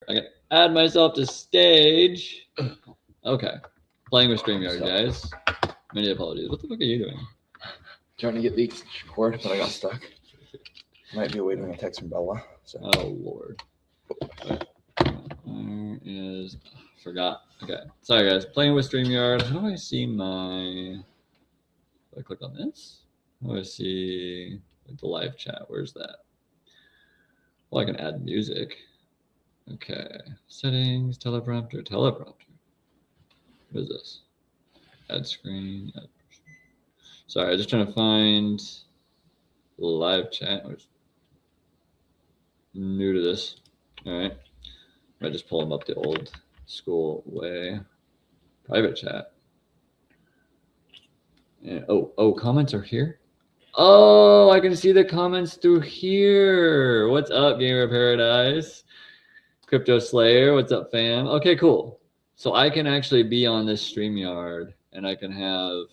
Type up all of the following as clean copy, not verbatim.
I can add myself to stage. Okay. Playing with StreamYard, guys. Many apologies. What the fuck are you doing? Trying to get these cord, but I got stuck. Might be waiting a text from Bella. So. Oh, Lord. Where is... Forgot. Okay. Sorry, guys. Playing with StreamYard. How do I see my... Do I click on this? How do I see the live chat? Where's that? Well, I can add music. Okay. Settings, teleprompter. What is this? Add screen. Sorry, I'm just trying to find live chat. I'm new to this. All right. I just pull them up the old school way. Private chat. Yeah. Oh, comments are here. Oh, I can see the comments through here. What's up, Gamer Paradise? Crypto Slayer, what's up, fam? Okay, cool. So I can actually be on this StreamYard, and I can have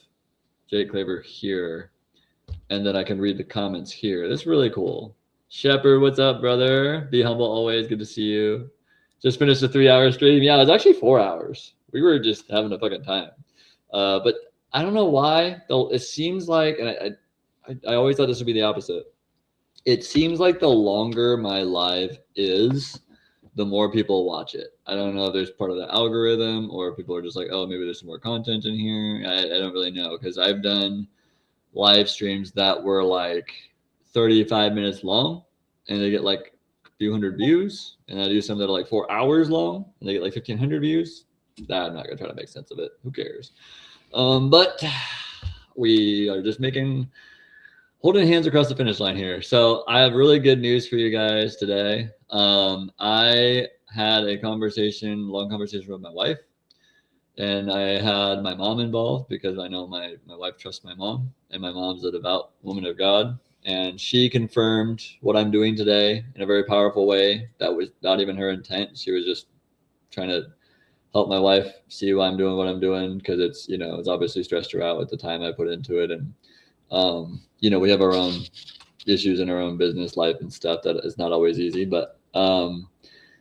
Jake Claver here, and then I can read the comments here. That's really cool. Shepard, what's up, brother? Be humble always. Good to see you. Just finished a 3-hour stream. Yeah, it was actually 4 hours. We were just having a fucking time. But I don't know why, though. It seems like, and I always thought this would be the opposite. It seems like the longer my live is, the more people watch it. I don't know if there's part of the algorithm or people are just like, oh, maybe there's some more content in here. I don't really know, because I've done live streams that were like 35 minutes long and they get like a few hundred views. And I do some that are like 4 hours long and they get like 1,500 views. I'm not gonna try to make sense of it. Who cares? But we are just holding hands across the finish line here. So I have really good news for you guys today. I had a long conversation with my wife, and I had my mom involved because I know my wife trusts my mom, and my mom's a devout woman of God. And she confirmed what I'm doing today in a very powerful way. That was not even her intent. She was just trying to help my wife see why I'm doing what I'm doing, because it's, it's obviously stressed her out with the time I put into it. And, we have our own issues in our own business life and stuff that is not always easy. But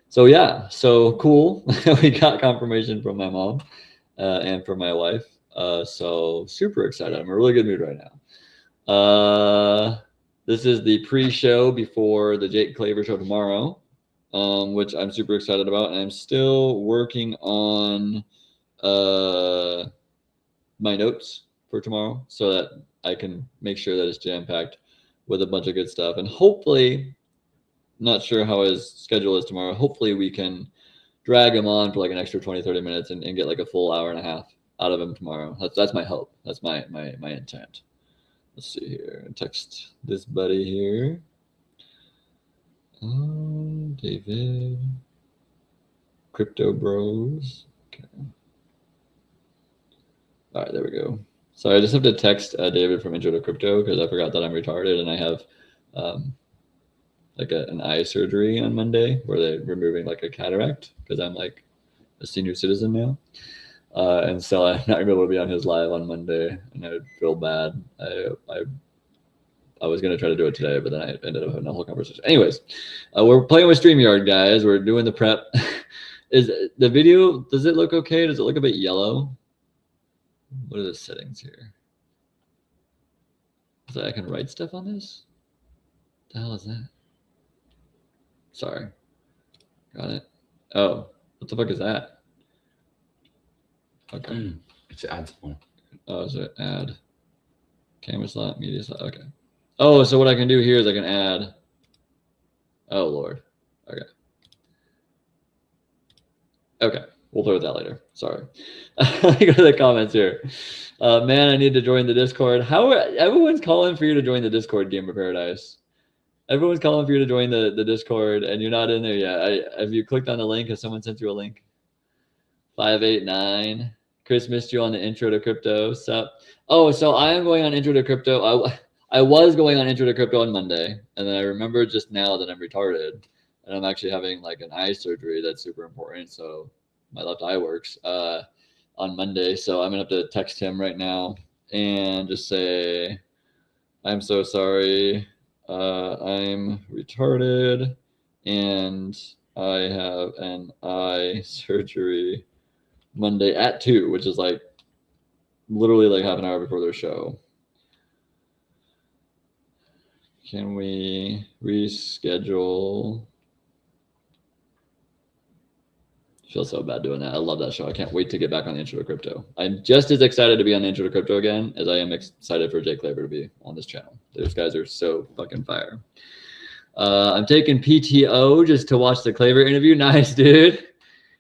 so cool. We got confirmation from my mom and from my wife. So super excited. I'm in a really good mood right now. This is the pre-show before the Jake Claver show tomorrow, which I'm super excited about. And I'm still working on my notes for tomorrow so that I can make sure that it's jam-packed with a bunch of good stuff. And hopefully, not sure how his schedule is tomorrow, hopefully we can drag him on for like an extra 20-30 minutes and get like a full hour and a half out of him tomorrow. That's my hope. That's my intent. Let's see here. Text this buddy here. David. Crypto Bros. Okay. All right, there we go. So I just have to text David from Intro to Crypto because I forgot that I'm retarded and I have like an eye surgery on Monday where they're removing like a cataract because I'm like a senior citizen now. And so I'm not able to be on his live on Monday, and I would feel bad. I was going to try to do it today, but then I ended up having a whole conversation. Anyways, we're playing with StreamYard, guys. We're doing the prep. Is the video, does it look okay? Does it look a bit yellow? What are the settings here? So I can write stuff on this? What the hell is that? Sorry. Got it. Oh, what the fuck is that? Okay. It's an ad one. Oh, is it ad? Camera slot, media slot. Okay. Oh, so what I can do here is I can add. Oh, Lord. Okay. Okay. We'll play with that later. Sorry. Let me go to the comments here. Man, I need to join the Discord. Everyone's calling for you to join the Discord, Gamer Paradise. Everyone's calling for you to join the Discord, and you're not in there yet. Have you clicked on the link? Has someone sent you a link? 589. Chris missed you on the Intro to Crypto. Sup? Oh, so I am going on Intro to Crypto. I was going on Intro to Crypto on Monday, and then I remembered just now that I'm retarded, and I'm actually having like an eye surgery that's super important. So my left eye works on Monday. So I'm gonna have to text him right now and just say, I'm so sorry. I'm retarded, and I have an eye surgery Monday at 2, which is like literally like half an hour before their show. Can we reschedule? Feel so bad doing that. I love that show. I can't wait to get back on the Intro to Crypto. I'm just as excited to be on the Intro to Crypto again as I am excited for Jake Klaver to be on this channel. Those guys are so fucking fire. I'm taking PTO just to watch the Klaver interview. Nice, dude.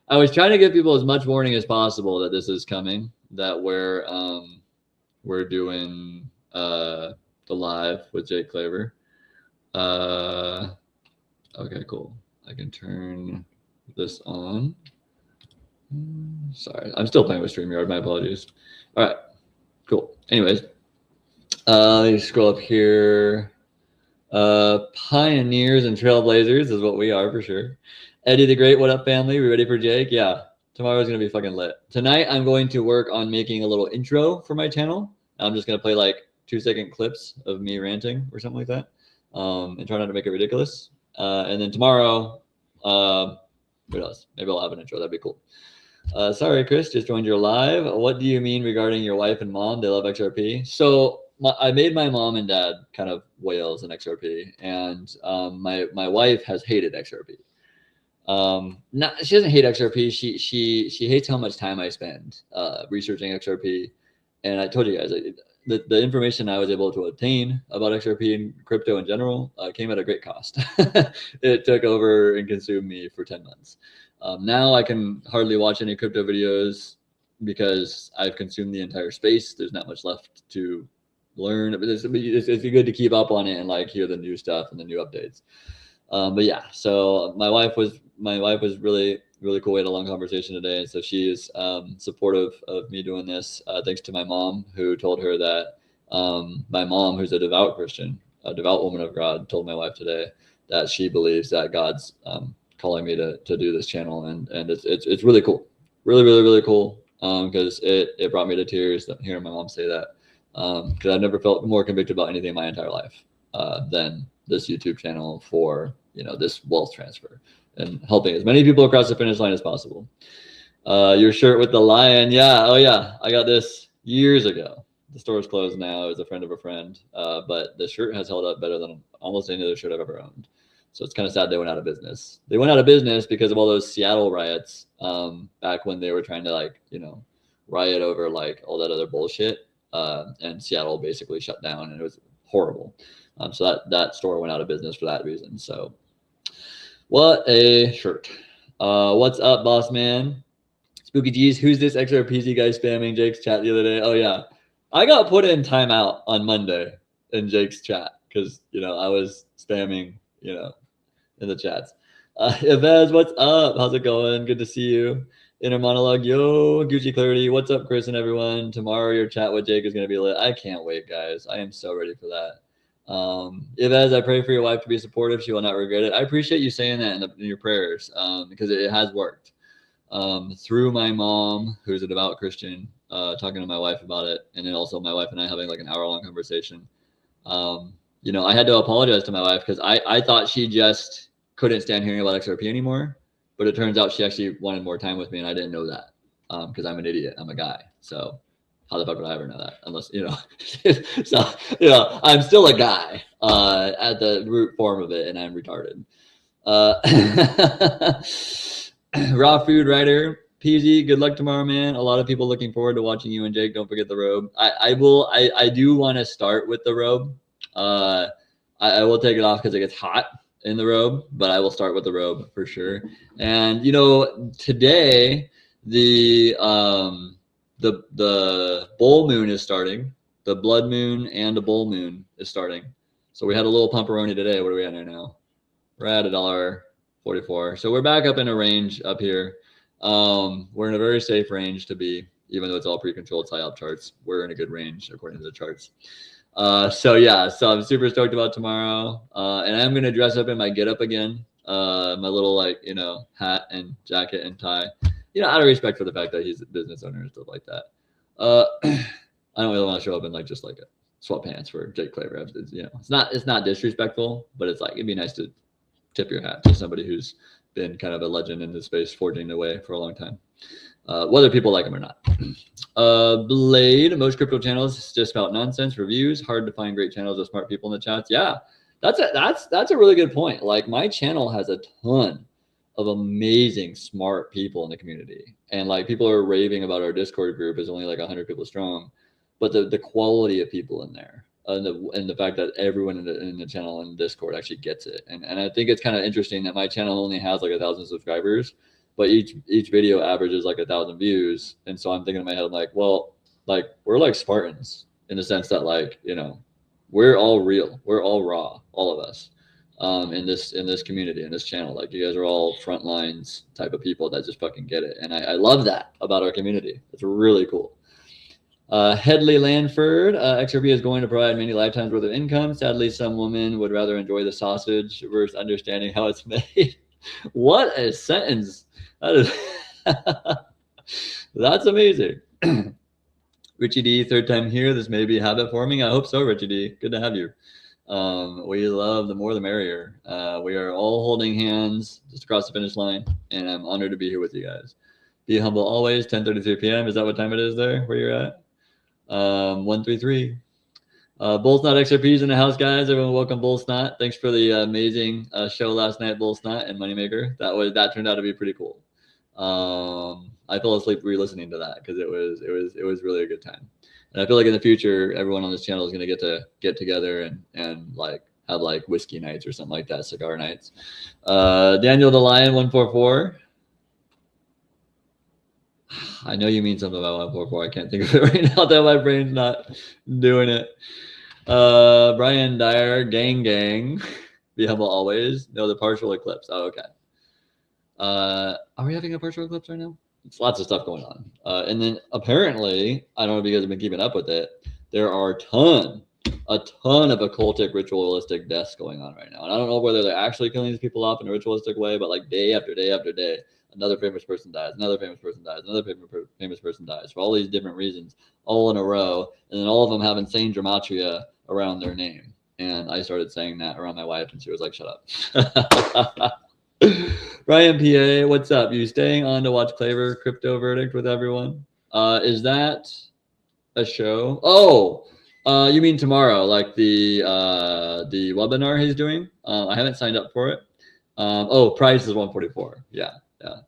I was trying to give people as much warning as possible that this is coming, that we're doing the live with Jake Klaver. Okay, cool. I can turn this on. Sorry, I'm still playing with StreamYard. My apologies. All right, cool. Anyways, let me scroll up here. Pioneers and trailblazers is what we are for sure. Eddie the Great, what up, family? We ready for Jake? Yeah, tomorrow's gonna be fucking lit. Tonight, I'm going to work on making a little intro for my channel. I'm just gonna play like 2-second clips of me ranting or something like that, and try not to make it ridiculous. And then tomorrow, what else? Maybe I'll have an intro. That'd be cool. Sorry, Chris, just joined your live. What do you mean regarding your wife and mom? They love XRP. So I made my mom and dad kind of whales in XRP, and my wife has hated XRP. She doesn't hate XRP. She hates how much time I spend researching XRP. And I told you guys, the information I was able to obtain about XRP and crypto in general came at a great cost. It took over and consumed me for 10 months. Now I can hardly watch any crypto videos because I've consumed the entire space. There's not much left to learn. But it's good to keep up on it and like hear the new stuff and the new updates. But yeah, so my wife was really cool. We had a long conversation today, and so she is supportive of me doing this. Thanks to my mom, who told her that my mom, who's a devout Christian, a devout woman of God, told my wife today that she believes that God's calling me to do this channel, and it's really cool, really cool, because it brought me to tears hearing my mom say that, because I've never felt more convicted about anything in my entire life than this YouTube channel for this wealth transfer and helping as many people across the finish line as possible. Your shirt with the lion, yeah, oh yeah, I got this years ago. The store's closed now. It was a friend of a friend, but the shirt has held up better than almost any other shirt I've ever owned. So it's kind of sad they went out of business. They went out of business because of all those Seattle riots back when they were trying to riot over like all that other bullshit, and Seattle basically shut down, and it was horrible. So that store went out of business for that reason. So what a shirt. What's up, boss man? Spooky G's, who's this XRPZ guy spamming Jake's chat the other day? Oh yeah, I got put in timeout on Monday in Jake's chat because I was spamming in the chats. Yvez, what's up? How's it going? Good to see you. Inner monologue, yo, Gucci Clarity. What's up, Chris and everyone? Tomorrow your chat with Jake is gonna be lit. I can't wait, guys. I am so ready for that. Yvez, I pray for your wife to be supportive. She will not regret it. I appreciate you saying that in your prayers, because it has worked. Through my mom, who's a devout Christian, talking to my wife about it, and then also my wife and I having like an hour-long conversation. I had to apologize to my wife because I thought she just couldn't stand hearing about XRP anymore, but it turns out she actually wanted more time with me, and I didn't know that because I'm an idiot. I'm a guy, so how the fuck would I ever know that? Unless so I'm still a guy at the root form of it, and I'm retarded. Raw food writer Peezy, good luck tomorrow, man. A lot of people looking forward to watching you and Jake. Don't forget the robe. I do want to start with the robe. I will take it off because it gets hot in the robe, but I will start with the robe for sure. And today the bull moon is starting. The blood moon and the bull moon is starting. So we had a little pumperoni today. What are we at now? We're at $1.44. So we're back up in a range up here. We're in a very safe range to be, even though it's all pre-controlled psyop charts. We're in a good range according to the charts. So I'm super stoked about tomorrow. And I'm gonna dress up in my getup again. My little hat and jacket and tie. Out of respect for the fact that he's a business owner and stuff like that. I don't really want to show up in just like sweatpants for Jake Klaver. It's not disrespectful, but it's like it'd be nice to tip your hat to somebody who's been kind of a legend in this space, forging the way for a long time, whether people like him or not. Blade, most crypto channels just about nonsense reviews. Hard to find great channels with smart people in the chats. Yeah, that's a really good point. Like my channel has a ton of amazing smart people in the community, and like people are raving about our Discord group is only like 100 people strong, but the quality of people in there, and the fact that everyone in the channel and Discord actually gets it, and I think it's kind of interesting that my channel only has like 1,000 subscribers, but each video averages like 1,000 views, and so I'm thinking in my head, I'm like, well, like we're like Spartans in the sense that like, you know, we're all real, we're all raw, all of us, in this community, in this channel. Like you guys are all front lines type of people that just fucking get it, and I love that about our community. It's really cool. Headley Lanford, XRP is going to provide many lifetimes worth of income. Sadly, some women would rather enjoy the sausage versus understanding how it's made. What a sentence! That is that's amazing. Richie D, third time here. This may be habit forming. I hope so, Richie D. Good to have you. We love the more the merrier. We are all holding hands just across the finish line, and I'm honored to be here with you guys. Be humble always. 10:33 p.m. Is that what time it is there where you're at? 133. Bull Snot XRP's in the house, guys. Everyone, welcome Bull Snot. Thanks for the amazing show last night, Bull Snot and Moneymaker. That turned out to be pretty cool. I fell asleep re-listening to that because it was really a good time. And I feel like in the future, everyone on this channel is going to get together and like have like whiskey nights or something like that, cigar nights. Daniel the Lion 144. I know you mean something about 144. I can't think of it right now. That my brain's not doing it. Brian Dyer, gang. Be humble always. No, the partial eclipse. Oh, okay. Are we having a partial eclipse right now? It's lots of stuff going on. And then apparently, I don't know if you guys have been keeping up with it, there are a ton of occultic ritualistic deaths going on right now. And I don't know whether they're actually killing these people off in a ritualistic way, but like day after day after day, another famous person dies, another famous person dies, another famous person dies for all these different reasons, all in a row. And then all of them have insane gematria around their name. And I started saying that around my wife, and she was like, shut up. Ryan PA, what's up? You staying on to watch Claver crypto verdict with everyone? Is that a show? Oh, you mean tomorrow, like the webinar he's doing? I haven't signed up for it. Oh, price is 144. Yeah.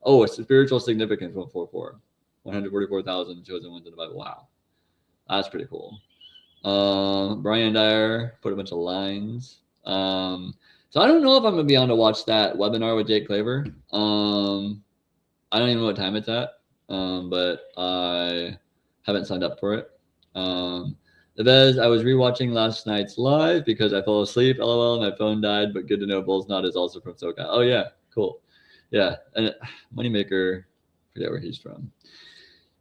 Oh, it's spiritual significance 144. 144,000 chosen ones in the Bible. Wow, that's pretty cool. Brian Dyer put a bunch of lines. So I don't know if I'm gonna be on to watch that webinar with Jake Claver. I don't even know what time it's at, but I haven't signed up for it. Vez, I was rewatching last night's live because I fell asleep. LOL, my phone died, but good to know Bull's Not is also from SoCal. Oh yeah, cool. Yeah, and Moneymaker, forget where he's from.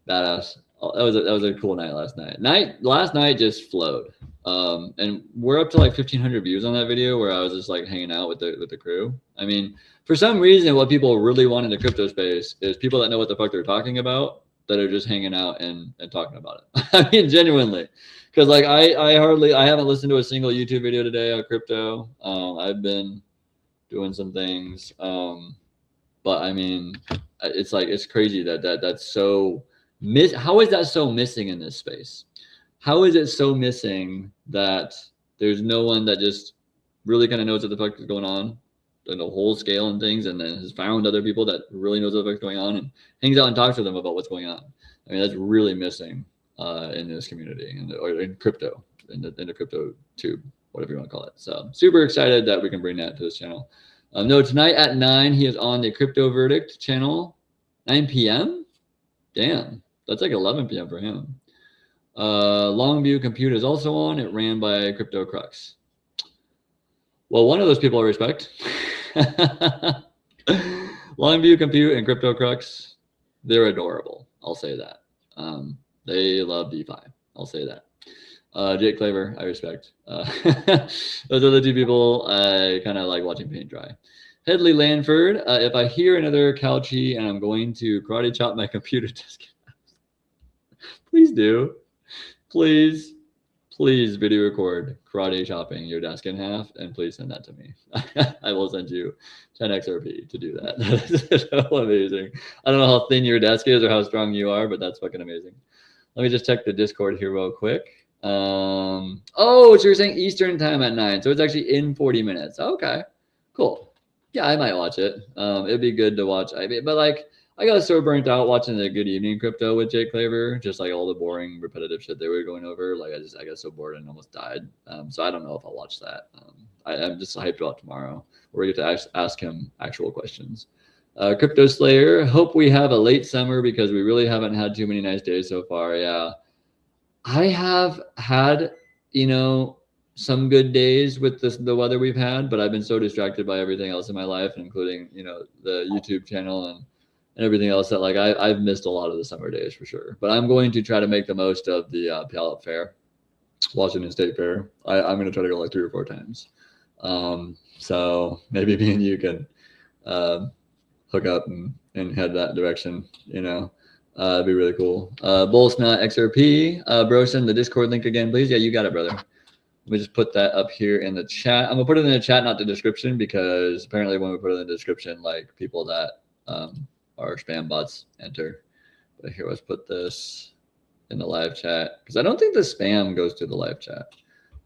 Badass. That was a cool night last night. Last night just flowed. And we're up to like 1,500 views on that video where I was just like hanging out with the crew. I mean, for some reason, what people really want in the crypto space is people that know what the fuck they're talking about that are just hanging out and talking about it. I mean, genuinely, because like I haven't listened to a single YouTube video today on crypto. I've been doing some things, but I mean, it's like it's crazy that's so. How is that so missing in this space? How is it so missing that there's no one that just really kind of knows what the fuck is going on in the whole scale and things, and then has found other people that really knows what the fuck's going on and hangs out and talks to them about what's going on? I mean, that's really missing in this community or in crypto, in the crypto tube, whatever you want to call it. So super excited that we can bring that to this channel. No, tonight at 9, he is on the Crypto Verdict channel, 9 p.m. Damn. That's like 11 p.m. for him. Longview Compute is also on. It ran by Crypto Crux. Well, one of those people I respect. Longview Compute and Crypto Crux, they're adorable. I'll say that. They love DeFi. I'll say that. Jake Claver, I respect. Those are the two people I kind of like watching paint dry. Headley Lanford, if I hear another Couchy and I'm going to karate chop my computer desk. Please do. Please please video record karate chopping your desk in half and please send that to me. I will send you 10 XRP to do that. That is so amazing. I don't know how thin your desk is or how strong you are, but that's fucking amazing. Let me just check the Discord here real quick. Oh, so you're saying Eastern time at 9. So it's actually in 40 minutes. Okay, cool. Yeah, I might watch it. It'd be good to watch. But like, I got so burnt out watching the Good Evening Crypto with Jake Claver, just like all the boring, repetitive shit they were going over. Like I got so bored and almost died. So I don't know if I'll watch that. I'm just hyped about tomorrow, where we get to ask him actual questions. Crypto Slayer, hope we have a late summer because we really haven't had too many nice days so far. Yeah, I have had, some good days with the weather we've had, but I've been so distracted by everything else in my life, including, the YouTube channel and everything else that like I've missed a lot of the summer days for sure. But I'm going to try to make the most of the Puyallup Fair, Washington State Fair. I'm going to try to go like 3 or 4 times. So maybe me and you can hook up and head that direction, it'd be really cool. Bullsnot XRP, bro, send the Discord link again, please. Yeah, you got it, brother. Let me just put that up here in the chat. I'm gonna put it in the chat, not the description, because apparently when we put it in the description, like people that are spam bots enter. But here, let's put this in the live chat because I don't think the spam goes to the live chat.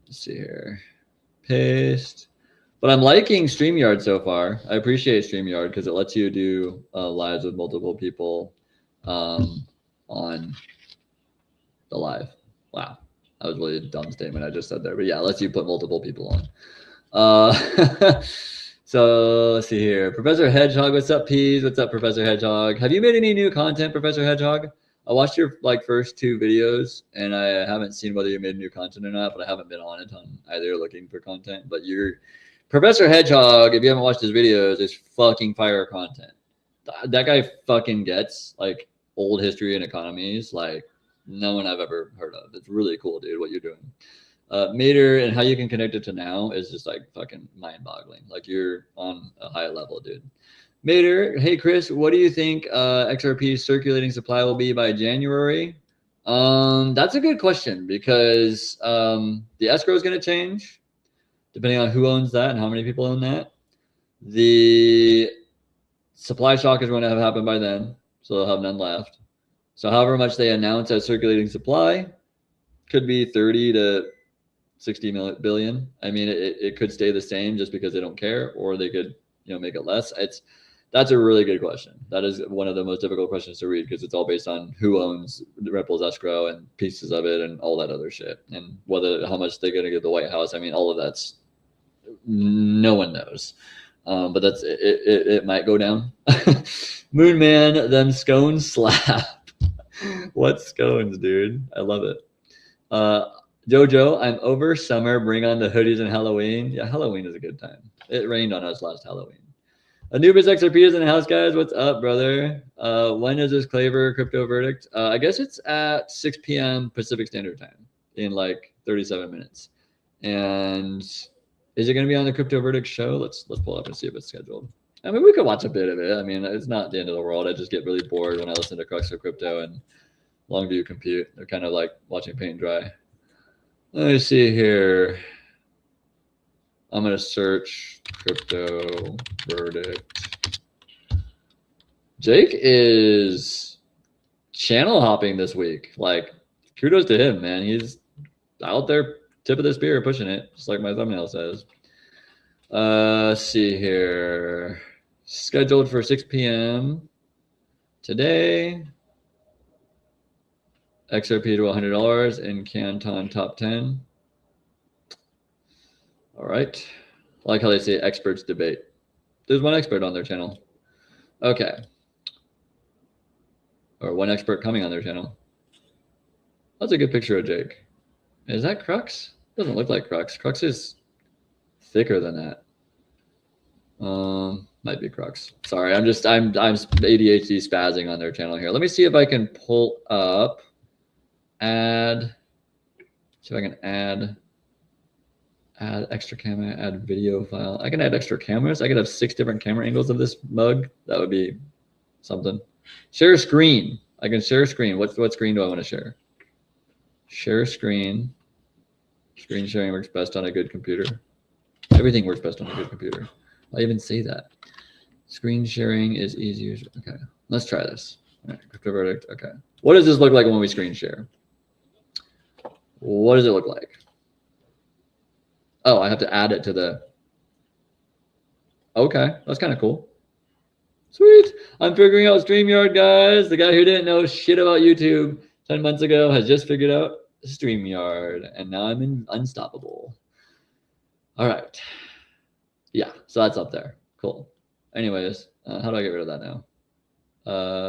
Let's see here, paste. But I'm liking StreamYard so far. I appreciate StreamYard because it lets you do lives with multiple people on the live. Wow, that was really a dumb statement I just said there. But yeah, it lets you put multiple people on. So let's see here. Professor Hedgehog, what's up, Peas? What's up, Professor Hedgehog? Have you made any new content, Professor Hedgehog? I watched your first 2 videos, and I haven't seen whether you made new content or not, but I haven't been on a ton either looking for content. But you're Professor Hedgehog, if you haven't watched his videos, is fucking fire content. That guy fucking gets like old history and economies like no one I've ever heard of. It's really cool, dude, what you're doing. Mater and how you can connect it to now is just like fucking mind-boggling. Like you're on a high level, dude. Mater, hey Chris, what do you think XRP's circulating supply will be by January? That's a good question because the escrow is going to change depending on who owns that and how many people own that. The supply shock is going to have happened by then, so they'll have none left. So however much they announce as circulating supply could be 30 to 60 billion. I mean, it could stay the same just because they don't care, or they could, make it less. That's a really good question. That is one of the most difficult questions to read because it's all based on who owns Ripple's escrow and pieces of it and all that other shit, and how much they're going to give the White House. I mean, all of that's no one knows. But that's it might go down. Moon Man, them scones slap. What scones, dude? I love it. Jojo, I'm over summer. Bring on the hoodies and Halloween. Yeah, Halloween is a good time. It rained on us last Halloween. Anubis XRP is in the house, guys. What's up, brother? When is this Claver crypto verdict? I guess it's at 6 p.m. Pacific Standard Time in like 37 minutes. And is it going to be on the crypto verdict show? Let's pull up and see if it's scheduled. I mean, we could watch a bit of it. I mean, it's not the end of the world. I just get really bored when I listen to Crux of Crypto and Longview Compute. They're kind of like watching paint dry. Let me see here. I'm going to search crypto verdict. Jake is channel hopping this week. Like, kudos to him, man. He's out there, tip of the spear, pushing it, just like my thumbnail says. Let's see here. Scheduled for 6 p.m. today. XRP to $100 in Canton top 10. All right. I like how they say experts debate. There's one expert on their channel. Okay. Or one expert coming on their channel. That's a good picture of Jake. Is that Crux? Doesn't look like Crux. Crux is thicker than that. Might be Crux. Sorry, I'm ADHD spazzing on their channel here. Let me see if I can pull up, see if I can add extra camera, add video file. I can add extra cameras. I could have 6 different camera angles of this mug. That would be something. Share screen. I can share screen. What screen do I want to share? Share screen. Screen sharing works best on a good computer. Everything works best on a good computer. I even say that. Screen sharing is easier. Okay, let's try this. All right, crypto verdict. Okay. What does this look like when we screen share? What does it look like? Oh, I have to add it to the. Okay, that's kind of cool. Sweet. I'm figuring out StreamYard, guys. The guy who didn't know shit about YouTube 10 months ago has just figured out StreamYard, and now I'm unstoppable. All right. Yeah, so that's up there. Cool. Anyways, how do I get rid of that now?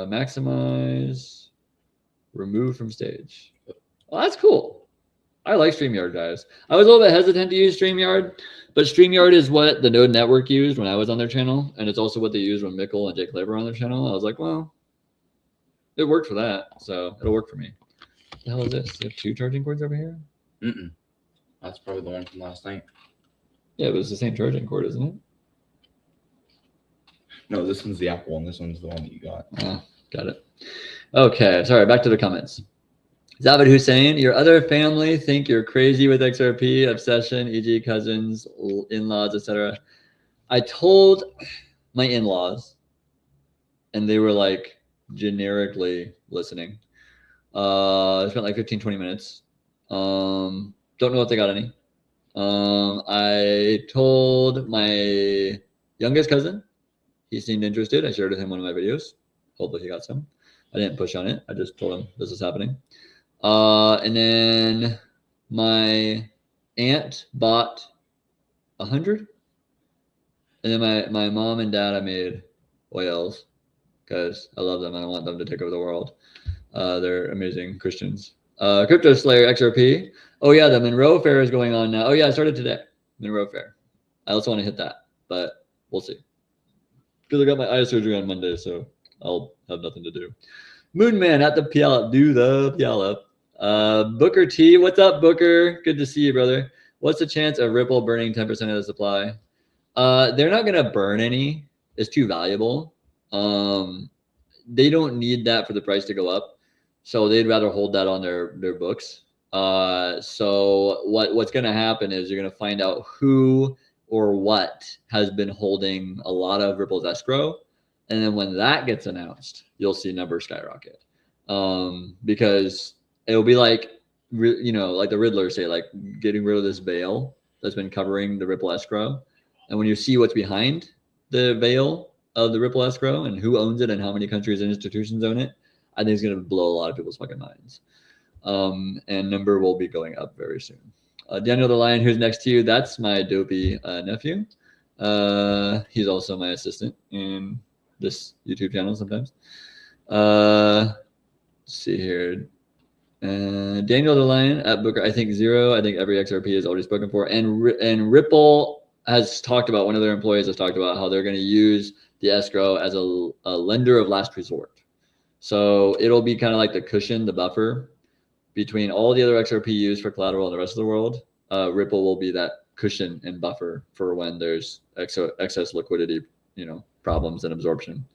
Maximize, remove from stage. Well, that's cool. I like StreamYard, guys. I was a little bit hesitant to use StreamYard, but StreamYard is what the Node Network used when I was on their channel, and it's also what they used when Mikkel and Jake Claver were on their channel. I was like, well, it worked for that, so it'll work for me. What the hell is this? You have 2 charging cords over here? That's probably the one from last night. Yeah, but it's the same charging cord, isn't it? No, this one's the Apple one. This one's the one that you got. Oh, got it. Okay, sorry, back to the comments. Zavid Hussein, your other family think you're crazy with XRP, obsession, e.g. cousins, in-laws, etc. I told my in-laws, and they were like generically listening. I spent like 15, 20 minutes. Don't know if they got any. I told my youngest cousin. He seemed interested. I shared with him one of my videos. Hopefully he got some. I didn't push on it. I just told him this is happening. And then my aunt bought 100. And then my mom and dad, I made oils because I love them. I don't want them to take over the world. They're amazing Christians. Crypto Slayer XRP. Oh yeah, the Monroe Fair is going on now. Oh yeah, I started today. Monroe Fair. I also want to hit that, but we'll see. Because I got my eye surgery on Monday, so I'll have nothing to do. Moonman at the Puyallup. Do the Puyallup. Booker T. What's up, Booker? Good to see you, brother. What's the chance of Ripple burning 10% of the supply? They're not going to burn any. It's too valuable. They don't need that for the price to go up. So they'd rather hold that on their books. So what's going to happen is you're going to find out who or what has been holding a lot of Ripple's escrow. And then when that gets announced, you'll see numbers skyrocket. Because it'll be like, like the Riddler say, like getting rid of this veil that's been covering the Ripple escrow. And when you see what's behind the veil of the Ripple escrow and who owns it and how many countries and institutions own it, I think it's going to blow a lot of people's fucking minds. And number will be going up very soon. Daniel the Lion, who's next to you, that's my dopey nephew. He's also my assistant in this YouTube channel sometimes. Let's see here. Daniel the Lion at Booker, I think 0. I think every XRP is already spoken for. And Ripple has talked about, one of their employees has talked about how they're going to use the escrow as a lender of last resort. So it'll be kind of like the cushion, the buffer between all the other XRP used for collateral and the rest of the world. Ripple will be that cushion and buffer for when there's excess liquidity, problems and absorption.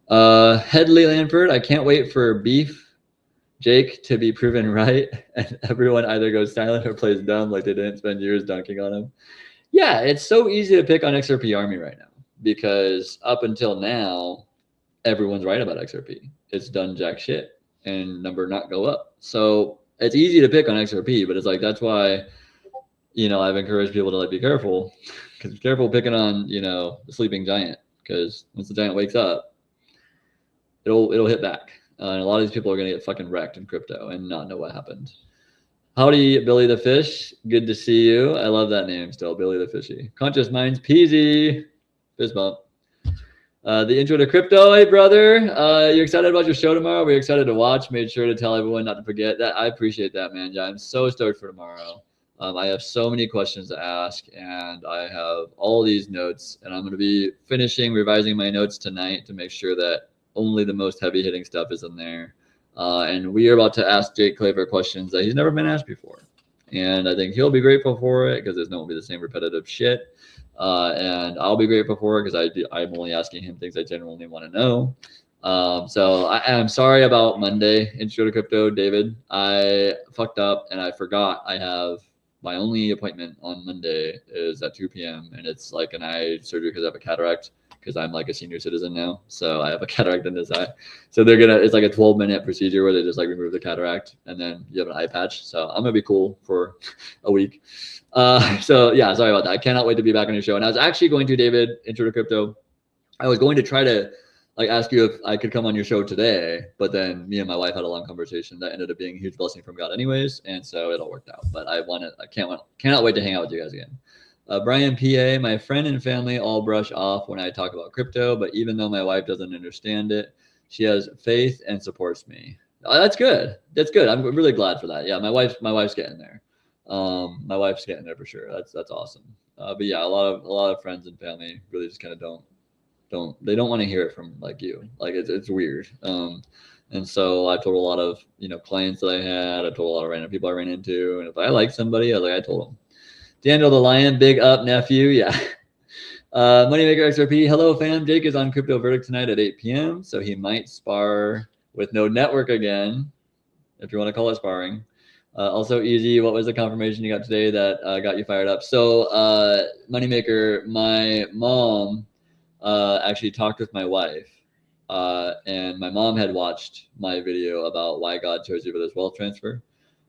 Headley Lanford, I can't wait for Beef Jake to be proven right and everyone either goes silent or plays dumb like they didn't spend years dunking on him. Yeah, it's so easy to pick on XRP Army right now because up until now, everyone's right about XRP. It's done jack shit and number not go up. So it's easy to pick on XRP, but it's like, that's why, I've encouraged people to like be careful because be careful picking on, the sleeping giant, because once the giant wakes up, it'll hit back. And a lot of these people are going to get fucking wrecked in crypto and not know what happened. Howdy, Billy the Fish. Good to see you. I love that name still, Billy the Fishy. Conscious Minds, Peezy. Fist bump. The intro to crypto. Hey, brother. You excited about your show tomorrow? We're excited to watch. Made sure to tell everyone not to forget that. I appreciate that, man. Yeah, I'm so stoked for tomorrow. I have so many questions to ask, and I have all these notes, and I'm going to be revising my notes tonight to make sure that only the most heavy-hitting stuff is in there. And we are about to ask Jake Claver questions that he's never been asked before. And I think he'll be grateful for it because there's not going to be the same repetitive shit. And I'll be grateful for it because I'm only asking him things I genuinely want to know. So I'm sorry about Monday, Intro to Crypto, David. I fucked up and I forgot I have my only appointment on Monday is at 2 p.m. and it's like an eye surgery because I have a cataract because I'm like a senior citizen now. So I have a cataract in this eye. So it's like a 12-minute procedure where they just like remove the cataract and then you have an eye patch. So I'm gonna be cool for a week. So yeah, sorry about that. I cannot wait to be back on your show. And I was actually going to, David, Intro to Crypto. I was going to try to like ask you if I could come on your show today, but then me and my wife had a long conversation that ended up being a huge blessing from God anyways, and so it all worked out. But I cannot wait to hang out with you guys again. Brian PA, my friend and family all brush off when I talk about crypto, but even though my wife doesn't understand it, she has faith and supports me. That's good. That's good. I'm really glad for that. Yeah, my wife's getting there. My wife's getting there for sure. That's awesome. But yeah, a lot of friends and family really just kind of don't want to hear it from like you. Like it's weird. And so I told a lot of clients that I had. I told a lot of random people I ran into, and if I like somebody, I told them. Daniel the Lion, big up nephew. Yeah. Moneymaker XRP. Hello fam. Jake is on Crypto Verdict tonight at 8 p.m. So he might spar with no network again, if you want to call it sparring. Also, Easy, what was the confirmation you got today that got you fired up? So, Moneymaker, my mom actually talked with my wife, and my mom had watched my video about why God chose you for this wealth transfer,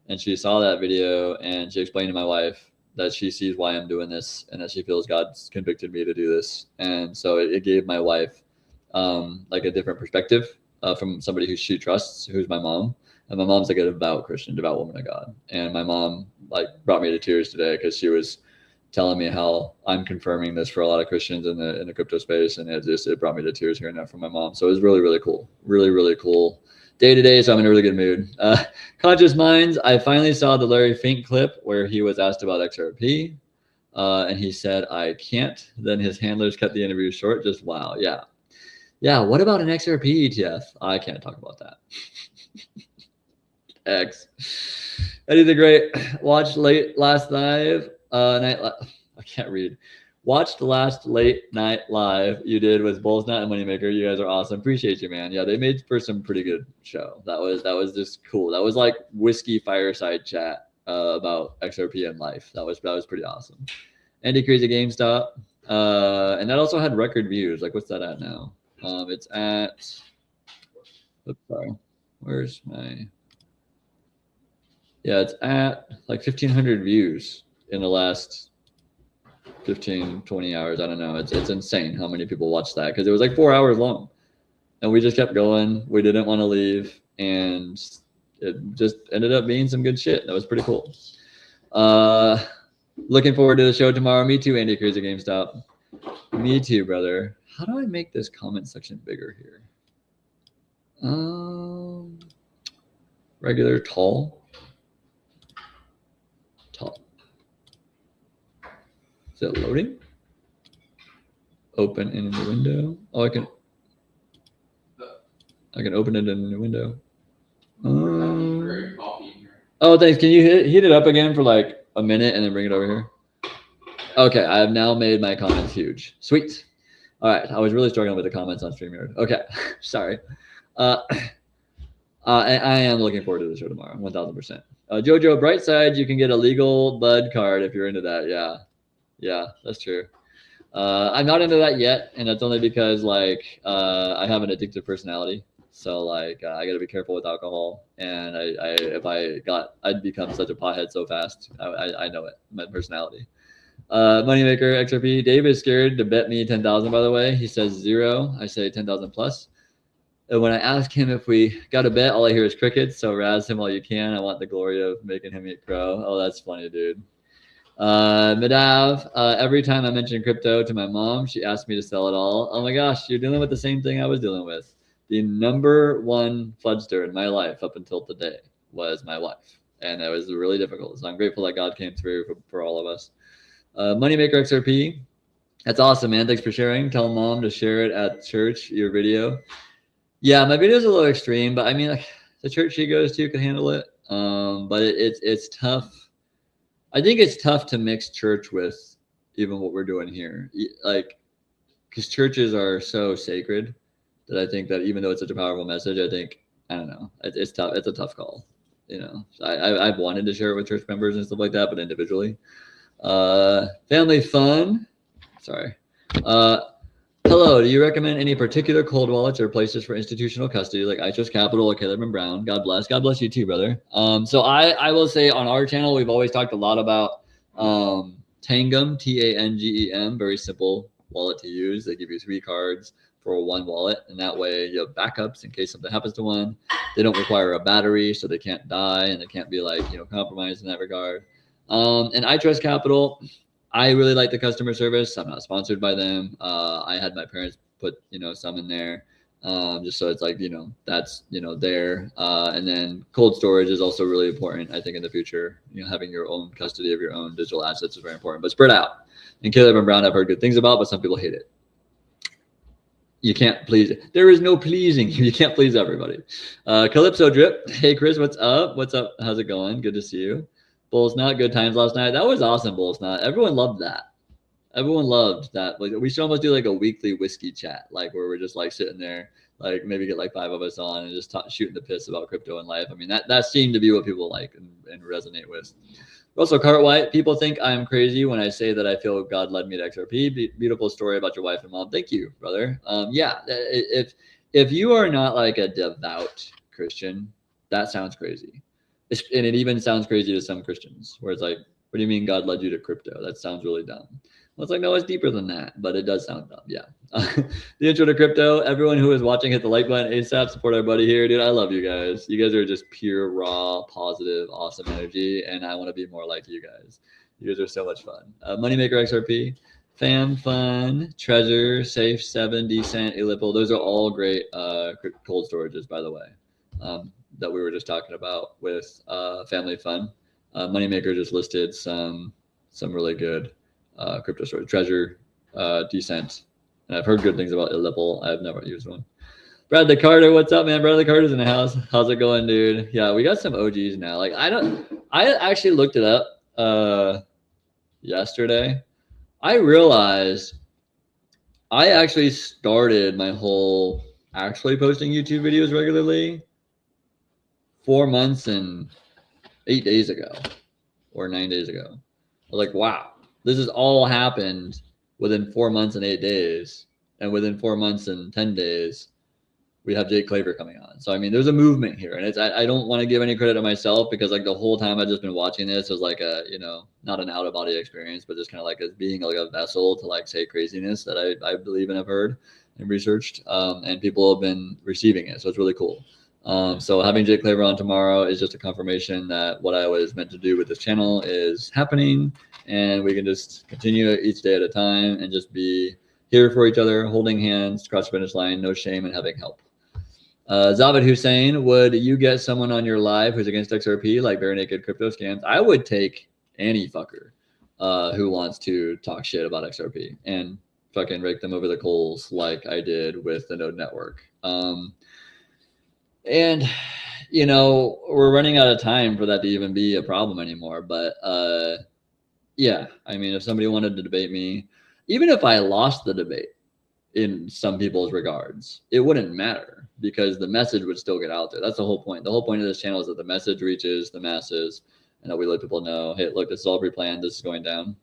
and she saw that video and she explained to my wife that she sees why I'm doing this and that she feels God's convicted me to do this, and so it gave my wife like a different perspective from somebody who she trusts, who's my mom. And my mom's like a devout Christian, devout woman of God, and my mom like brought me to tears today because she was telling me how I'm confirming this for a lot of Christians in the crypto space, and it brought me to tears hearing that from my mom. So it was really cool, really cool day to day. So I'm in a really good mood. Conscious Minds. I finally saw the Larry Fink clip where he was asked about XRP, and he said I can't. Then his handlers cut the interview short. Just wow, yeah. What about an XRP ETF? I can't talk about that. X. Eddie the Great. Watched last night. I can't read. Watched last late night live you did with Bulls Nut and Moneymaker. You guys are awesome. Appreciate you, man. Yeah, they made for some pretty good show. That was just cool. That was like whiskey fireside chat about XRP and life. That was pretty awesome. Andy Crazy GameStop. And that also had record views. Like, what's that at now? It's at. Oops, sorry. Where's my? Yeah, it's at like 1,500 views in the last 15, 20 hours. I don't know. It's insane how many people watched that because it was like 4 hours long. And we just kept going. We didn't want to leave. And it just ended up being some good shit. That was pretty cool. Looking forward to the show tomorrow. Me too, Andy Crazy GameStop. Me too, brother. How do I make this comment section bigger here? Regular tall. Is it loading? Open in a new window. Oh, I can open it in a new window. Oh, thanks. Can you heat it up again for like a minute and then bring it over here? Okay, I have now made my comments huge. Sweet. All right, I was really struggling with the comments on StreamYard. Okay, sorry. I am looking forward to the show tomorrow, 1,000%. Jojo, Brightside, you can get a legal bud card if you're into that. Yeah, that's true. I'm not into that yet, and that's only because like I have an addictive personality. So like I got to be careful with alcohol, and I'd become such a pothead so fast. I know it, my personality. Moneymaker XRP. Dave is scared to bet me 10,000. By the way, he says 0. I say 10,000 plus. And when I ask him if we got a bet, all I hear is crickets. So razz him while you can. I want the glory of making him eat crow. Oh, that's funny, dude. Madav, every time I mention crypto to my mom, she asks me to sell it all. Oh my gosh, you're dealing with the same thing I was dealing with. The number one floodster in my life up until today was my wife. And that was really difficult. So I'm grateful that God came through for all of us. Moneymaker XRP. That's awesome, man. Thanks for sharing. Tell mom to share it at church, your video. Yeah, my video is a little extreme, but I mean, like the church she goes to can handle it. But it's tough. I think it's tough to mix church with even what we're doing here, like because churches are so sacred that I think that even though it's such a powerful message, I don't know, it's tough. It's a tough call. you know, I've wanted to share it with church members and stuff like that, but individually. Family fun. Sorry. Hello, do you recommend any particular cold wallets or places for institutional custody like iTrust Capital or Caleb and Brown? God bless. God bless you too, brother. So I will say on our channel, we've always talked a lot about Tangem, Tangem, very simple wallet to use. They give you 3 cards for one wallet, and that way you have backups in case something happens to one. They don't require a battery, so they can't die and they can't be like, you know, compromised in that regard. And iTrust Capital, I really like the customer service. I'm not sponsored by them. I had my parents put, you know, some in there, just so it's like, you know, that's, you know, there. And then cold storage is also really important. I think in the future, you know, having your own custody of your own digital assets is very important, but spread out. And Caleb and Brown I've heard good things about, but some people hate it. You can't please. There is no pleasing. You can't please everybody. Calypso Drip. Hey, Chris, what's up? What's up? How's it going? Good to see you. Bulls Not, good times last night. That was awesome, Bulls Not. Everyone loved that. Everyone loved that. Like, we should almost do like a weekly whiskey chat, like where we're just like sitting there, like maybe get like 5 of us on and just shooting the piss about crypto and life. I mean, that seemed to be what people like and resonate with. Russell Cartwright, people think I'm crazy when I say that I feel God led me to XRP. Beautiful story about your wife and mom. Thank you, brother. Yeah, if you are not like a devout Christian, that sounds crazy. And it even sounds crazy to some Christians, where it's like, what do you mean God led you to crypto? That sounds really dumb. Well, it's like, no, it's deeper than that, but it does sound dumb. Yeah. The intro to crypto. Everyone who is watching, hit the like button ASAP. Support our buddy here, dude. I love you guys. You guys are just pure, raw, positive, awesome energy, and I want to be more like you guys. You guys are so much fun. Moneymaker XRP, Fam Fun, Treasure, Safe 7, Decent, Elliptical. Those are all great cold storages, by the way, that we were just talking about with Family Fun. Moneymaker just listed some really good crypto storage. Treasure, Decent, and I've heard good things about Elliptical. I've never used one. Bradley Carter, what's up, man? Bradley Carter's in the house. How's it going, dude? Yeah, we got some OGs now. Like I actually looked it up yesterday. I realized I actually started my whole actually posting YouTube videos regularly 4 months and 8 days ago or 9 days ago. I was like, wow, this has all happened within 4 months and 8 days. And within 4 months and 10 days, we have Jake Claver coming on. So, I mean, there's a movement here. And I don't want to give any credit to myself because like the whole time I've just been watching this as like a, you know, not an out of body experience, but just kind of like as being like a vessel to like say craziness that I believe and have heard and researched. And people have been receiving it. So it's really cool. So having Jake Claver on tomorrow is just a confirmation that what I was meant to do with this channel is happening, and we can just continue each day at a time and just be here for each other, holding hands, cross the finish line, no shame, and having help. Zavid Hussein, would you get someone on your live who's against XRP, like bare naked crypto scams? I would take any fucker who wants to talk shit about XRP and fucking rake them over the coals like I did with the Node Network. And, you know, we're running out of time for that to even be a problem anymore. But yeah, I mean, if somebody wanted to debate me, even if I lost the debate in some people's regards, it wouldn't matter because the message would still get out there. That's the whole point. The whole point of this channel is that the message reaches the masses and that we let people know, hey, look, this is all pre-planned. This is going down.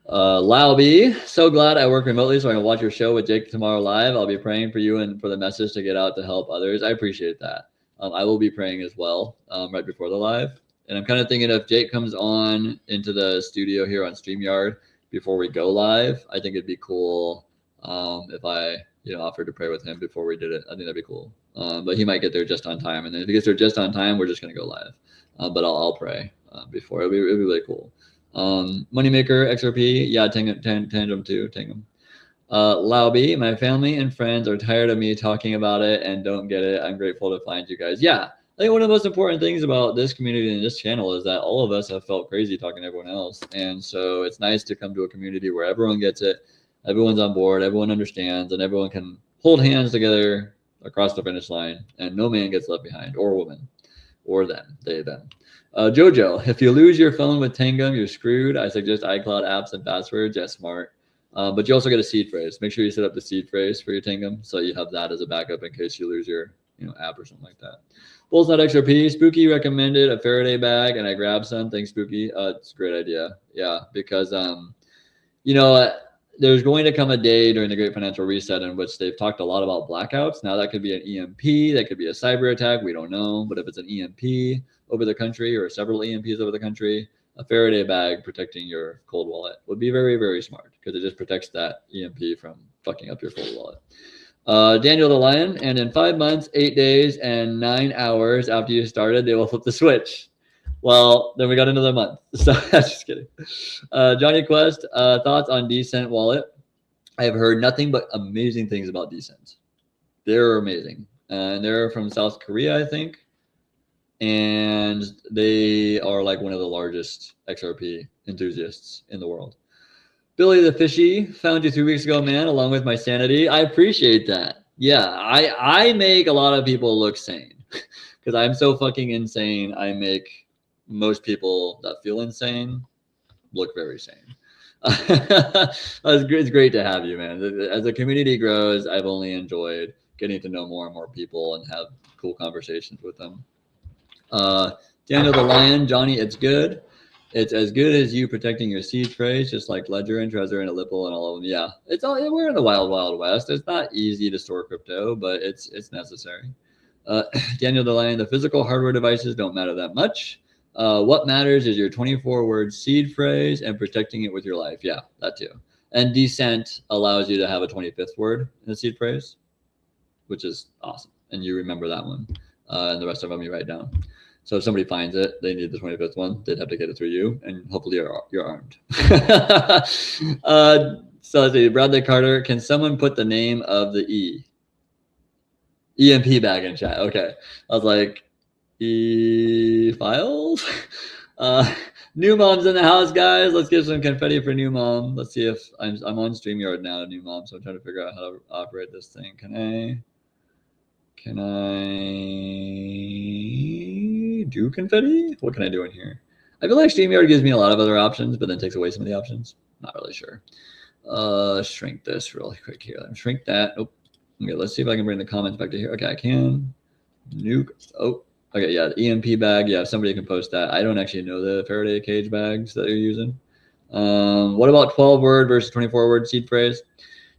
Lauby, so glad I work remotely so I can watch your show with Jake tomorrow live. I'll be praying for you and for the message to get out to help others. I appreciate that. I will be praying as well right before the live. And I'm kind of thinking if Jake comes on into the studio here on StreamYard before we go live, I think it'd be cool if I, you know, offered to pray with him before we did it. I think that'd be cool. But he might get there just on time. And then if he gets there just on time, we're just going to go live. But I'll pray before. It'll be really cool. Moneymaker XRP, yeah, Tangem too, Tangem. Lauby, my family and friends are tired of me talking about it and don't get it. I'm grateful to find you guys. Yeah, I think one of the most important things about this community and this channel is that all of us have felt crazy talking to everyone else. And so it's nice to come to a community where everyone gets it, everyone's on board, everyone understands, and everyone can hold hands together across the finish line and no man gets left behind, or woman, or them, they, them. Jojo, if you lose your phone with Tangem, you're screwed. I suggest iCloud apps and passwords. Yeah, smart. But you also get a seed phrase. Make sure you set up the seed phrase for your Tangem so you have that as a backup in case you lose your app or something like that. Bull's not XRP. Spooky recommended a Faraday bag, and I grabbed some. Thanks, Spooky. It's a great idea. Yeah, because there's going to come a day during the Great Financial Reset in which they've talked a lot about blackouts. Now that could be an EMP, that could be a cyber attack. We don't know, but if it's an EMP over the country or several EMPs over the country, a Faraday bag protecting your cold wallet would be very, very smart because it just protects that EMP from fucking up your cold wallet. Daniel the Lion, and in 5 months, 8 days, and 9 hours after you started, they will flip the switch. Well, then we got another month. So just kidding. Johnny Quest, thoughts on Decent Wallet? I have heard nothing but amazing things about Decent. They're amazing. And they're from South Korea, I think. And they are like one of the largest XRP enthusiasts in the world. Billy the Fishy, found you 3 weeks ago, man, along with my sanity. I appreciate that. Yeah, I make a lot of people look sane because I'm so fucking insane. I make most people that feel insane look very sane. It's great to have you, man. As the community grows, I've only enjoyed getting to know more and more people and have cool conversations with them. Daniel the Lion, Johnny, it's good. It's as good as you protecting your seed phrase, just like Ledger and Trezor and Ellipel and all of them. Yeah, we're in the wild, wild west. It's not easy to store crypto, but it's necessary. Daniel the Lion, the physical hardware devices don't matter that much. What matters is your 24-word seed phrase and protecting it with your life. Yeah, that too. And Decent allows you to have a 25th word in the seed phrase, which is awesome. And you remember that one. And the rest of them you write down. So if somebody finds it, they need the 25th one. They'd have to get it through you, and hopefully you're armed. So let's see, Bradley Carter, can someone put the name of the EMP bag in chat? Okay. I was like, files? New Mom's in the house, guys. Let's give some confetti for New Mom. Let's see if I'm on StreamYard now, New Mom, so I'm trying to figure out how to operate this thing. Can I do confetti? What can I do in here? I feel like StreamYard gives me a lot of other options, but then takes away some of the options. Not really sure. Shrink this really quick here. Let me shrink that. Oh, okay. Let's see if I can bring the comments back to here. Okay, I can. Okay, yeah, the EMP bag. Yeah, somebody can post that. I don't actually know the Faraday cage bags that you're using. What about 12-word versus 24-word seed phrase?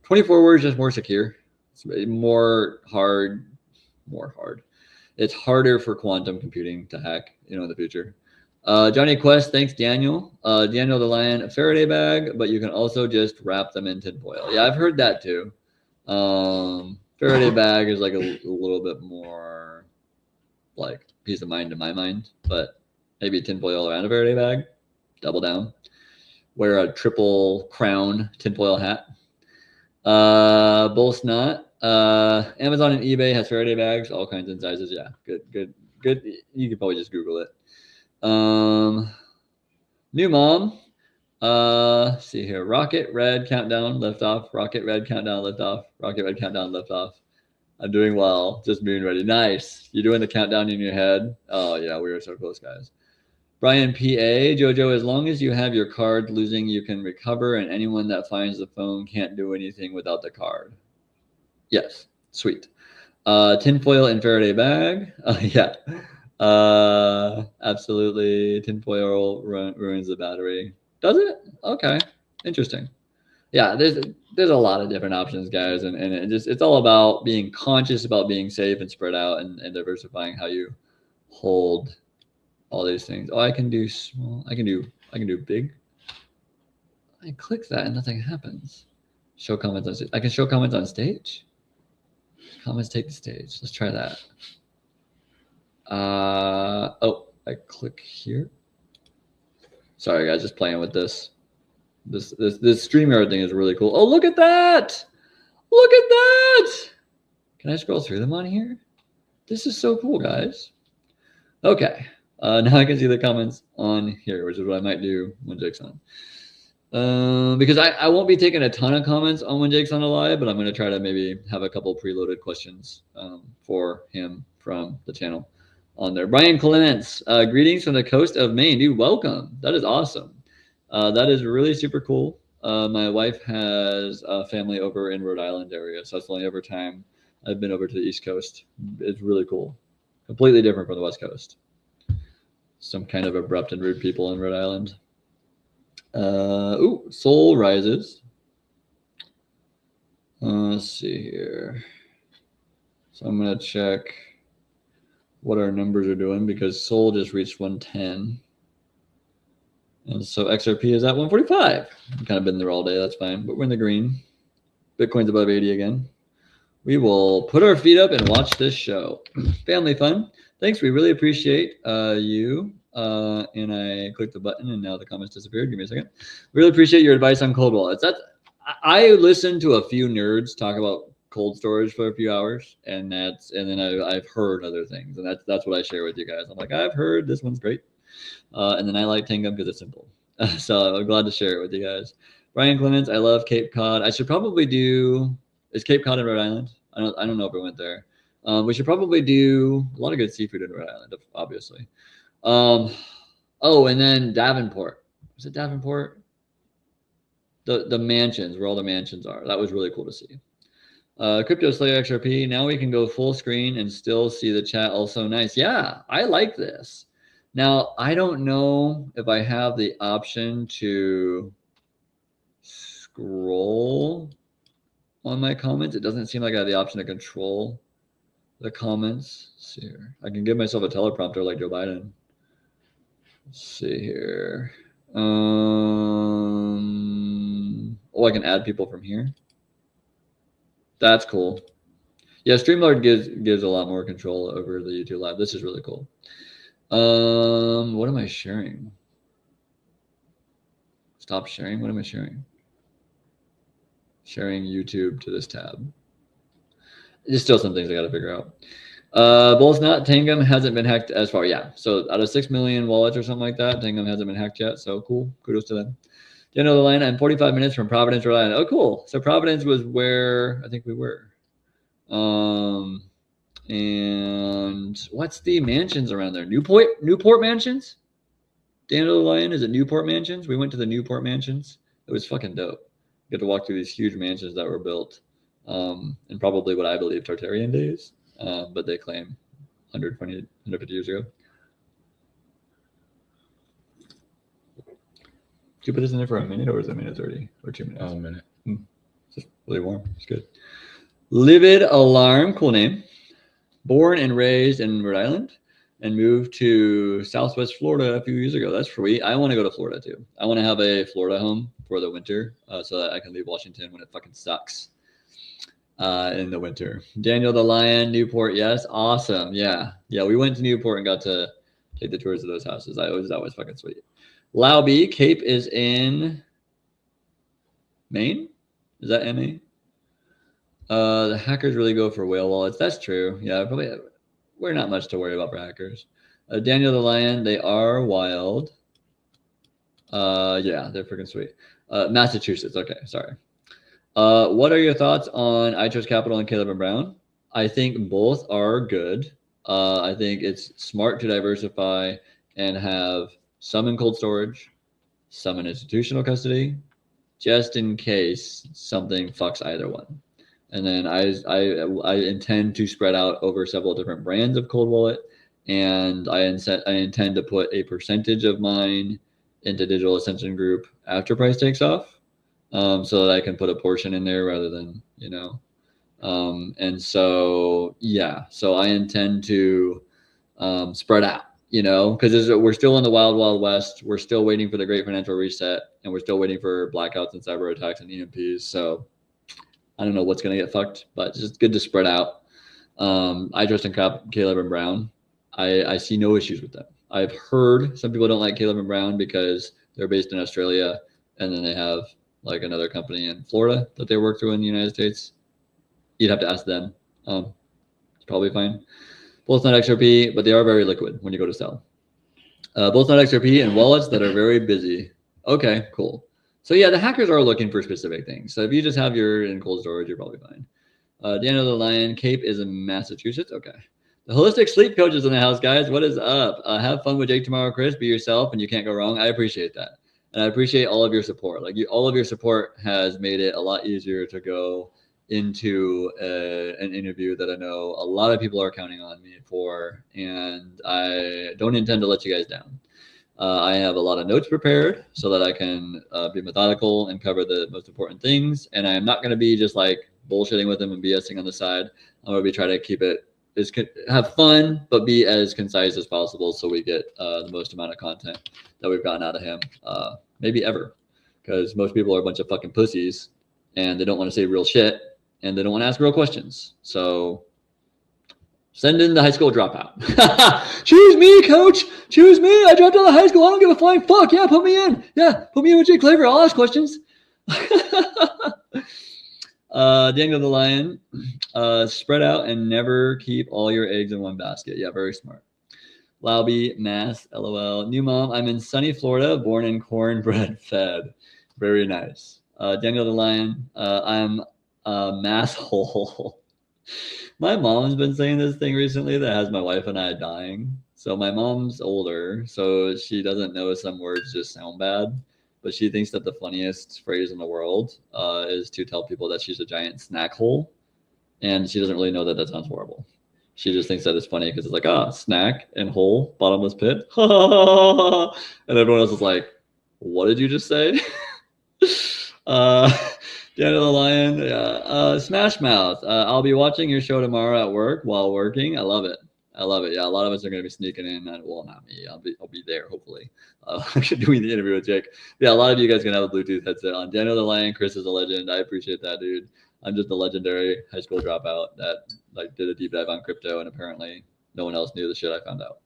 24 words just more secure. It's more hard. It's harder for quantum computing to hack, in the future. Johnny Quest, thanks, Daniel. Daniel the Lion, a Faraday bag, but you can also just wrap them in tinfoil. Yeah, I've heard that too. Faraday bag is like a little bit more like peace of mind to my mind, but maybe tinfoil around a Faraday bag. Double down. Wear a triple crown tinfoil hat. Bull Snot. Amazon and eBay has Faraday bags, all kinds and sizes. Yeah, good. You could probably just Google it. New Mom. See here. Rocket red countdown lift off. Rocket red countdown lift off. Rocket red countdown lift off. I'm doing well. Just moon ready. Nice. You're doing the countdown in your head. Oh yeah, we were so close, guys. Brian P.A. Jojo, as long as you have your card losing, you can recover, and anyone that finds the phone can't do anything without the card. Yes, sweet. Tinfoil and Faraday bag. Yeah, absolutely. Tinfoil ruins the battery. Does it? Okay, interesting. Yeah, there's a lot of different options, guys, and it's all about being conscious about being safe and spread out and diversifying how you hold all these things. Oh, I can do small. I can do big. I click that and nothing happens. Show comments on stage. I can show comments on stage. Comments take the stage. Let's try that. Oh, I click here. Sorry, guys, just playing with this. This StreamYard thing is really cool. Oh, look at that! Look at that! Can I scroll through them on here? This is so cool, guys. Okay. Now I can see the comments on here, which is what I might do when Jake's on. Because I won't be taking a ton of comments on when Jake's on a live, but I'm going to try to maybe have a couple preloaded questions for him from the channel on there. Brian Clements, greetings from the coast of Maine. Dude, welcome. That is awesome. That is really super cool. My wife has a family over in Rhode Island area, so that's the only ever time I've been over to the East Coast. It's really cool. Completely different from the West Coast. Some kind of abrupt and rude people in Rhode Island. Ooh, Sol rises. Let's see here. So I'm going to check what our numbers are doing because Sol just reached 110. And so XRP is at 145. I've kind of been there all day. That's fine. But we're in the green. Bitcoin's above 80 again. We will put our feet up and watch this show. Family fun. Thanks. We really appreciate you. And I clicked the button and now the comments disappeared. Give me a second. Really appreciate your advice on cold wallets. I listened to a few nerds talk about cold storage for a few hours, and then I've heard other things, and that's what I share with you guys. I'm like, I've heard this one's great, and then I like Tangum because it's simple. So I'm glad to share it with you guys. Brian Clements, I love Cape Cod. I should probably do. Is Cape Cod in Rhode Island? I don't know if I went there. We should probably do a lot of good seafood in Rhode Island, obviously. Oh, and then Davenport. Was it Davenport? The mansions, where all the mansions are. That was really cool to see. Crypto Slayer XRP. Now we can go full screen and still see the chat. Also nice. Yeah, I like this. Now, I don't know if I have the option to scroll on my comments. It doesn't seem like I have the option to control the comments. Let's see here. I can give myself a teleprompter like Joe Biden. Let's see here. Oh, I can add people from here. That's cool. Yeah, Streamlord gives a lot more control over the YouTube Live. This is really cool. What am I sharing? Stop sharing. What am I sharing? Sharing YouTube to this tab. There's still some things I got to figure out. Both not Tangum hasn't been hacked as far. Yeah, so out of 6 million wallets or something like that, Tangum hasn't been hacked yet. So cool. Kudos to them. Do you know the line? I'm 45 minutes from Providence, Rhode Island. Oh, cool. So Providence was where I think we were. And what's the mansions around there? Newport Mansions? Daniel the Lion, is it Newport Mansions? We went to the Newport Mansions. It was fucking dope. You get to walk through these huge mansions that were built in probably what I believe Tartarian days, but they claim 150 years ago. Did you put this in there for a minute, or is it a minute 30 or 2 minutes? A minute. It's just really warm. It's good. Livid Alarm, cool name. Born and raised in Rhode Island and moved to Southwest Florida a few years ago. That's sweet. I want to go to Florida too. I want to have a Florida home for the winter so that I can leave Washington when it fucking sucks in the winter. Daniel the Lion, Newport. Yes. Awesome. Yeah. Yeah. We went to Newport and got to take the tours of those houses. That was fucking sweet. Lauby, Cape is in Maine. Is that MA? The hackers really go for whale wallets. That's true. Yeah, probably. We're not much to worry about for hackers. Daniel the Lion, they are wild. Yeah, they're freaking sweet. Massachusetts. Okay, sorry. What are your thoughts on I Trust Capital and Caleb and Brown? I think both are good. I think it's smart to diversify and have some in cold storage, some in institutional custody, just in case something fucks either one. And then I intend to spread out over several different brands of cold wallet, and I intend to put a percentage of mine into Digital Ascension Group after price takes off, so that I can put a portion in there rather than and so yeah, so I intend to spread out, because we're still in the wild west. We're still waiting for the great financial reset, and we're still waiting for blackouts and cyber attacks and EMPs. So I don't know what's going to get fucked, but it's just good to spread out. I trust in Caleb and Brown. I see no issues with them. I've heard some people don't like Caleb and Brown because they're based in Australia, and then they have like another company in Florida that they work through in the United States. You'd have to ask them. It's probably fine. Both not XRP, but they are very liquid when you go to sell. Both not XRP and wallets that are very busy. Okay, cool. So yeah, the hackers are looking for specific things. So if you just have your in cold storage, you're probably fine. Daniel the Lion, Cape is in Massachusetts. Okay. The Holistic Sleep Coach is in the house, guys. What is up? Have fun with Jake tomorrow, Chris. Be yourself, and you can't go wrong. I appreciate that. And I appreciate all of your support. All of your support has made it a lot easier to go into an interview that I know a lot of people are counting on me for, and I don't intend to let you guys down. I have a lot of notes prepared so that I can be methodical and cover the most important things. And I am not going to be just like bullshitting with him and BSing on the side. I'm going to be trying to keep it have fun, but be as concise as possible so we get the most amount of content that we've gotten out of him, maybe ever. Because most people are a bunch of fucking pussies and they don't want to say real shit and they don't want to ask real questions. So send in the high school dropout. Choose me, coach. Choose me. I dropped out of high school. I don't give a flying fuck. Yeah, put me in. Yeah, put me in with Jake Claver. I'll ask questions. Daniel the Lion. Spread out and never keep all your eggs in one basket. Yeah, very smart. Lauby, Mass, LOL. New mom. I'm in sunny Florida, born and cornbread fed. Very nice. Daniel the Lion. I'm a mass hole. My mom's been saying this thing recently that has my wife and I dying. So my mom's older, so she doesn't know some words just sound bad, but she thinks that the funniest phrase in the world is to tell people that she's a giant snack hole, and she doesn't really know that that sounds horrible. She just thinks that it's funny because it's like, snack and hole, bottomless pit. And everyone else is like, what did you just say? Daniel the Lion, yeah. Smash Mouth. I'll be watching your show tomorrow at work while working. I love it. I love it. Yeah, a lot of us are going to be sneaking in. Well, not me. I'll be there hopefully. Doing the interview with Jake. Yeah, a lot of you guys gonna have a Bluetooth headset on. Daniel the Lion, Chris is a legend. I appreciate that, dude. I'm just a legendary high school dropout that like did a deep dive on crypto, and apparently no one else knew the shit I found out.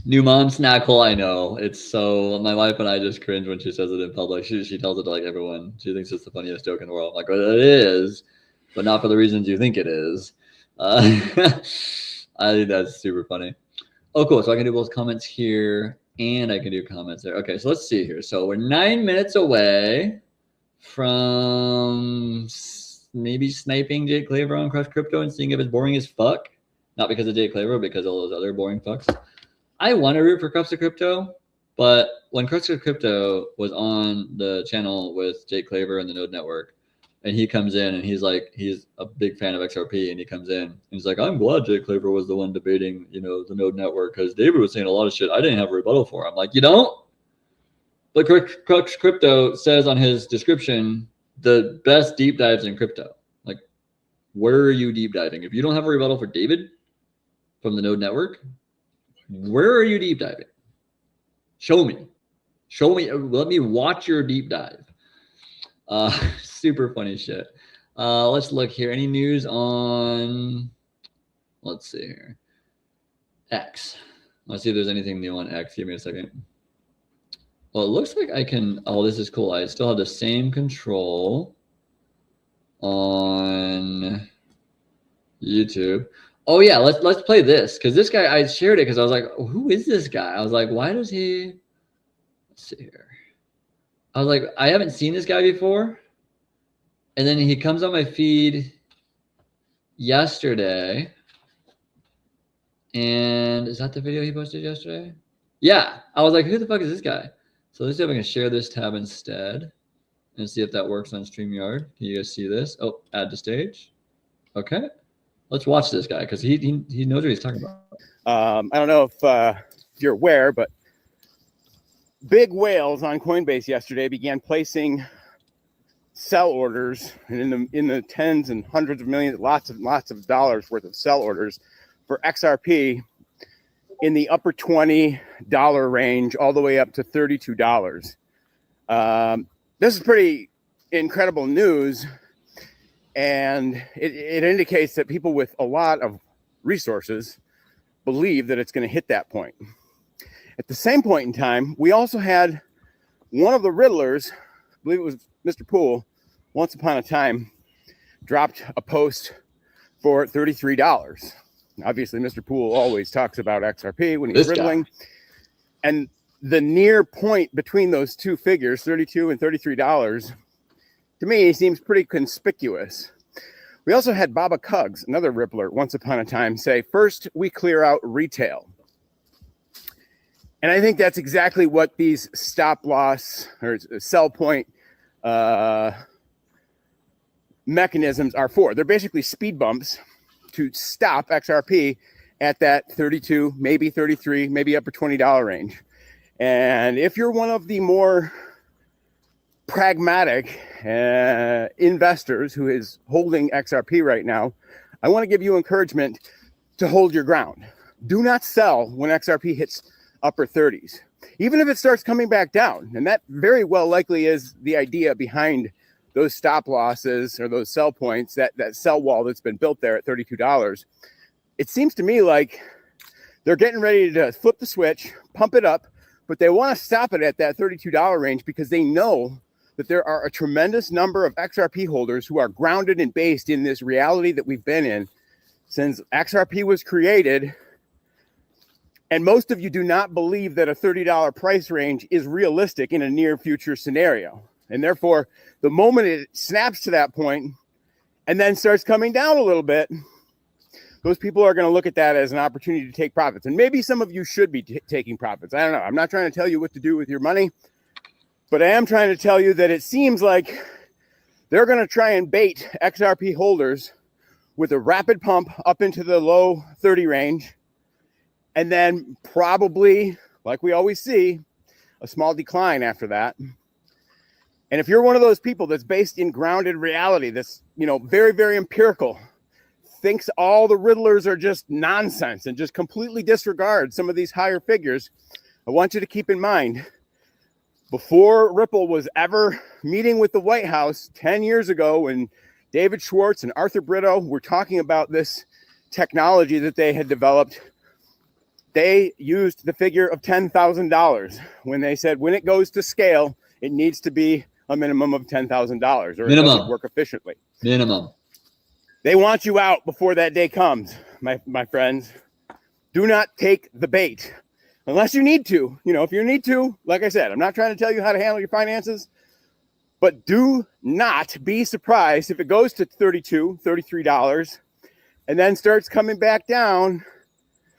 New mom snack hole. I know, it's so, my wife and I just cringe when she says it in public. She tells it to like everyone. She thinks it's the funniest joke in the world. Like, well, it is, but not for the reasons you think it is. I think that's super funny. Oh, cool. So I can do both comments here and I can do comments there. Okay, so let's see here. So we're 9 minutes away from maybe sniping Jake Claver on Crush Crypto and seeing if it's boring as fuck. Not because of Jake Claver, because of all those other boring fucks. I want to root for Crush Crypto, but when Crush Crypto was on the channel with Jake Claver and the Node Network, and he comes in and he's like, he's a big fan of XRP, and he comes in and he's like, I'm glad Jake Claver was the one debating, the Node Network, because David was saying a lot of shit I didn't have a rebuttal for. I'm like, you don't? But Crush Crypto says on his description, the best deep dives in crypto. Like, where are you deep diving? If you don't have a rebuttal for David from the Node Network, where are you deep diving? Show me. Let me watch your deep dive. Super funny shit. Let's look here. Any news on, let's see here, X. Let's see if there's anything new on X. Give me a second. Well, it looks like I can, this is cool. I still have the same control on YouTube. Oh yeah, let's play this, because this guy, I shared it because I was like, who is this guy? I was like, why does he? Let's see here. I was like, I haven't seen this guy before, and then he comes on my feed yesterday, and is that the video he posted yesterday? Yeah, I was like, who the fuck is this guy? So let's see if I can share this tab instead, and see if that works on StreamYard. Can you guys see this? Oh, add to stage. Okay. Let's watch this guy because he knows what he's talking about. I don't know if you're aware, but big whales on Coinbase yesterday began placing sell orders, and in the tens and hundreds of millions, lots of dollars worth of sell orders for XRP in the upper $20 range, all the way up to $32. This is pretty incredible news. And it indicates that people with a lot of resources believe that it's going to hit that point. At the same point in time, we also had one of the Riddlers, I believe it was Mr. Poole, once upon a time, dropped a post for $33. Obviously, Mr. Poole always talks about XRP when he's riddling. And the near point between those two figures, $32 and $33, to me, seems pretty conspicuous. We also had Baba Cugs, another Rippler, once upon a time, say, first we clear out retail. And I think that's exactly what these stop loss or sell point mechanisms are for. They're basically speed bumps to stop XRP at that 32, maybe 33, maybe upper $20 range. And if you're one of the more pragmatic investors who is holding XRP right now, I want to give you encouragement to hold your ground. Do not sell when XRP hits upper 30s, even if it starts coming back down. And that very well likely is the idea behind those stop losses or those sell points, that sell wall that's been built there at $32. It seems to me like they're getting ready to flip the switch, pump it up, but they want to stop it at that $32 range because they know that there are a tremendous number of XRP holders who are grounded and based in this reality that we've been in since XRP was created. And most of you do not believe that a $30 price range is realistic in a near future scenario. And therefore, the moment it snaps to that point and then starts coming down a little bit, those people are going to look at that as an opportunity to take profits. And maybe some of you should be taking profits. I don't know. I'm not trying to tell you what to do with your money, but I am trying to tell you that it seems like they're going to try and bait XRP holders with a rapid pump up into the low 30 range. And then probably, like we always see, a small decline after that. And if you're one of those people that's based in grounded reality, that's, very, very empirical, thinks all the riddlers are just nonsense and just completely disregard some of these higher figures, I want you to keep in mind, before Ripple was ever meeting with the White House 10 years ago, when David Schwartz and Arthur Brito were talking about this technology that they had developed, they used the figure of $10,000 when they said when it goes to scale, it needs to be a minimum of $10,000 or it doesn't work efficiently. Minimum. They want you out before that day comes, my friends. Do not take the bait unless you need to. If you need to, like I said, I'm not trying to tell you how to handle your finances, but do not be surprised if it goes to $32, $33 and then starts coming back down,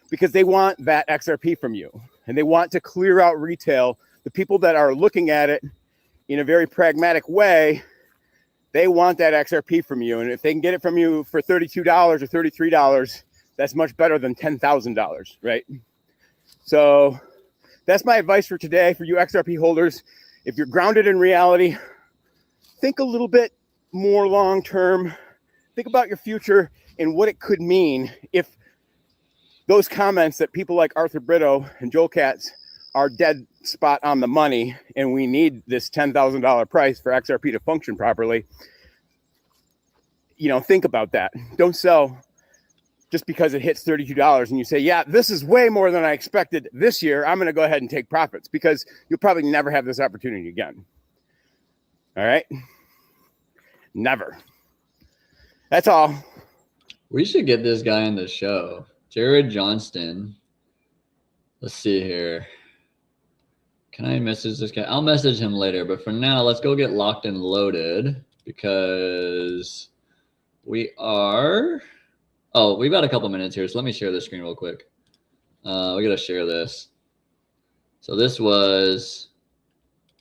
because they want that XRP from you and they want to clear out retail. The people that are looking at it in a very pragmatic way, they want that XRP from you. And if they can get it from you for $32 or $33, that's much better than $10,000, right? So that's my advice for today for you XRP holders. If you're grounded in reality, think a little bit more long-term. Think about your future and what it could mean if those comments that people like Arthur Brito and Joel Katz are dead spot on the money, and we need this $10,000 price for XRP to function properly. Think about that. Don't sell just because it hits $32 and you say, yeah, this is way more than I expected this year. I'm going to go ahead and take profits, because you'll probably never have this opportunity again. All right? Never. That's all. We should get this guy on the show. Jared Johnston. Let's see here. Can I message this guy? I'll message him later, but for now, let's go get locked and loaded, because we are... Oh, we've got a couple minutes here, so let me share the screen real quick. We got to share this. So this was...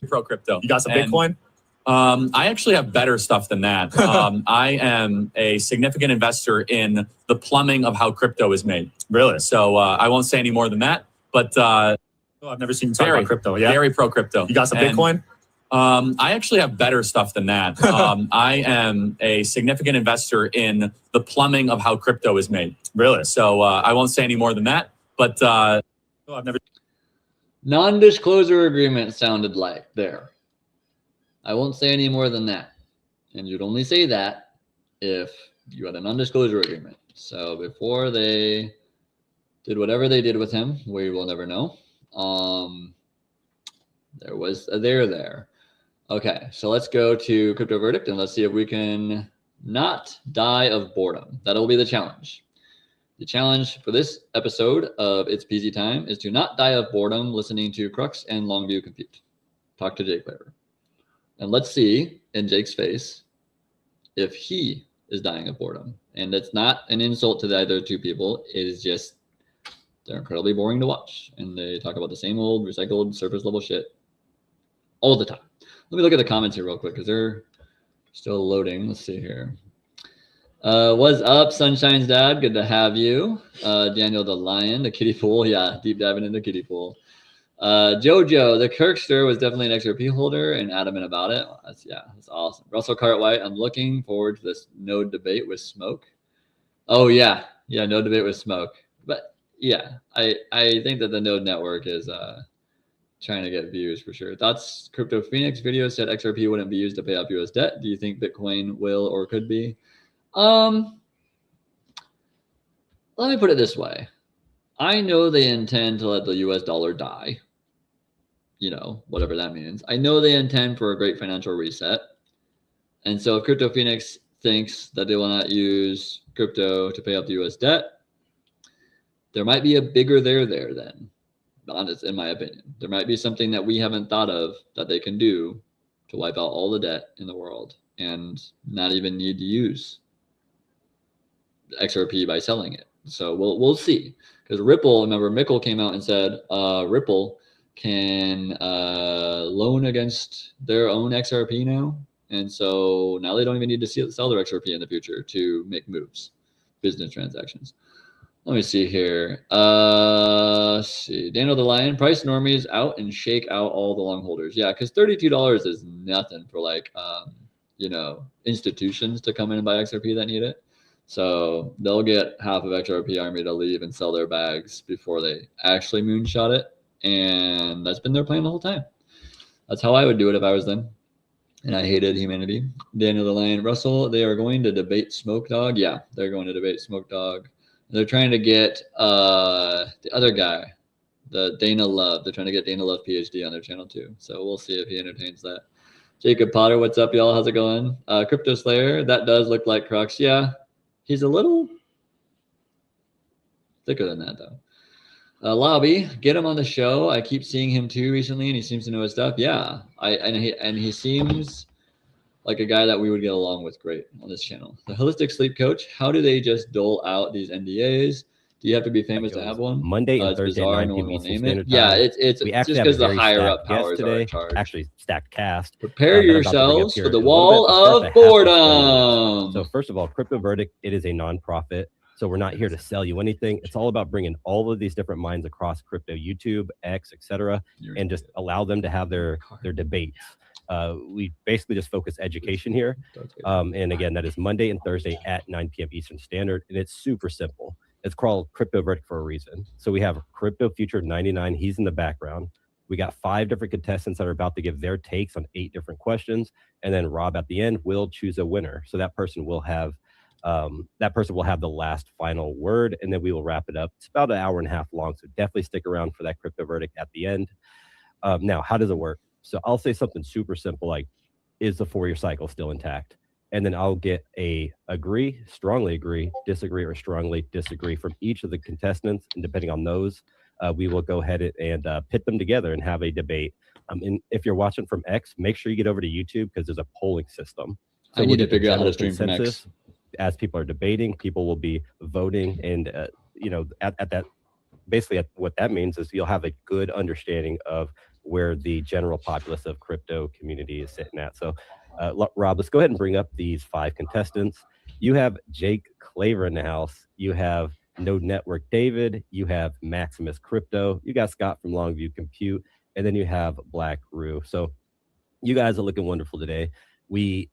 Pro crypto. You got some Bitcoin? I actually have better stuff than that. I am a significant investor in the plumbing of how crypto is made. Really? So I won't say any more than that, but I've never seen you talk about crypto. Yeah, very pro crypto. You got some Bitcoin? I actually have better stuff than that. I am a significant investor in the plumbing of how crypto is made. Really? So I won't say any more than that, but I've never... Non-disclosure agreement sounded like there. I won't say any more than that. And you'd only say that if you had a non-disclosure agreement. So before they did whatever they did with him, we will never know. There was a there. Okay, so let's go to Crypto Verdict and let's see if we can not die of boredom. That'll be the challenge. The challenge for this episode of It's Peezy Time is to not die of boredom listening to Crux and Longview Compute. Talk to Jake later. And let's see in Jake's face if he is dying of boredom. And it's not an insult to the other two people. It is just, they're incredibly boring to watch. And they talk about the same old recycled surface level shit all the time. Let me look at the comments here real quick, because Still loading. Let's see here. What's up, Sunshine's dad? Good to have you. Daniel the Lion, the kiddie pool. Yeah, deep diving into kiddie pool. Jojo, the Kirkster was definitely an XRP holder and adamant about it. That's awesome. Russell Cartwright, I'm looking forward to this node debate with Smoke. Oh yeah, no debate with Smoke. But yeah, I think that the node network is trying to get views for sure. Thoughts? Crypto Phoenix video said XRP wouldn't be used to pay off US debt. Do you think Bitcoin will or could be? Let me put it this way. I know they intend to let the US dollar die. Whatever that means. I know they intend for a great financial reset. And so if Crypto Phoenix thinks that they will not use crypto to pay off the US debt, there might be a bigger there then. Honest, in my opinion. There might be something that we haven't thought of that they can do to wipe out all the debt in the world and not even need to use XRP by selling it. So we'll see. Because Ripple, remember, Mickle came out and said Ripple can loan against their own XRP now. And so now they don't even need to sell their XRP in the future to make moves, business transactions. Let me see here. Let's see. Daniel the Lion, price normies out and shake out all the long holders. Yeah, because $32 is nothing for institutions to come in and buy XRP that need it. So they'll get half of XRP Army to leave and sell their bags before they actually moonshot it. And that's been their plan the whole time. That's how I would do it if I was them. And I hated humanity. Daniel the Lion, Russell, they are going to debate Smoke Dog. Yeah, they're going to debate Smoke Dog. They're trying to get the other guy, the Dana Love. They're trying to get Dana Love PhD on their channel too. So we'll see if he entertains that. Jacob Potter, what's up, y'all? How's it going? Crypto Slayer, that does look like Crux. Yeah, he's a little thicker than that though. Lobby, get him on the show. I keep seeing him too recently, and he seems to know his stuff. Yeah, he seems like a guy that we would get along with great on this channel. The Holistic Sleep Coach, how do they just dole out these NDAs? Do you have to be famous to have one? Monday and Thursday bizarre, at 9 no p.m. one will Eastern name Standard it. Time. Yeah, it's we just actually have because a the very higher stacked up guest powers today. are in charge. Actually, stacked cast. Prepare that I'm about to bring up yourselves here for the in a little wall bit, but first I of have to explain boredom. this. So first of all, Crypto Verdict, it is a nonprofit. So we're not here to sell you anything. It's all about bringing all of these different minds across crypto, YouTube, X, etc., and just allow them to have their debates. We basically just focus education here. And again, that is Monday and Thursday at 9 p.m. Eastern Standard. And it's super simple. It's called Crypto Verdict for a reason. So we have Crypto Future 99. He's in the background. We got 5 different contestants that are about to give their takes on 8 different questions. And then Rob at the end will choose a winner. So that person will have the last final word, and then we will wrap it up. It's about an hour and a half long. So definitely stick around for that Crypto Verdict at the end. Now, how does it work? So I'll say something super simple like, is the 4-year cycle still intact? And then I'll get a agree, strongly agree, disagree, or strongly disagree from each of the contestants. And depending on those, we will go ahead and pit them together and have a debate. And if you're watching from X, make sure you get over to YouTube because there's a polling system. So I need to figure out how to stream from X. As people are debating, people will be voting. And, at that, basically what that means is you'll have a good understanding of where the general populace of crypto community is sitting at. So, Rob, let's go ahead and bring up these 5 contestants. You have Jake Claver in the house. You have Node Network David. You have Maximus Crypto. You got Scott from Longview Compute. And then you have Black Roo. So you guys are looking wonderful today. We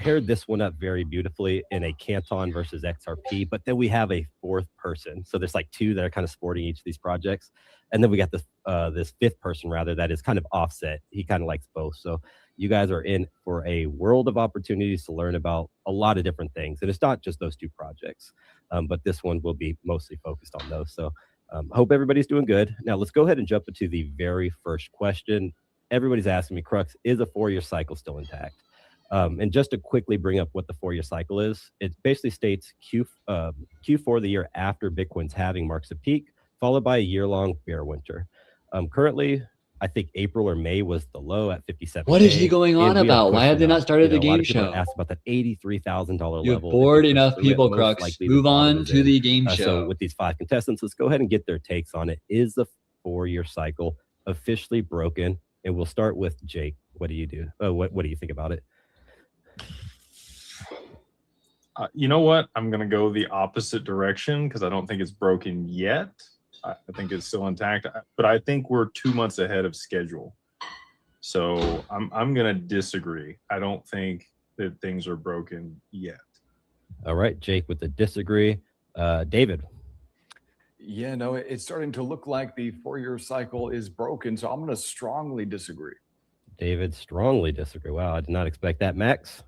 paired this one up very beautifully in a Canton versus XRP, but then we have a 4th person. So there's like 2 that are kind of sporting each of these projects. And then we got this 5th person rather that is kind of offset. He kind of likes both. So you guys are in for a world of opportunities to learn about a lot of different things. And it's not just those 2 projects, but this one will be mostly focused on those. So hope everybody's doing good. Now let's go ahead and jump into the very first question. Everybody's asking me, Crux, is a 4-year cycle still intact? And just to quickly bring up what the 4-year cycle is, it basically states Q4 the year after Bitcoin's halving marks a peak, followed by a year-long bear winter. Currently, I think April or May was the low at 57. What is he going on about? Why have they not started the game show? Asked about that $83,000 level. You've bored enough people, Crux. Move on to the game show. So with these 5 contestants, let's go ahead and get their takes on it. Is the 4-year cycle officially broken? And we'll start with Jake. What do you do? What do you think about it? You know what? I'm going to go the opposite direction because I don't think it's broken yet. I think it's still intact, but I think we're 2 months ahead of schedule. So I'm going to disagree. I don't think that things are broken yet. All right, Jake with the disagree. David. Yeah, no, it's starting to look like the 4-year cycle is broken, so I'm going to strongly disagree. David strongly disagree. Wow, I did not expect that. Max?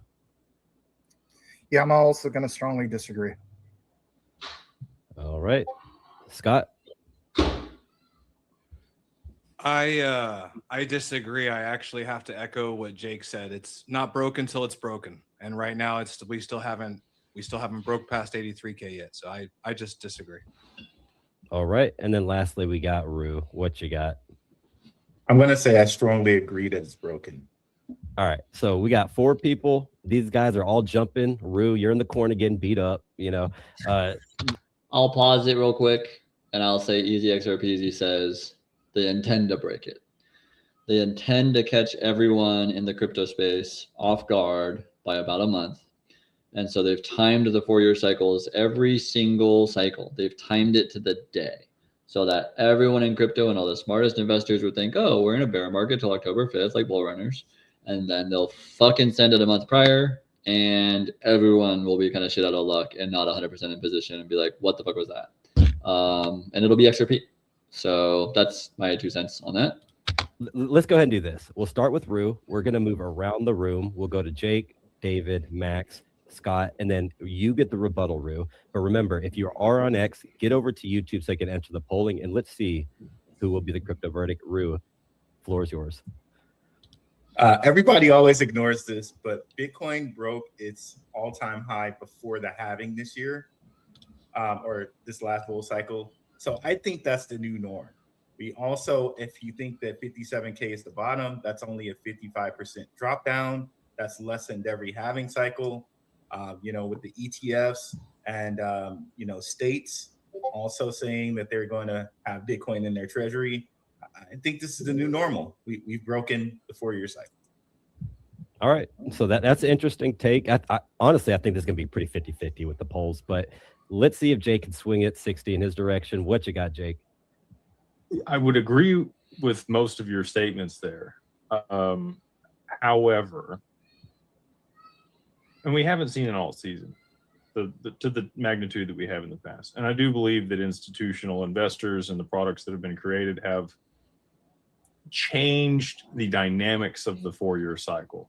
Yeah, I'm also going to strongly disagree. All right. Scott? I disagree. I actually have to echo what Jake said. It's not broken till it's broken, and right now we still haven't broke past 83K yet. So I just disagree. All right, and then lastly we got Rue. What you got? I'm gonna say I strongly agree that it's broken. All right, so we got 4 people. These guys are all jumping. Rue, you're in the corner getting beat up. You know, I'll pause it real quick, and I'll say Easy XRP says they intend to break it. They intend to catch everyone in the crypto space off guard by about a month. And so they've timed the 4-year cycles, every single cycle. They've timed it to the day so that everyone in crypto and all the smartest investors would think, oh, we're in a bear market till October 5th, like bull runners. And then they'll fucking send it a month prior, and everyone will be kind of shit out of luck and not 100% in position and be like, what the fuck was that? And it'll be XRP. So that's my 2 cents on that. Let's go ahead and do this. We'll start with Rue. We're going to move around the room. We'll go to Jake, David, Max, Scott, and then you get the rebuttal, Rue. But remember, if you are on X, get over to YouTube so you can enter the polling, and let's see who will be the crypto verdict. Rue, floor is yours. Everybody always ignores this, but Bitcoin broke its all-time high before the halving this year, or this last bull cycle. So I think that's the new norm. We also, if you think that 57K is the bottom, that's only a 55% drop down. That's less than every halving cycle. With the ETFs and, states also saying that they're going to have Bitcoin in their treasury. I think this is the new normal. We've broken the 4-year cycle. All right. So that's an interesting take. Honestly, I think this is going to be pretty 50-50 with the polls, but let's see if Jake can swing it 60 in his direction. What you got, Jake? I would agree with most of your statements there. However, and we haven't seen an alt season to the magnitude that we have in the past. And I do believe that institutional investors and the products that have been created have changed the dynamics of the 4-year cycle.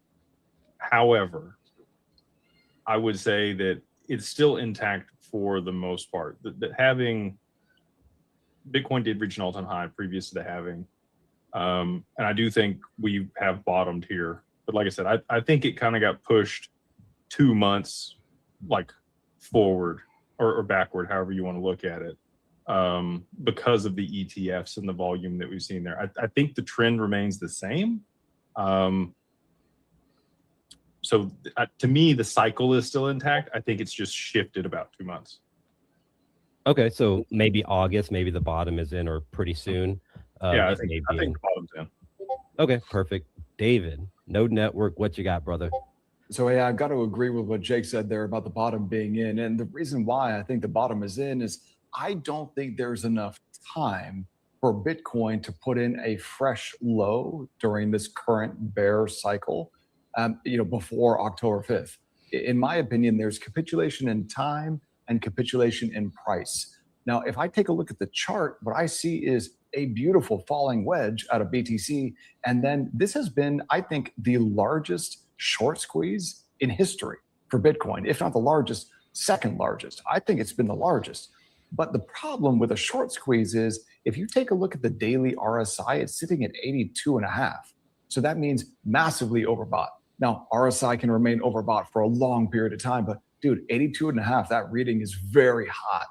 However, I would say that it's still intact for the most part. That having Bitcoin did reach an all-time high previous to the halving. And I do think we have bottomed here. But like I said, I think it kind of got pushed 2 months like forward or backward, however you want to look at it, because of the ETFs and the volume that we've seen there. I think the trend remains the same. So to me, the cycle is still intact. I think it's just shifted about 2 months. Okay, so maybe August, maybe the bottom is in or pretty soon. Yeah, I think the bottom's in. Okay, perfect. David, Node Network, what you got, brother? So yeah, I've got to agree with what Jake said there about the bottom being in. And the reason why I think the bottom is in is I don't think there's enough time for Bitcoin to put in a fresh low during this current bear cycle, before October 5th. In my opinion, there's capitulation in time and capitulation in price. Now, if I take a look at the chart, what I see is a beautiful falling wedge out of BTC. And then this has been, I think, the largest short squeeze in history for Bitcoin, if not the largest, second largest. I think it's been the largest. But the problem with a short squeeze is if you take a look at the daily RSI, it's sitting at 82.5. So that means massively overbought. Now, RSI can remain overbought for a long period of time, but dude, 82.5, that reading is very hot.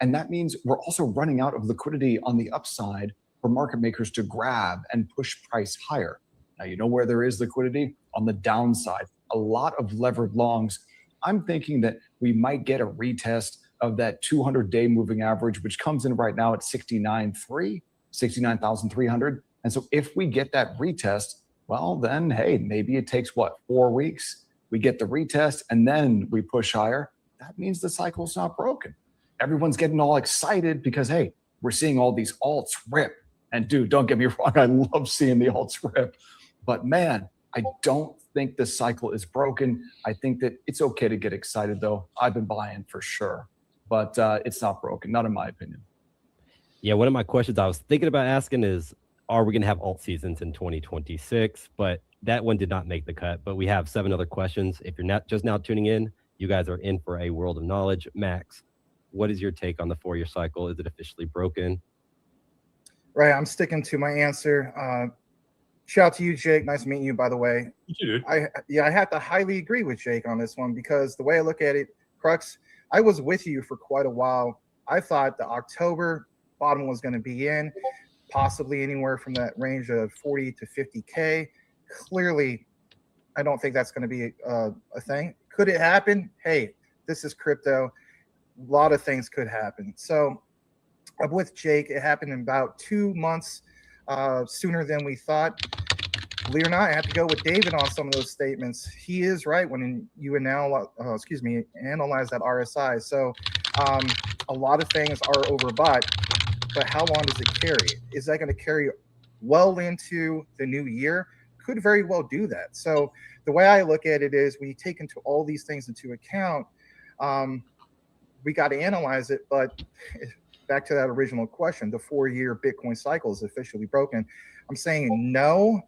And that means we're also running out of liquidity on the upside for market makers to grab and push price higher. Now, you know where there is liquidity? On the downside, a lot of levered longs. I'm thinking that we might get a retest of that 200-day moving average, which comes in right now at 69,300. And so if we get that retest, well, then, hey, maybe it takes, 4 weeks? We get the retest, and then we push higher. that means the cycle's not broken. Everyone's getting all excited because, hey, we're seeing all these alts rip. And dude, don't get me wrong, I love seeing the alts rip. But man, I don't think the cycle is broken. I think that it's okay to get excited, though. I've been buying for sure, but it's not broken, not in my opinion. Yeah, one of my questions I was thinking about asking is, are we going to have alt seasons in 2026? But that one did not make the cut. But we have 7 other questions. If you're not just now tuning in, you guys are in for a world of knowledge. Max, what is your take on the 4-year cycle? Is it officially broken? Right, I'm sticking to my answer. Shout out to you, Jake. Nice meeting you, by the way. You too, dude. I have to highly agree with Jake on this one because the way I look at it, Crux, I was with you for quite a while. I thought the October bottom was going to be in, possibly anywhere from that range of 40 to 50K. Clearly, I don't think that's going to be a thing. Could it happen? Hey, this is crypto. A lot of things could happen. So I'm with Jake. It happened in about 2 months sooner than we thought. Believe it or not, I have to go with David on some of those statements. He is right when you analyze that RSI. So a lot of things are overbought, but how long does it carry? Is that going to carry well into the new year? Could very well do that. So the way I look at it is we take into all these things into account. We got to analyze it, but back to that original question, the 4-year Bitcoin cycle is officially broken. I'm saying no.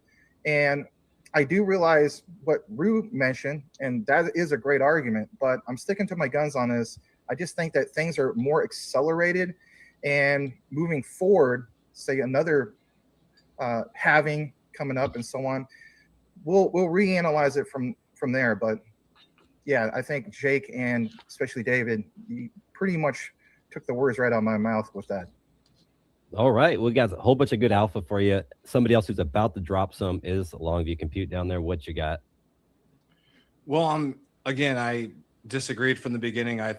And I do realize what Rue mentioned, and that is a great argument, but I'm sticking to my guns on this. I just think that things are more accelerated, and moving forward, say another halving coming up and so on, we'll reanalyze it from there. But yeah, I think Jake and especially David, you pretty much took the words right out of my mouth with that. All right, we got a whole bunch of good alpha for you. Somebody else who's about to drop some is Longview Compute down there. What you got? Well, I disagreed from the beginning. I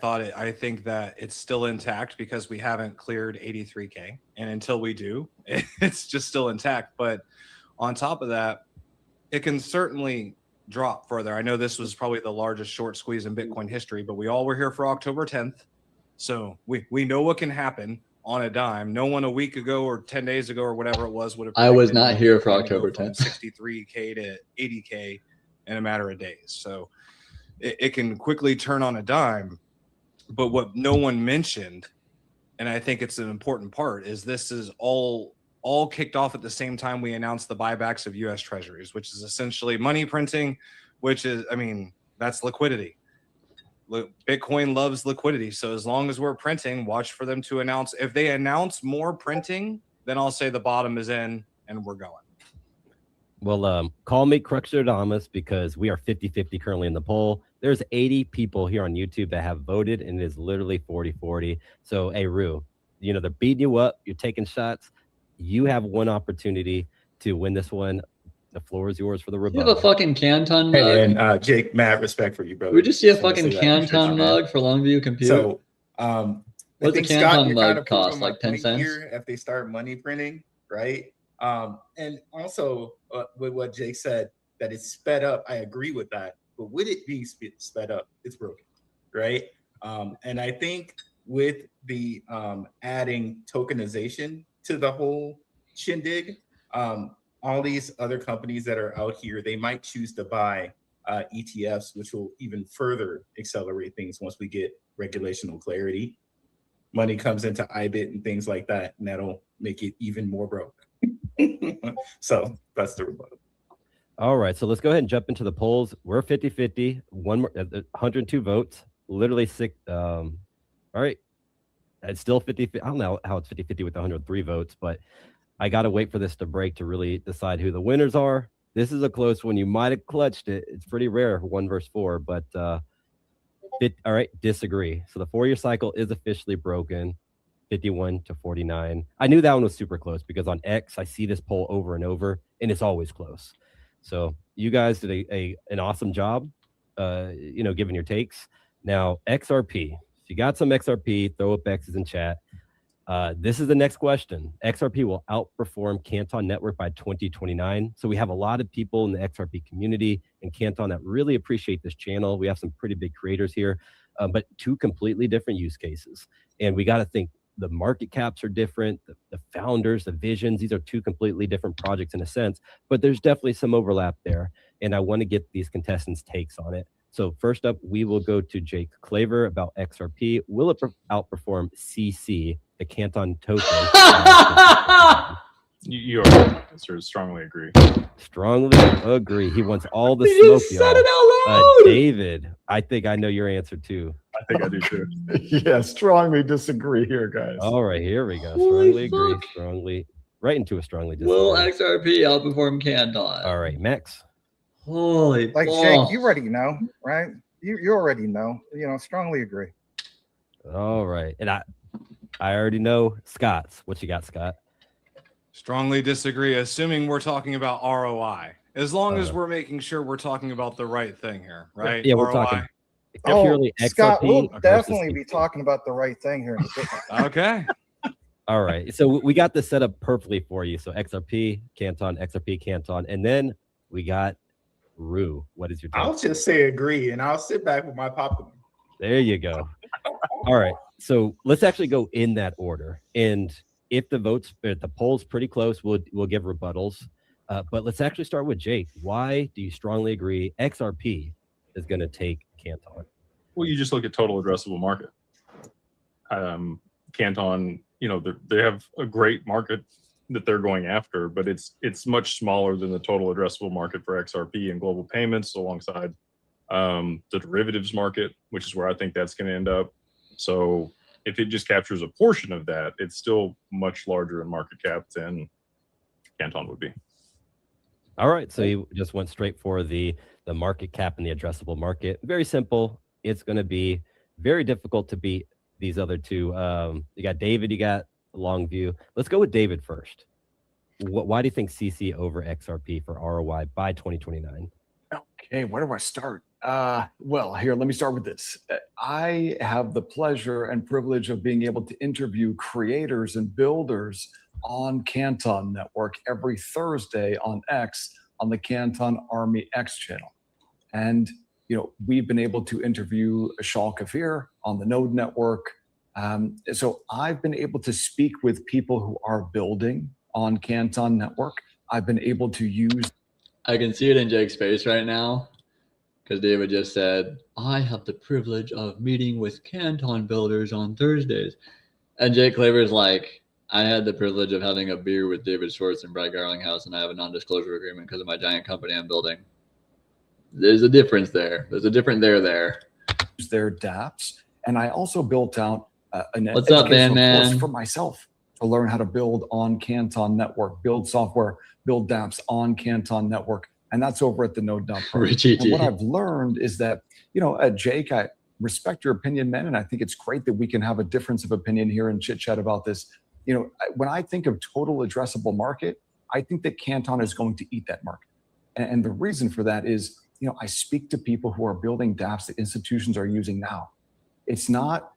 think that it's still intact because we haven't cleared 83K, and until we do, it's just still intact. But on top of that, it can certainly drop further. I know this was probably the largest short squeeze in Bitcoin history, but we all were here for October 10th. So we know what can happen on a dime. No one a week ago or 10 days ago or whatever it was would have. I was not here for October 10th. 63K to 80K in a matter of days. So it can quickly turn on a dime. But what no one mentioned, and I think it's an important part, is this is all kicked off at the same time we announced the buybacks of U.S. Treasuries, which is essentially money printing, which is, that's liquidity. Bitcoin loves liquidity. So as long as we're printing, watch for them to announce. If they announce more printing, then I'll say the bottom is in and we're going. Well, call me Cruxodamus because we are 50-50 currently in the poll. There's 80 people here on YouTube that have voted, and it is literally 40-40. So, hey, Rue, they're beating you up. You're taking shots. You have one opportunity to win this one. The floor is yours for the rebuttal. You have a fucking Canton mug. Hey, and Jake, mad respect for you, brother. We just see a fucking Canton mug for Longview Compute. So, what's a Canton mug cost? Like 10 cents? Here, if they start money printing, right? And also with what Jake said, that it's sped up. I agree with that. But with it being sped up, it's broken, right? And I think with the adding tokenization to the whole shindig, all these other companies that are out here, they might choose to buy ETFs, which will even further accelerate things once we get regulational clarity. Money comes into IBIT and things like that, and that'll make it even more broke. So that's the rebuttal. All right, so let's go ahead and jump into the polls. We're 50-50, 102 votes, literally 6. All right, it's still 50. I don't know how it's 50-50 with 103 votes, but I got to wait for this to break to really decide who the winners are. This is a close one. You might have clutched it. It's pretty rare, 1 versus 4, but all right, disagree. So the 4-year cycle is officially broken, 51-49. I knew that one was super close because on X, I see this poll over and over, and it's always close. So you guys did an awesome job, giving your takes. Now, XRP. If you got some XRP, throw up X's in chat. This is the next question. XRP will outperform Canton Network by 2029. So we have a lot of people in the XRP community and Canton that really appreciate this channel. We have some pretty big creators here. but two completely different use cases. And we got to think the market caps are different, the founders, the visions, these are two completely different projects in a sense, but there's definitely some overlap there. And I want to get these contestants' takes on it. So first up, we will go to Jake Claver about XRP. Will it outperform CC, the Canton token? You already answered. Strongly agree. Strongly agree. He wants all the He smoke, just said it y'all. out loud. David, I think I know your answer too. I think I do too. Yeah, strongly disagree here, guys. All right, here we go. Holy Strongly agree. fuck. Strongly, right into a strongly disagree. Will XRP outperform Canton? All right, Max. Holy Like balls. Jake, you already know, right? You already know. Strongly agree. All right, and I already know Scott's. What you got, Scott? Strongly disagree, assuming we're talking about ROI. As long as we're making sure we're talking about the right thing here, right? Yeah, we're ROI. talking purely XRP. Scott, we'll versus definitely CC. be talking about the right thing here in a bit. Okay. All right, so we got this set up perfectly for you. So XRP, XRP, Canton, and then we got Rue. What is your take? I'll just say agree, and I'll sit back with my popcorn. There you go. All right, so let's actually go in that order. And if the poll's pretty close, we'll give rebuttals. But let's actually start with Jake. Why do you strongly agree XRP is going to take Canton? Well, you just look at total addressable market. Canton, they have a great market that they're going after, but it's much smaller than the total addressable market for XRP and global payments, alongside the derivatives market, which is where I think that's going to end up. So if it just captures a portion of that, it's still much larger in market cap than Canton would be. All right, so you just went straight for the market cap and the addressable market. Very simple. It's going to be very difficult to beat these other two. You got David, you got Longview. Let's go with David first. Why do you think CC over XRP for ROI by 2029? Okay, where do I start? Well, here, let me start with this. I have the pleasure and privilege of being able to interview creators and builders on Canton Network every Thursday on X on the Canton Army X channel. And, we've been able to interview Ashal Kafir on the Node Network. So I've been able to speak with people who are building on Canton Network. I've been able to use. I can see it in Jake's face right now, because David just said, I have the privilege of meeting with Canton builders on Thursdays. And Jake Claver's like, I had the privilege of having a beer with David Schwartz and Brad Garlinghouse, and I have a non-disclosure agreement because of my giant company I'm building. There's a difference there. There's a different there. Their dApps. And I also built out an What's up, educational course man? for myself to learn how to build on Canton Network, build software, build dApps on Canton Network. And that's over at the Node.pro. And what I've learned is that, Jake, I respect your opinion, man. And I think it's great that we can have a difference of opinion here and chit chat about this. When I think of total addressable market, I think that Canton is going to eat that market. And the reason for that is, I speak to people who are building dApps that institutions are using now. It's not,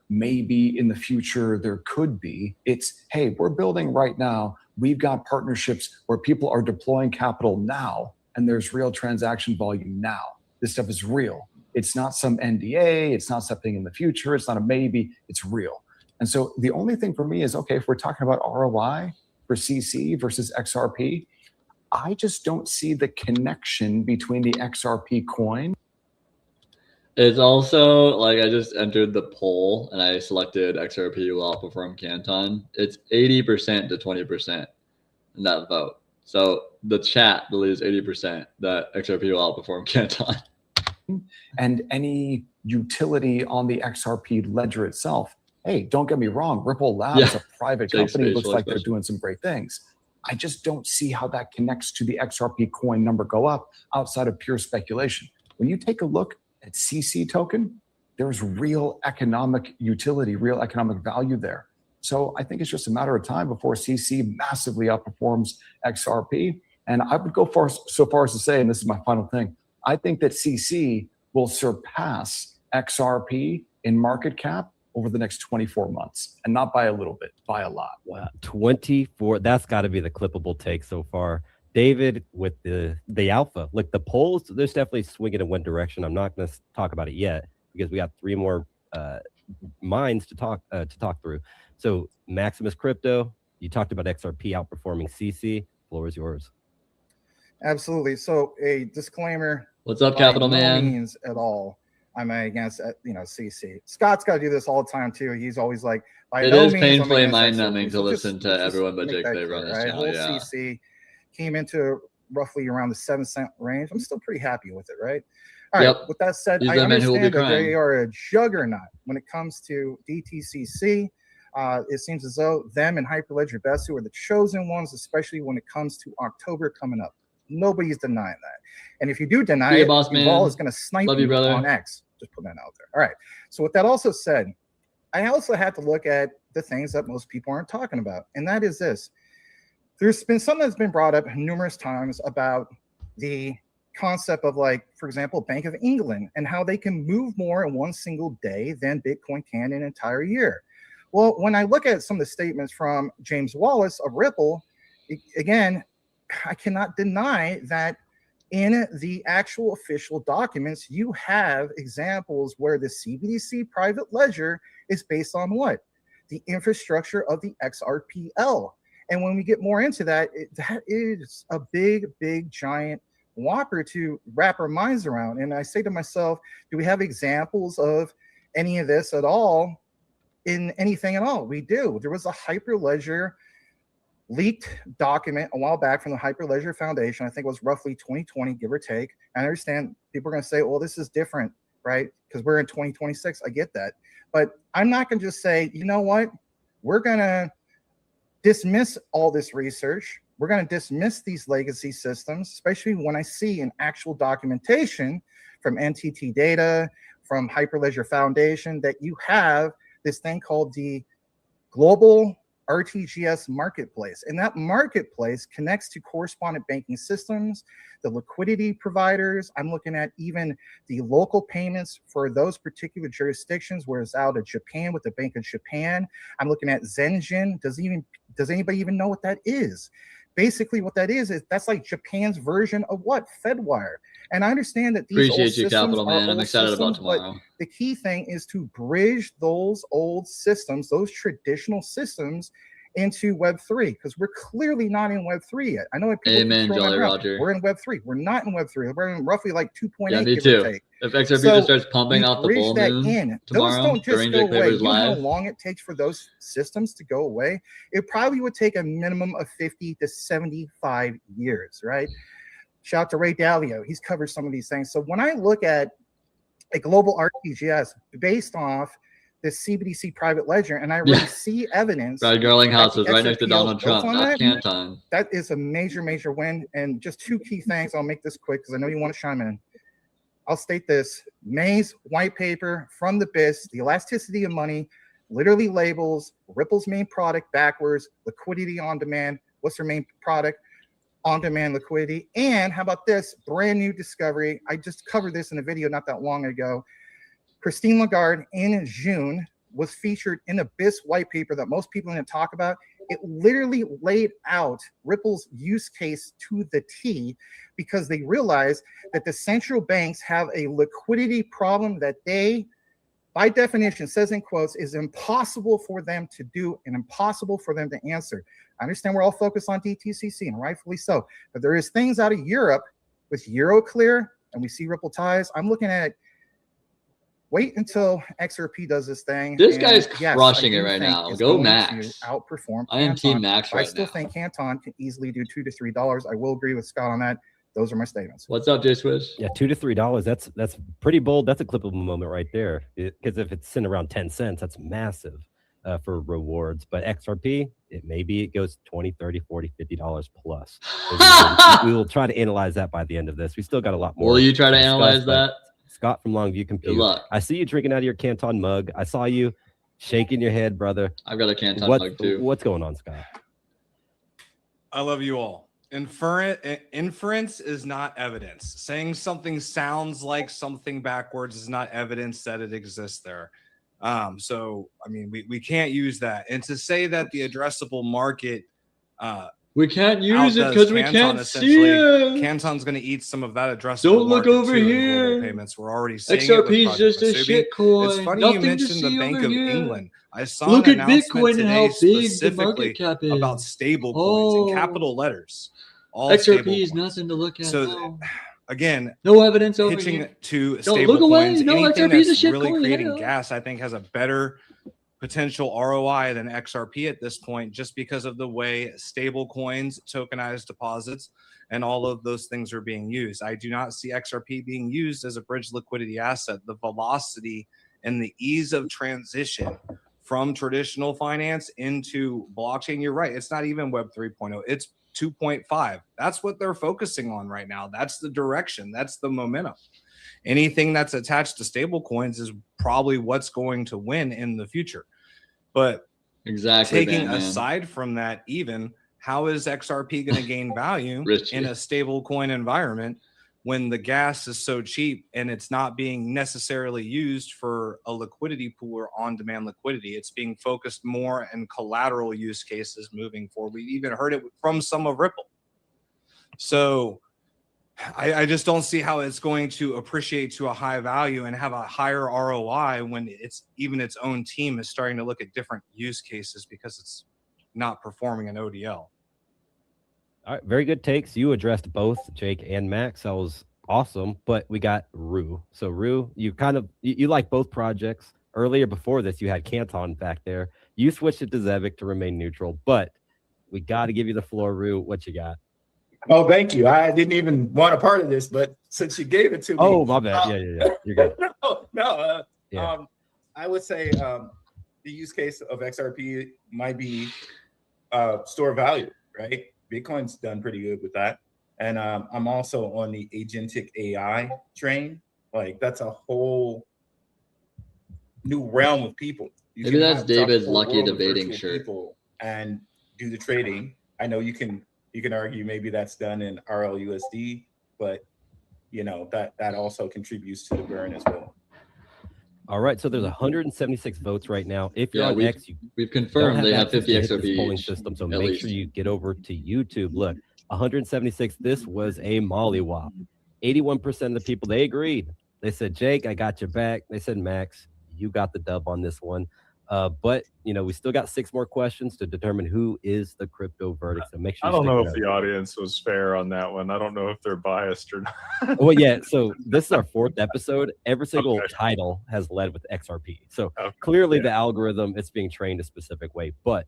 maybe in the future there could be. It's, hey, we're building right now. We've got partnerships where people are deploying capital now, and there's real transaction volume now. This stuff is real. It's not some NDA. It's not something in the future. It's not a maybe. It's real. And so the only thing for me is, okay, if we're talking about ROI for CC versus XRP, I just don't see the connection between the XRP coin. It's also like I just entered the poll and I selected XRP will outperform Canton. It's 80% to 20% in that vote. So the chat believes 80% that XRP will outperform Canton. And any utility on the XRP ledger itself. Hey, don't get me wrong. Ripple Labs, a private company, looks like they're doing some great things. I just don't see how that connects to the XRP coin number go up outside of pure speculation. When you take a look at CC token, there's real economic utility, real economic value there. So I think it's just a matter of time before CC massively outperforms XRP. And I would go so far as to say, and this is my final thing, I think that CC will surpass XRP in market cap over the next 24 months, and not by a little bit, by a lot. Wow, 24. That's got to be the clippable take so far. David, with the alpha, like the polls, there's definitely swinging in one direction. I'm not going to talk about it yet, because we got 3 more minds to talk through. So Maximus Crypto, you talked about XRP outperforming CC. Floor is yours. Absolutely. So a disclaimer. What's up, by Capital no Man? means at all I'm against CC. Scott's got to do this all the time too. He's always like, by It no is means I'm painfully against mind-numbing XRP. to So listen to let's everyone but make Jake that Faber on clear, this right? channel. Whole Yeah. CC came into roughly around the 7-cent range. I'm still pretty happy with it, right? All right. Yep. With that said, He's I the man who will be understand that crying. they are a juggernaut when it comes to DTCC. It seems as though them and Hyperledger Besu are the chosen ones, especially when it comes to October coming up. Nobody's denying that. And if you do deny it, boss Yuval man. is going to snipe Love you, brother. on X. Just put that out there. All right. So with that also said, I also had to look at the things that most people aren't talking about. And that is this. There's been something that's been brought up numerous times about the concept of, like, for example, Bank of England and how they can move more in one single day than Bitcoin can in an entire year. Well, when I look at some of the statements from James Wallace of Ripple, again, I cannot deny that in the actual official documents, you have examples where the CBDC private ledger is based on what? The infrastructure of the XRPL. And when we get more into that, that is a big, big, giant whopper to wrap our minds around. And I say to myself, do we have examples of any of this at all in anything at all? We do. There was a Hyperledger leaked document a while back from the Hyperledger Foundation. I think it was roughly 2020, give or take. And I understand people are going to say, well, this is different, right? Because we're in 2026. I get that. But I'm not going to just say, you know what? We're going to dismiss all this research. We're going to dismiss these legacy systems, especially when I see an actual documentation from NTT Data, from Hyperledger Foundation, that you have this thing called the Global RTGS Marketplace. And that marketplace connects to correspondent banking systems, the liquidity providers. I'm looking at even the local payments for those particular jurisdictions, where it's out of Japan with the Bank of Japan. I'm looking at Zenjin. Does anybody even know what that is? Basically, what that is that's like Japan's version of what? Fedwire. And I understand that these Appreciate you, Capital Man. I'm excited about tomorrow. The key thing is to bridge those old systems, those traditional systems, into Web3, because we're clearly not in Web3 yet. I know people Amen, keep throwing Jolly that around. Roger. We're in Web3. We're not in Web3. We're in roughly like 2.8. Yeah, me give too. or take. If XRP So just starts pumping we out the bridge bull that moon in. tomorrow Those don't just during go Jake away. Faber's You know how live, long it takes for those systems to go away? It probably would take a minimum of 50 to 75 years, right? Shout out to Ray Dalio. He's covered some of these things. So when I look at a global RTGS based off the CBDC private ledger, and I already see evidence. Brad Garlinghouse was right next to XRPL Donald Trump, on not that. Canton. That is a major, major win. And just 2 key things. I'll make this quick because I know you want to chime in. I'll state this. May's white paper from the BIS, the elasticity of money, literally labels Ripple's main product backwards, liquidity on demand. What's their main product? On-demand liquidity. And how about this? Brand new discovery. I just covered this in a video not that long ago. Christine Lagarde in June was featured in a BIS white paper that most people didn't talk about. It literally laid out Ripple's use case to the T, because they realized that the central banks have a liquidity problem that they, by definition, says in quotes, is impossible for them to do and impossible for them to answer. I understand we're all focused on DTCC, and rightfully so, but there is things out of Europe with Euroclear, and we see Ripple ties. I'm looking at wait until XRP does this thing. This guy's crushing it right now. Go Max. Outperform I am Canton. Team Max right now. I still think Canton can easily do $2 to $3. I will agree with Scott on that. Those are my statements. What's up, J Swish? Yeah, $2 to $3. That's pretty bold. That's a clippable moment right there. Because if it's in around 10 cents, that's massive for rewards. But XRP, it goes $20, $30, $40, $50 plus. We will try to analyze that by the end of this. We still got a lot more. Will you try to analyze that? Scott from Longview Compute. Good luck. I see you drinking out of your Canton mug. I saw you shaking your head, brother. I've got a Canton mug too. What's going on, Scott? I love you all. Inference is not evidence. Saying something sounds like something backwards is not evidence that it exists there. So, I mean, we can't use that. And to say that the addressable market We can't use it outdoes because we Canton can't essentially. see it. Canton's going to eat some of that addressable Don't look market over too in here. global payments. We're already seeing it with XRP is Project just a Masubi. shit coin. It's funny Nothing you to mentioned the see Bank over of here. England. I saw Look an at announcement Bitcoin and today how big the specifically market cap is. about stable coins in Oh. capital letters. All XRP stable is coins. nothing to look at. So no. again, No evidence over pitching here. to Don't stable look away. coins, No, anything XRP is a that's shit really coin. creating Hell. gas, I think has a better potential ROI than XRP at this point, just because of the way stable coins, tokenized deposits, and all of those things are being used. I do not see XRP being used as a bridge liquidity asset. The velocity and the ease of transition from traditional finance into blockchain, you're right. It's not even Web 3.0. It's 2.5. That's what they're focusing on right now. That's the direction. That's the momentum. Anything that's attached to stable coins is probably what's going to win in the future. But exactly, taking aside from that, even how is XRP going to gain value in a stable coin environment when the gas is so cheap and it's not being necessarily used for a liquidity pool or on-demand liquidity? It's being focused more in collateral use cases moving forward. We even heard it from some of Ripple. So I just don't see how it's going to appreciate to a high value and have a higher ROI when it's even its own team is starting to look at different use cases because it's not performing an ODL. All right, very good takes. You addressed both Jake and Max. That was awesome. But we got Rue. So Rue, you kind of you like both projects. Earlier before this, you had Canton back there. You switched it to Zevic to remain neutral, but we got to give you the floor, Rue. What you got? Oh, thank you. I didn't even want a part of this, but since you gave it to me. Oh, my bad. Yeah. You're good. No. I would say the use case of XRP might be store value, right? Bitcoin's done pretty good with that. And I'm also on the agentic AI train. Like that's a whole new realm of people. You Maybe that's have David's a whole lucky world of debating virtual shirt. people and do the trading. I know you can argue maybe that's done in RLUSD, but you know that also contributes to the burn as well. All right, so there's 176 votes right now. If you're on X, we've confirmed they have 50 XRP polling each, system, so at make least. sure you get over to YouTube. Look, 176. This was a mollywop. 81% of the people, they agreed. They said, Jake, I got your back. They said, Max, you got the dub on this one. But you know, we still got 6 more questions to determine who is the crypto verdict. So make sure. I don't know if the audience was fair on that one. I don't know if they're biased or not. Well, yeah. So this is our 4th episode. Every single title has led with XRP. So clearly, the algorithm it's being trained a specific way. But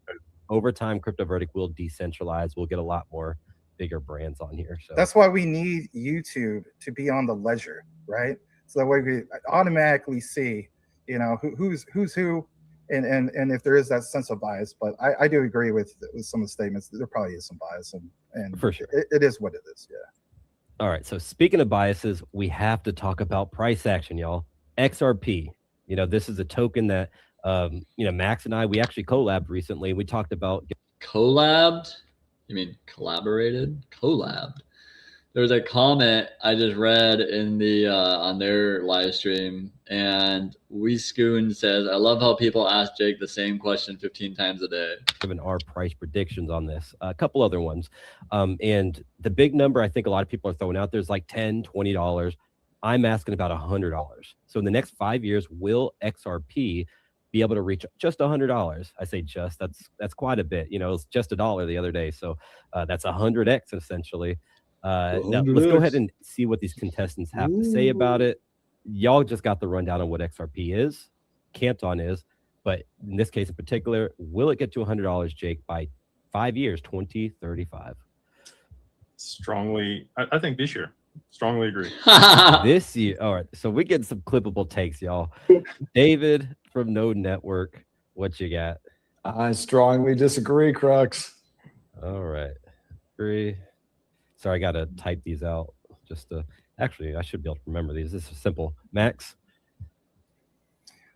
over time, crypto verdict will decentralize. We'll get a lot more bigger brands on here. So that's why we need YouTube to be on the ledger, right? So that way we automatically see, you know, who's who. And if there is that sense of bias, but I do agree with some of the statements. There probably is some bias, and for sure, it is what it is. Yeah. All right. So speaking of biases, we have to talk about price action, y'all. XRP. You know, this is a token that you know, Max and I we actually collabed recently. We talked about collabed. You mean collaborated? Collabed. There was a comment I just read in the on their live stream, and Weescoon says, "I love how people ask Jake the same question 15 times a day." Given our price predictions on this, a couple other ones, and the big number I think a lot of people are throwing out there is like $10, $20. I'm asking about $100. So in the next 5 years, will XRP be able to reach just $100? I say just. That's quite a bit. You know, it's just $1 the other day, so that's 100x essentially. Now let's go ahead and see what these contestants have to say about it. Y'all just got the rundown on what XRP is, Canton is, but in this case in particular, will it get to $100, Jake, by 5 years, 2035? Strongly, I think this year. Strongly agree. This year. All right, so we get some clippable takes, y'all. David from Node Network, what you got? I strongly disagree, Crux. All right, agree. Sorry, I got to type these out just to, actually, I should be able to remember these. This is simple. Max?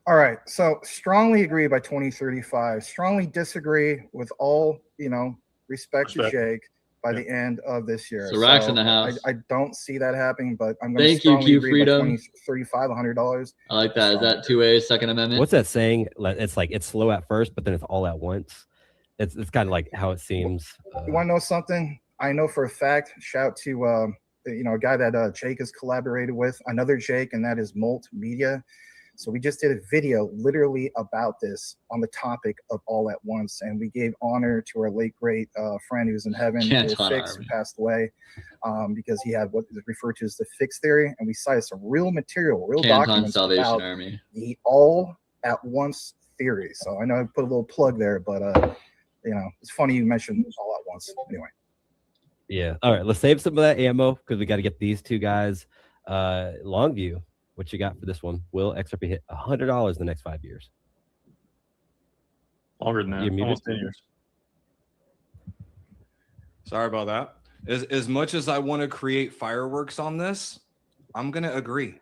All right. So strongly agree by 2035. Strongly disagree with all, you know, respect to Jake by the end of this year. So racks in the house. I don't see that happening, but I'm going to Thank you, strongly Q agree Freedom. by 2035, $100. I like that. Is that 2A, Second Amendment? What's that saying? It's like it's slow at first, but then it's all at once. It's kind of like how it seems. You want to know something? I know for a fact. Shout to a guy that Jake has collaborated with, another Jake, and that is Molt Media. So we just did a video literally about this on the topic of all at once, and we gave honor to our late great friend who's in heaven, Bill Fix, who passed away because he had what is referred to as the Fix theory, and we cited some real material, real documents Salvation about Army. the all at once theory. So I know I put a little plug there, but it's funny you mentioned all at once. Anyway. Yeah. All right. Let's save some of that ammo because we got to get these two guys. Longview, what you got for this one? Will XRP hit $100 in the next 5 years? Longer than that. Almost 10 years. Sorry about that. As much as I want to create fireworks on this, I'm gonna agree.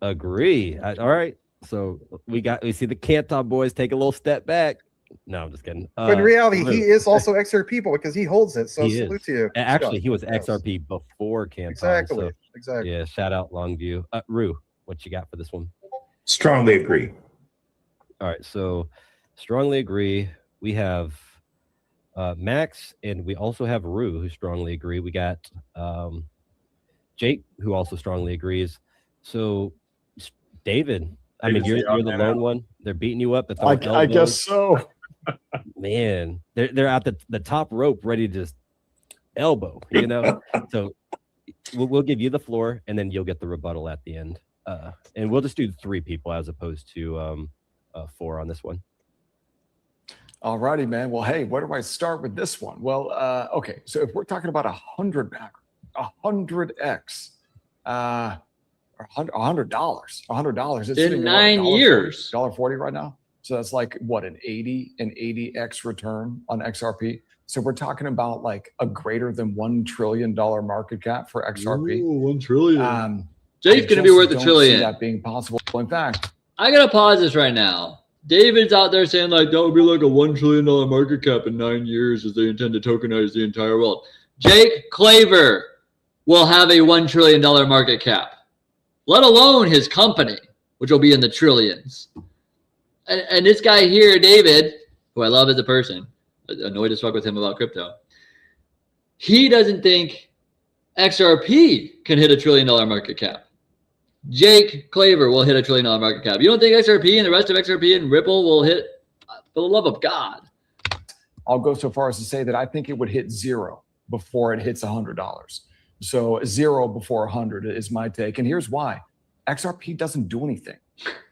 Agree. All right. So we see the Canton boys take a little step back. No, I'm just kidding. But in reality, he is also XRP people because he holds it. So he salute is. to you. Actually, he was XRP before Canton. Exactly. So, Exactly. Yeah. Shout out Longview. Rue, what you got for this one? Strongly agree. All right. So strongly agree. We have Max, and we also have Rue, who strongly agree. We got Jake, who also strongly agrees. So David, I mean, you're the lone one. They're beating you up. I guess so. Man, they're at the top rope, ready to just elbow. So we'll give you the floor, and then you'll get the rebuttal at the end. And we'll just do 3 people as opposed to 4 on this one. All righty, man. Well, hey, where do I start with this one? Well, okay. So if we're talking about 100x, $100, it's in 9 years, $1.40 right now. So that's like what, an 80x return on XRP. So we're talking about like a greater than $1 trillion market cap for XRP. Ooh, 1 trillion. Jake's going to be worth $1 trillion. That being possible. In fact, I got to pause this right now. David's out there saying like that would be like a $1 trillion market cap in 9 years as they intend to tokenize the entire world. Jake Claver will have a $1 trillion market cap, let alone his company, which will be in the trillions. And this guy here, David, who I love as a person, annoyed as fuck with him about crypto, he doesn't think XRP can hit $1 trillion market cap. Jake Claver will hit $1 trillion market cap. You don't think XRP and the rest of XRP and Ripple will hit? For the love of God. I'll go so far as to say that I think it would hit 0 before it hits $100. So 0 before 100 is my take. And here's why. XRP doesn't do anything.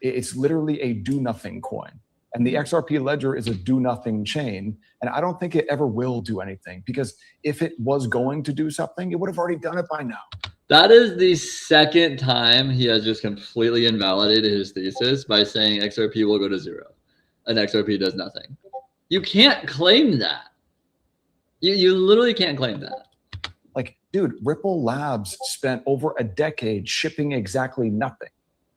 It's literally a do-nothing coin. And the XRP ledger is a do-nothing chain. And I don't think it ever will do anything, because if it was going to do something, it would have already done it by now. That is the second time he has just completely invalidated his thesis by saying XRP will go to 0 and XRP does nothing. You can't claim that. You literally can't claim that. Like, dude, Ripple Labs spent over a decade shipping exactly nothing.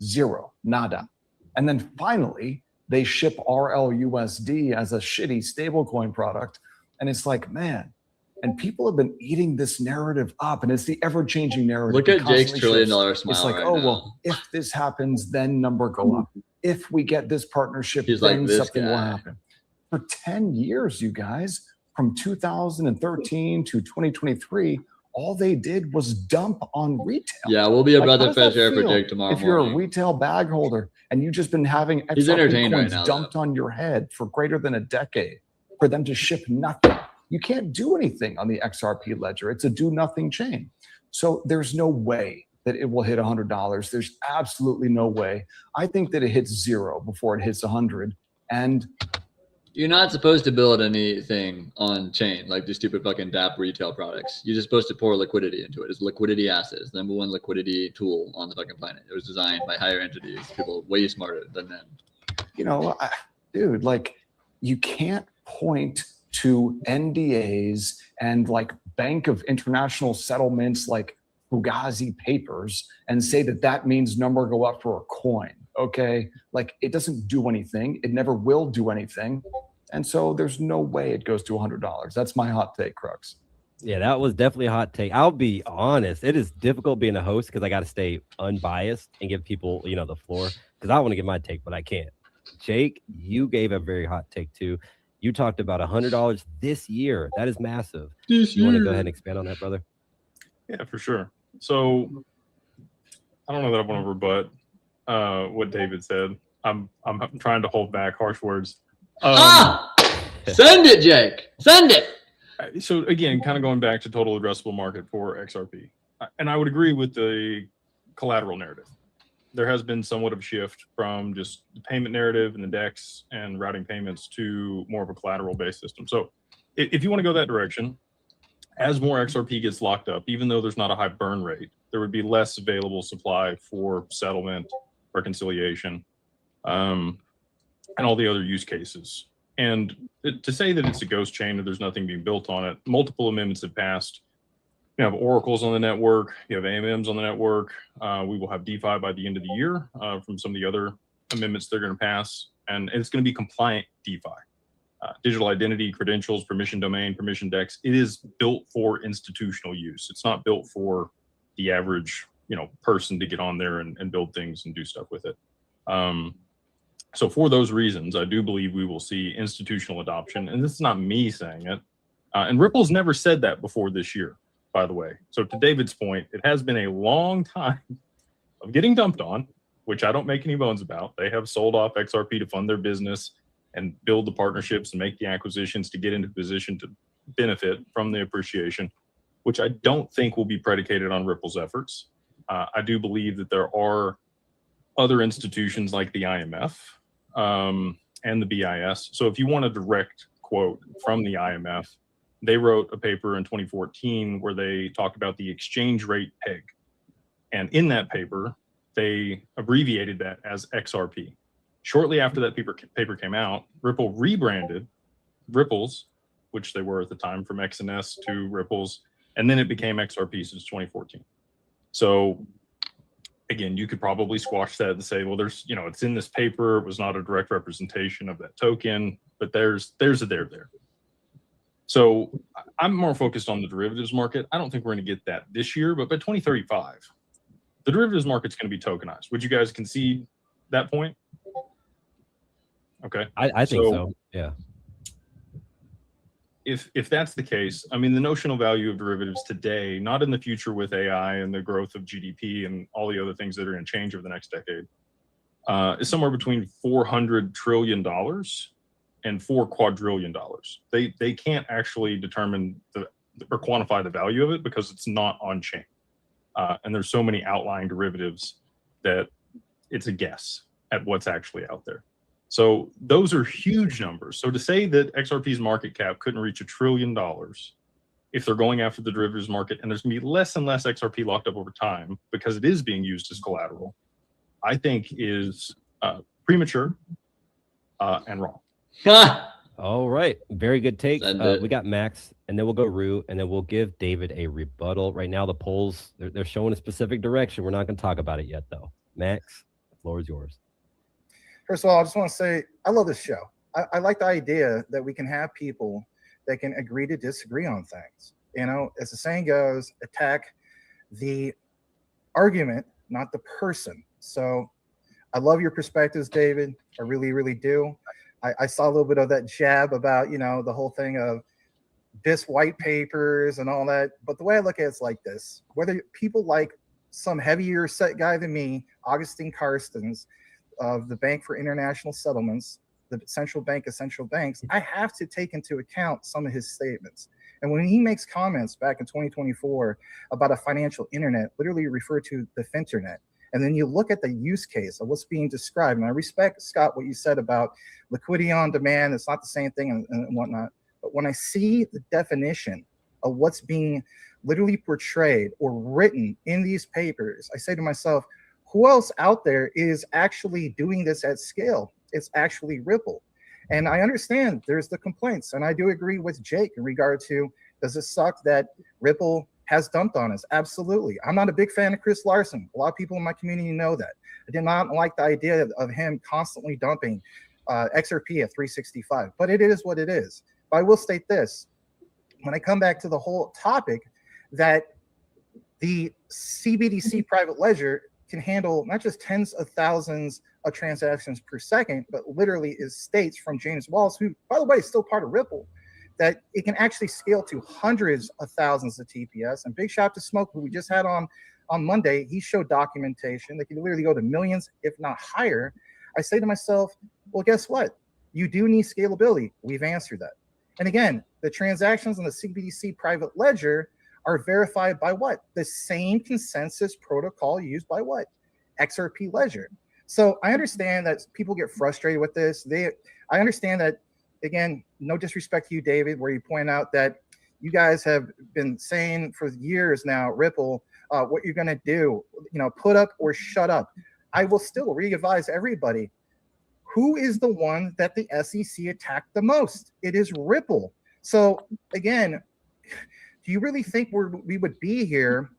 0, nada. And then finally, they ship RLUSD as a shitty stablecoin product. And it's like, man, and people have been eating this narrative up, and it's the ever-changing narrative. Look at Jake's $1 trillion smile. It's like, right oh, now. well, if this happens, then number go up. If we get this partnership, He's then like this something guy. will happen. For 10 years, you guys, from 2013 to 2023, all they did was dump on retail. Yeah, we'll be a breath how of does that fresh air for feel Jake tomorrow if you're morning. a retail bag holder and you've just been having He's XRP entertained right coins now, dumped on your head for greater than a decade for them to ship nothing? You can't do anything on the XRP ledger. It's a do-nothing chain. So there's no way that it will hit $100. There's absolutely no way. I think that it hits 0 before it hits 100. And you're not supposed to build anything on chain like these stupid fucking DApp retail products. You're just supposed to pour liquidity into it. It's liquidity assets, the #1 liquidity tool on the fucking planet. It was designed by higher entities, people way smarter than them. Dude, like, you can't point to NDAs and like Bank of International Settlements like Fugazi papers and say that that means number go up for a coin. Okay, like, it doesn't do anything. It never will do anything. And so there's no way it goes to $100. That's my hot take, Crux. Yeah, that was definitely a hot take. I'll be honest. It is difficult being a host because I got to stay unbiased and give people, the floor, because I want to give my take, but I can't. Jake, you gave a very hot take too. You talked about $100 this year. That is massive. This You want to year. go ahead and expand on that, brother? Yeah, for sure. So I don't know that I want to rebut what David said. I'm trying to hold back harsh words. Send it, Jake. Send it. So again, kind of going back to total addressable market for XRP, and I would agree with the collateral narrative. There has been somewhat of a shift from just the payment narrative and the DEX and routing payments to more of a collateral-based system. So if you want to go that direction, as more XRP gets locked up, even though there's not a high burn rate, there would be less available supply for settlement, reconciliation, and all the other use cases. And to say that it's a ghost chain and there's nothing being built on it, multiple amendments have passed. You have oracles on the network, you have AMMs on the network. We will have DeFi by the end of the year from some of the other amendments they're going to pass. And it's going to be compliant DeFi. Digital identity, credentials, permission domain, permission DEX. It is built for institutional use. It's not built for the average, person to get on there and build things and do stuff with it. So for those reasons, I do believe we will see institutional adoption. And this is not me saying it. And Ripple's never said that before this year, by the way. So to David's point, it has been a long time of getting dumped on, which I don't make any bones about. They have sold off XRP to fund their business and build the partnerships and make the acquisitions to get into position to benefit from the appreciation, which I don't think will be predicated on Ripple's efforts. I do believe that there are other institutions like the IMF and the BIS. So if you want a direct quote from the IMF, they wrote a paper in 2014 where they talked about the exchange rate peg. And in that paper, they abbreviated that as XRP. Shortly after that paper came out, Ripple rebranded Ripples, which they were at the time, from XNS to Ripples, and then it became XRP since 2014. So again, you could probably squash that and say, well, there's, it's in this paper, it was not a direct representation of that token, but there's a there there. So I'm more focused on the derivatives market. I don't think we're going to get that this year, but by 2035, the derivatives market's going to be tokenized. Would you guys concede that point? Okay. I think so. Yeah. If that's the case, I mean, the notional value of derivatives today, not in the future with AI and the growth of GDP and all the other things that are going to change over the next decade, is somewhere between $400 trillion and $4 quadrillion. They can't actually determine or quantify the value of it because it's not on chain. And there's so many outlying derivatives that it's a guess at what's actually out there. So those are huge numbers. So to say that XRP's market cap couldn't reach $1 trillion if they're going after the derivatives market, and there's going to be less and less XRP locked up over time because it is being used as collateral, I think is premature and wrong. All right. Very good take. We got Max, and then we'll go Rue, and then we'll give David a rebuttal. Right now, the polls, they're showing a specific direction. We're not going to talk about it yet, though. Max, the floor is yours. First of all, I just want to say I love this show. I like the idea that we can have people that can agree to disagree on things. As the saying goes, attack the argument, not the person. So I love your perspectives, David. I really, really do. I saw a little bit of that jab about, the whole thing of this white papers and all that. But the way I look at it is like this. Whether people like some heavier set guy than me, Augustine Carstens, of the Bank for International Settlements, the central bank of central banks, I have to take into account some of his statements. And when he makes comments back in 2024 about a financial internet, literally refer to the finternet, and then you look at the use case of what's being described, and I respect, Scott, what you said about liquidity on demand, it's not the same thing and whatnot, but when I see the definition of what's being literally portrayed or written in these papers, I say to myself, who else out there is actually doing this at scale? It's actually Ripple. And I understand there's the complaints. And I do agree with Jake in regard to, does it suck that Ripple has dumped on us? Absolutely. I'm not a big fan of Chris Larson. A lot of people in my community know that. I did not like the idea of him constantly dumping XRP at 365, but it is what it is. But I will state this, when I come back to the whole topic, that the CBDC private ledger can handle not just tens of thousands of transactions per second, but literally is states from James Wallace, who, by the way, is still part of Ripple, that it can actually scale to hundreds of thousands of TPS. And big shout out to Smoke, who we just had on Monday. He showed documentation that can literally go to millions, if not higher. I say to myself, well, guess what? You do need scalability. We've answered that. And again, the transactions on the CBDC private ledger are verified by what? The same consensus protocol used by what? XRP Ledger. So I understand that people get frustrated with this. I understand that, again, no disrespect to you, David, where you point out that you guys have been saying for years now, Ripple, what you're going to do, put up or shut up. I will still re-advise everybody. Who is the one that the SEC attacked the most? It is Ripple. So again, do you really think we would be here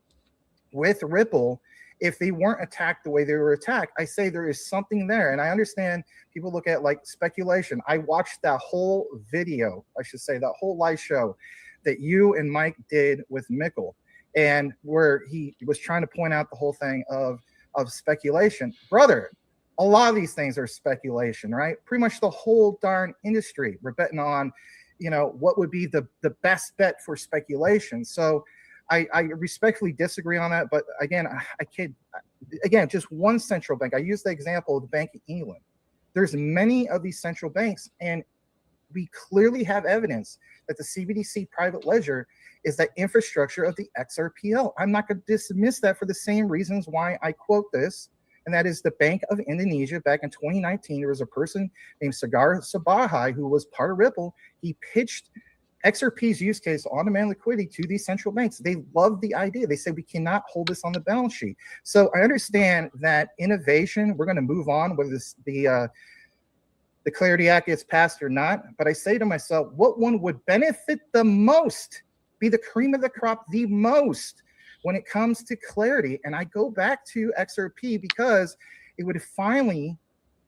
with Ripple if they weren't attacked the way they were attacked? I say there is something there. And I understand people look at like speculation. I watched that whole video, I should say, that whole live show that you and Mike did with Mikkel, and where he was trying to point out the whole thing of speculation. Brother, a lot of these things are speculation, right? Pretty much the whole darn industry. We're betting on, what would be the best bet for speculation. So I respectfully disagree on that. But again, I kid. Again, just one central bank. I use the example of the Bank of England. There's many of these central banks, and we clearly have evidence that the CBDC private ledger is the infrastructure of the XRPL. I'm not going to dismiss that for the same reasons why I quote this, and that is the Bank of Indonesia. Back in 2019, there was a person named Sagar Sabahai who was part of Ripple. He pitched XRP's use case on-demand liquidity to these central banks. They loved the idea. They said, we cannot hold this on the balance sheet. So I understand that innovation, we're going to move on, whether the Clarity Act gets passed or not. But I say to myself, what one would benefit the most, be the cream of the crop the most when it comes to clarity? And I go back to XRP because it would finally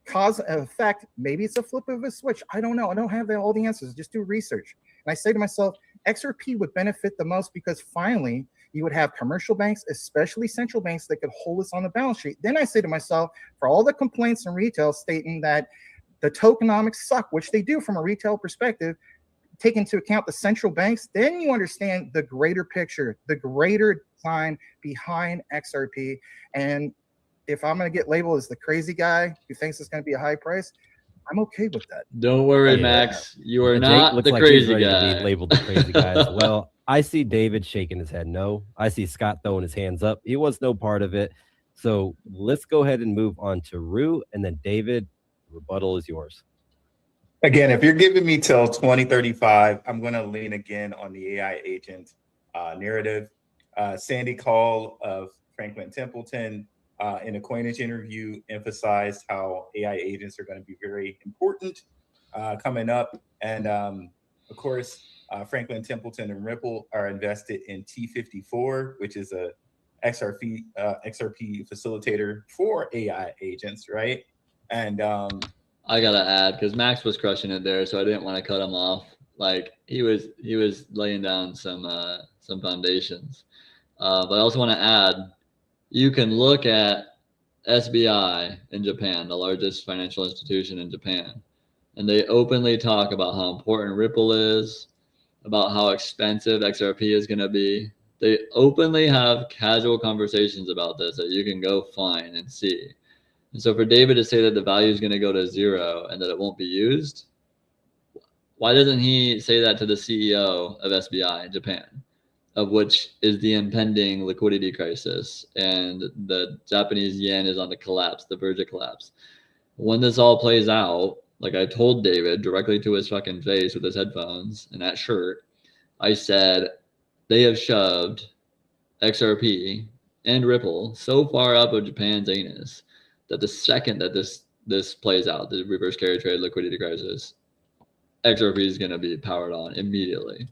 cause an effect. Maybe it's a flip of a switch. I don't know. I don't have all the answers. Just do research. And I say to myself, XRP would benefit the most because finally you would have commercial banks, especially central banks, that could hold this on the balance sheet. Then I say to myself, for all the complaints in retail stating that the tokenomics suck, which they do from a retail perspective, take into account the central banks, then you understand the greater picture, the greater design behind XRP. And if I'm going to get labeled as the crazy guy who thinks it's going to be a high price, I'm okay with that. Don't worry, Yeah. Max. You are Jake not looks the like he's crazy ready guy. to be labeled the crazy guy as well. I see David shaking his head no. I see Scott throwing his hands up. He was no part of it. So let's go ahead and move on to Rue, and then David, rebuttal is yours. Again, if you're giving me till 2035, I'm going to lean again on the AI agent narrative. Sandy Call of Franklin Templeton in a Coinage interview emphasized how AI agents are going to be very important coming up. And of course, Franklin Templeton and Ripple are invested in T54, which is a XRP facilitator for AI agents, right? And I gotta add, because Max was crushing it there, so I didn't want to cut him off. Like he was laying down some foundations. But I also want to add, you can look at SBI in Japan, the largest financial institution in Japan, and they openly talk about how important Ripple is, about how expensive XRP is going to be. They openly have casual conversations about this that you can go find and see. And so for David to say that the value is going to go to zero and that it won't be used, why doesn't he say that to the CEO of SBI in Japan, of which is the impending liquidity crisis and the Japanese yen is on the collapse, the verge of collapse? When this all plays out, like I told David directly to his fucking face with his headphones and that shirt, I said, they have shoved XRP and Ripple so far up of Japan's anus that the second that this plays out, the reverse carry trade liquidity crisis, XRP is going to be powered on immediately.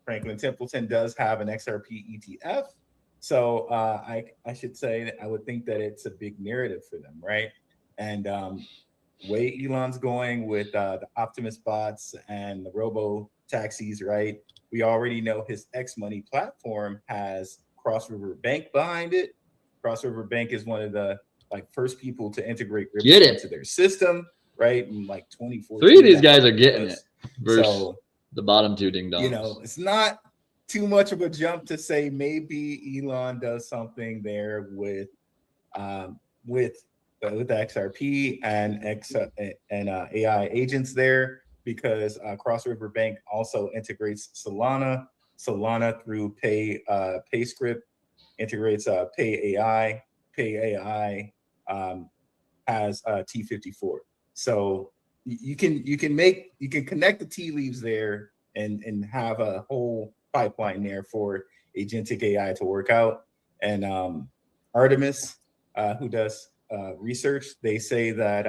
Franklin Templeton does have an XRP ETF. So I should say that I would think that it's a big narrative for them, right? And way Elon's going with the Optimus bots and the robo taxis, right? We already know his X Money platform has Cross River Bank behind it. Cross River Bank is one of the first people to integrate Ripple Get it. into their system, right? In 2014. 3 of these guys are getting it versus So the bottom 2 ding dongs. you know, it's not too much of a jump to say maybe Elon does something there with XRP and AI agents there, because Cross River Bank also integrates Solana through PayScript, integrates Pay AI has T54. So you can connect the tea leaves there and have a whole pipeline there for agentic AI to work out. And Artemis, who does research, they say that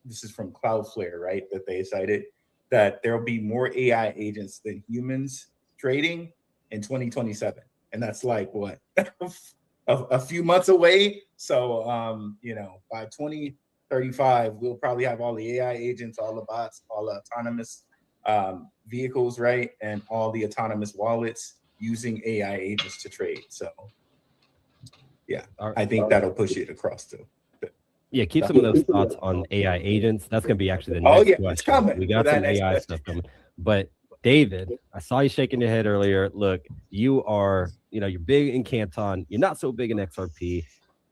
this is from Cloudflare, right? That they cited that there will be more AI agents than humans trading in 2027, and that's like what a few months away. So you know, by 2035, we'll probably have all the AI agents, all the bots, all the autonomous vehicles, right, and all the autonomous wallets using AI agents to trade. So yeah, I think that'll push it across too. Yeah, keep some of those thoughts on AI agents. That's going to be actually the next question. It's coming. We got some AI stuff coming. But David, I saw you shaking your head earlier. Look, you are, you know, you're big in Canton. You're not so big in XRP.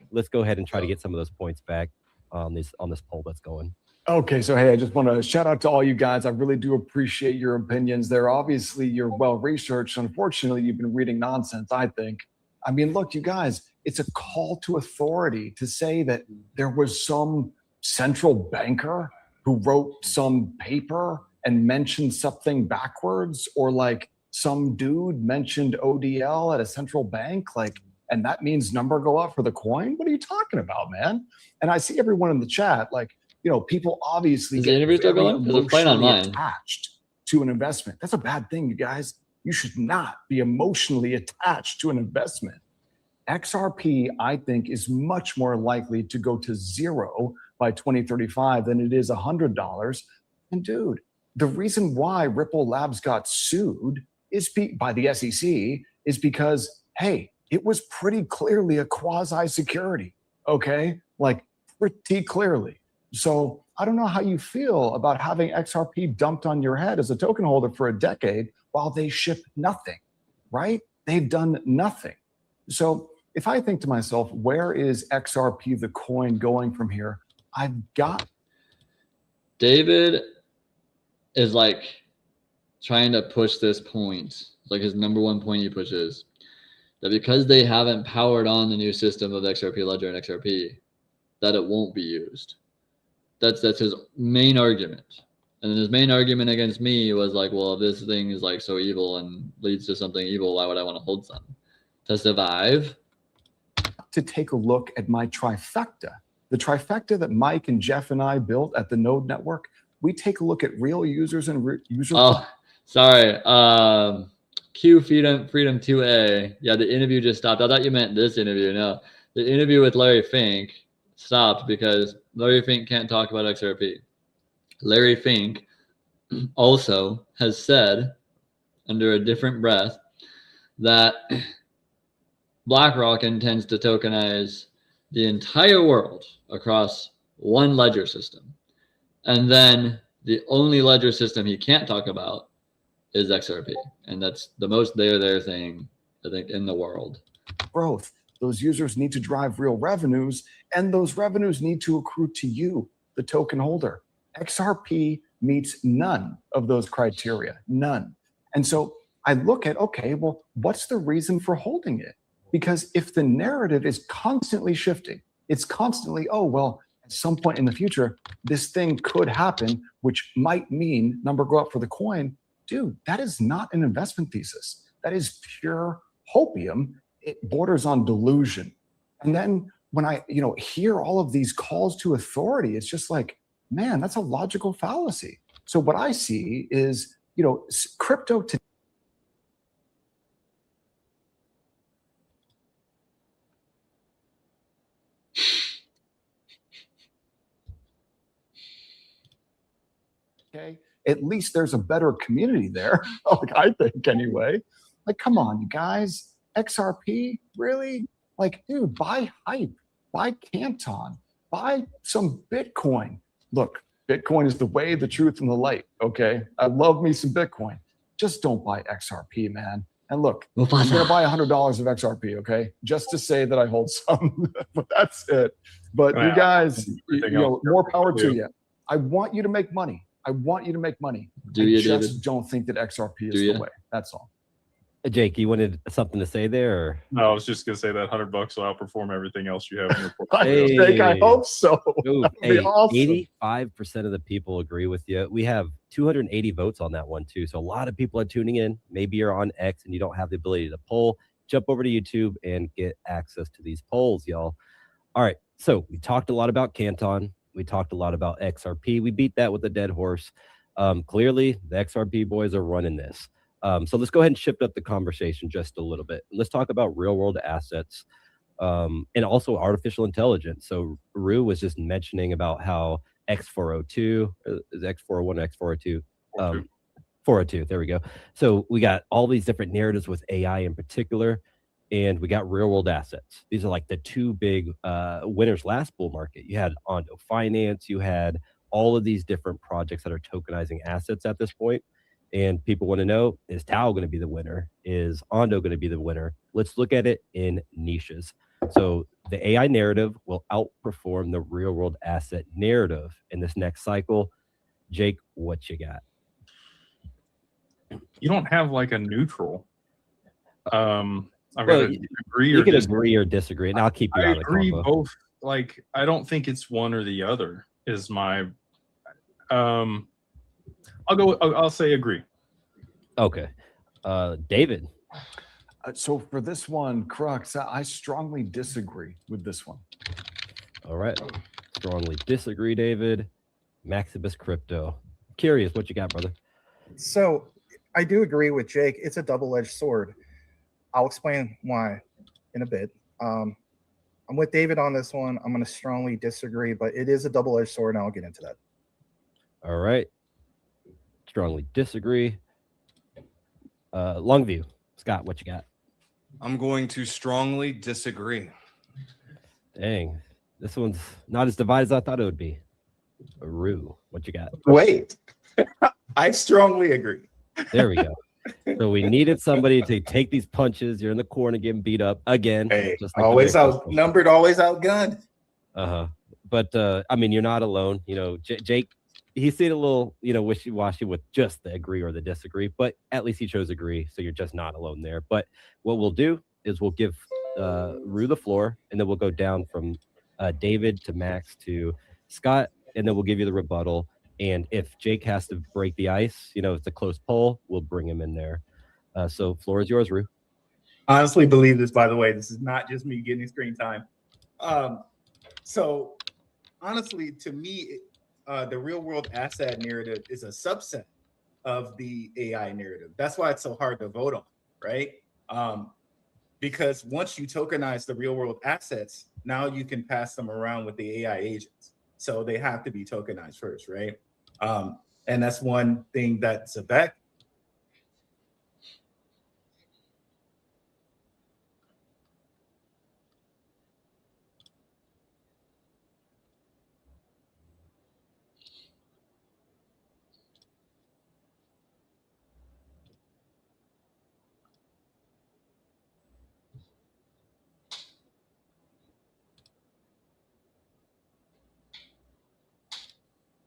Let's go ahead and try to get some of those points back on this poll that's going. Okay, so hey, I just want to shout out to all you guys. I really do appreciate your opinions. They're obviously, you're well researched. Unfortunately, you've been reading nonsense, I think. I mean, look, you guys, it's a call to authority to say that there was some central banker who wrote some paper and mentioned something backwards, or like some dude mentioned ODL at a central bank, like, and that means number go up for the coin. What are you talking about, man? And I see everyone in the chat, like, you know, people obviously get very emotionally attached to an investment. That's a bad thing, you guys. You should not be emotionally attached to an investment. XRP, I think, is much more likely to go to zero by 2035 than it is $100. And dude, the reason why Ripple Labs got sued is by the SEC is because, hey, it was pretty clearly a quasi-security, okay? Like, pretty clearly. So I don't know how you feel about having XRP dumped on your head as a token holder for a decade while they ship nothing, right? They've done nothing. So if I think to myself, where is XRP, the coin, going from here? I've got... David is like trying to push this point. Like his number one point he pushes, that because they haven't powered on the new system of XRP Ledger and XRP, that it won't be used. That's his main argument. And then his main argument against me was like, well, if this thing is like so evil and leads to something evil, why would I want to hold some? To survive. To take a look at my trifecta, the trifecta that Mike and Jeff and I built at the Node Network. We take a look at real users and users. Oh, sorry. Q Freedom 2A. Yeah, the interview just stopped. I thought you meant this interview. No, the interview with Larry Fink stopped because Larry Fink can't talk about XRP. Larry Fink also has said, under a different breath, that BlackRock intends to tokenize the entire world across one ledger system. And then the only ledger system he can't talk about is XRP. And that's the most there thing, I think, in the world. Growth. Those users need to drive real revenues, and those revenues need to accrue to you, the token holder. XRP meets none of those criteria, none. And so I look at, okay, well, what's the reason for holding it? Because if the narrative is constantly shifting, it's constantly, oh, well, at some point in the future, this thing could happen, which might mean number go up for the coin. Dude, that is not an investment thesis. That is pure hopium. It borders on delusion. And then when I, hear all of these calls to authority, it's just like, man, that's a logical fallacy. So what I see is, crypto today. Okay, at least there's a better community there, like I think anyway. Like, come on, you guys, XRP, really? Like, dude, buy hype, buy Canton, buy some Bitcoin. Look, Bitcoin is the way, the truth, and the light. Okay, I love me some Bitcoin. Just don't buy XRP, man. And look, I'm gonna buy $100 of XRP, okay, just to say that I hold some. But that's it. But you guys, more power to you. I want you to make money. I want you to make money. Do you, just David? don't think that XRP is the way. That's all. Jake, you wanted something to say there? Or? No, I was just gonna say that $100 will outperform everything else you have in your portfolio. Hey. Jake, I hope so. Ooh, That'd be awesome. 85% of the people agree with you. We have 280 votes on that one too. So a lot of people are tuning in. Maybe you're on X and you don't have the ability to poll. Jump over to YouTube and get access to these polls, y'all. All right. So we talked a lot about Canton. We talked a lot about XRP. We beat that with a dead horse. Clearly, the XRP boys are running this. So let's go ahead and shift up the conversation just a little bit. Let's talk about real world assets and also artificial intelligence. So Rue was just mentioning about how X402, is X401, X402? 402, there we go. So we got all these different narratives with AI in particular, and we got real world assets. These are like the two big winners last bull market. You had Ondo Finance, you had all of these different projects that are tokenizing assets at this point. And people want to know, is Tao going to be the winner? Is Ondo going to be the winner? Let's look at it in niches. So the AI narrative will outperform the real world asset narrative in this next cycle. Jake, what you got? You don't have like a neutral. I've got to agree you or can disagree. agree or disagree, and I'll keep you I out of the agree combo. both. Like, I don't think it's one or the other is my I'll say agree. Okay. David. So for this one, Crux, I strongly disagree with this one. All right. Strongly disagree, David. Maximus Crypto. Curious, what you got, brother? So I do agree with Jake. It's a double-edged sword. I'll explain why in a bit. I'm with David on this one. I'm going to strongly disagree, but it is a double-edged sword, and I'll get into that. All right. Strongly disagree. Longview. Scott, what you got? I'm going to strongly disagree. Dang. This one's not as divided as I thought it would be. Rue, what you got? Wait. I strongly agree. There we go. So we needed somebody to take these punches. You're in the corner getting beat up again. Hey, just like always outnumbered, always outgunned. But I mean, you're not alone. You know, Jake, he seemed a little, wishy-washy with just the agree or the disagree, but at least he chose agree, so you're just not alone there. But what we'll do is we'll give Rue the floor, and then we'll go down from David to Max to Scott, and then we'll give you the rebuttal. And if Jake has to break the ice, it's a close poll, we'll bring him in there. So floor is yours, Rue. Honestly believe this, by the way. This is not just me getting screen time. So honestly, to me, the real world asset narrative is a subset of the AI narrative. That's why it's so hard to vote on, right? Because once you tokenize the real world assets, now you can pass them around with the AI agents. So they have to be tokenized first, right? And that's one thing that's a fact.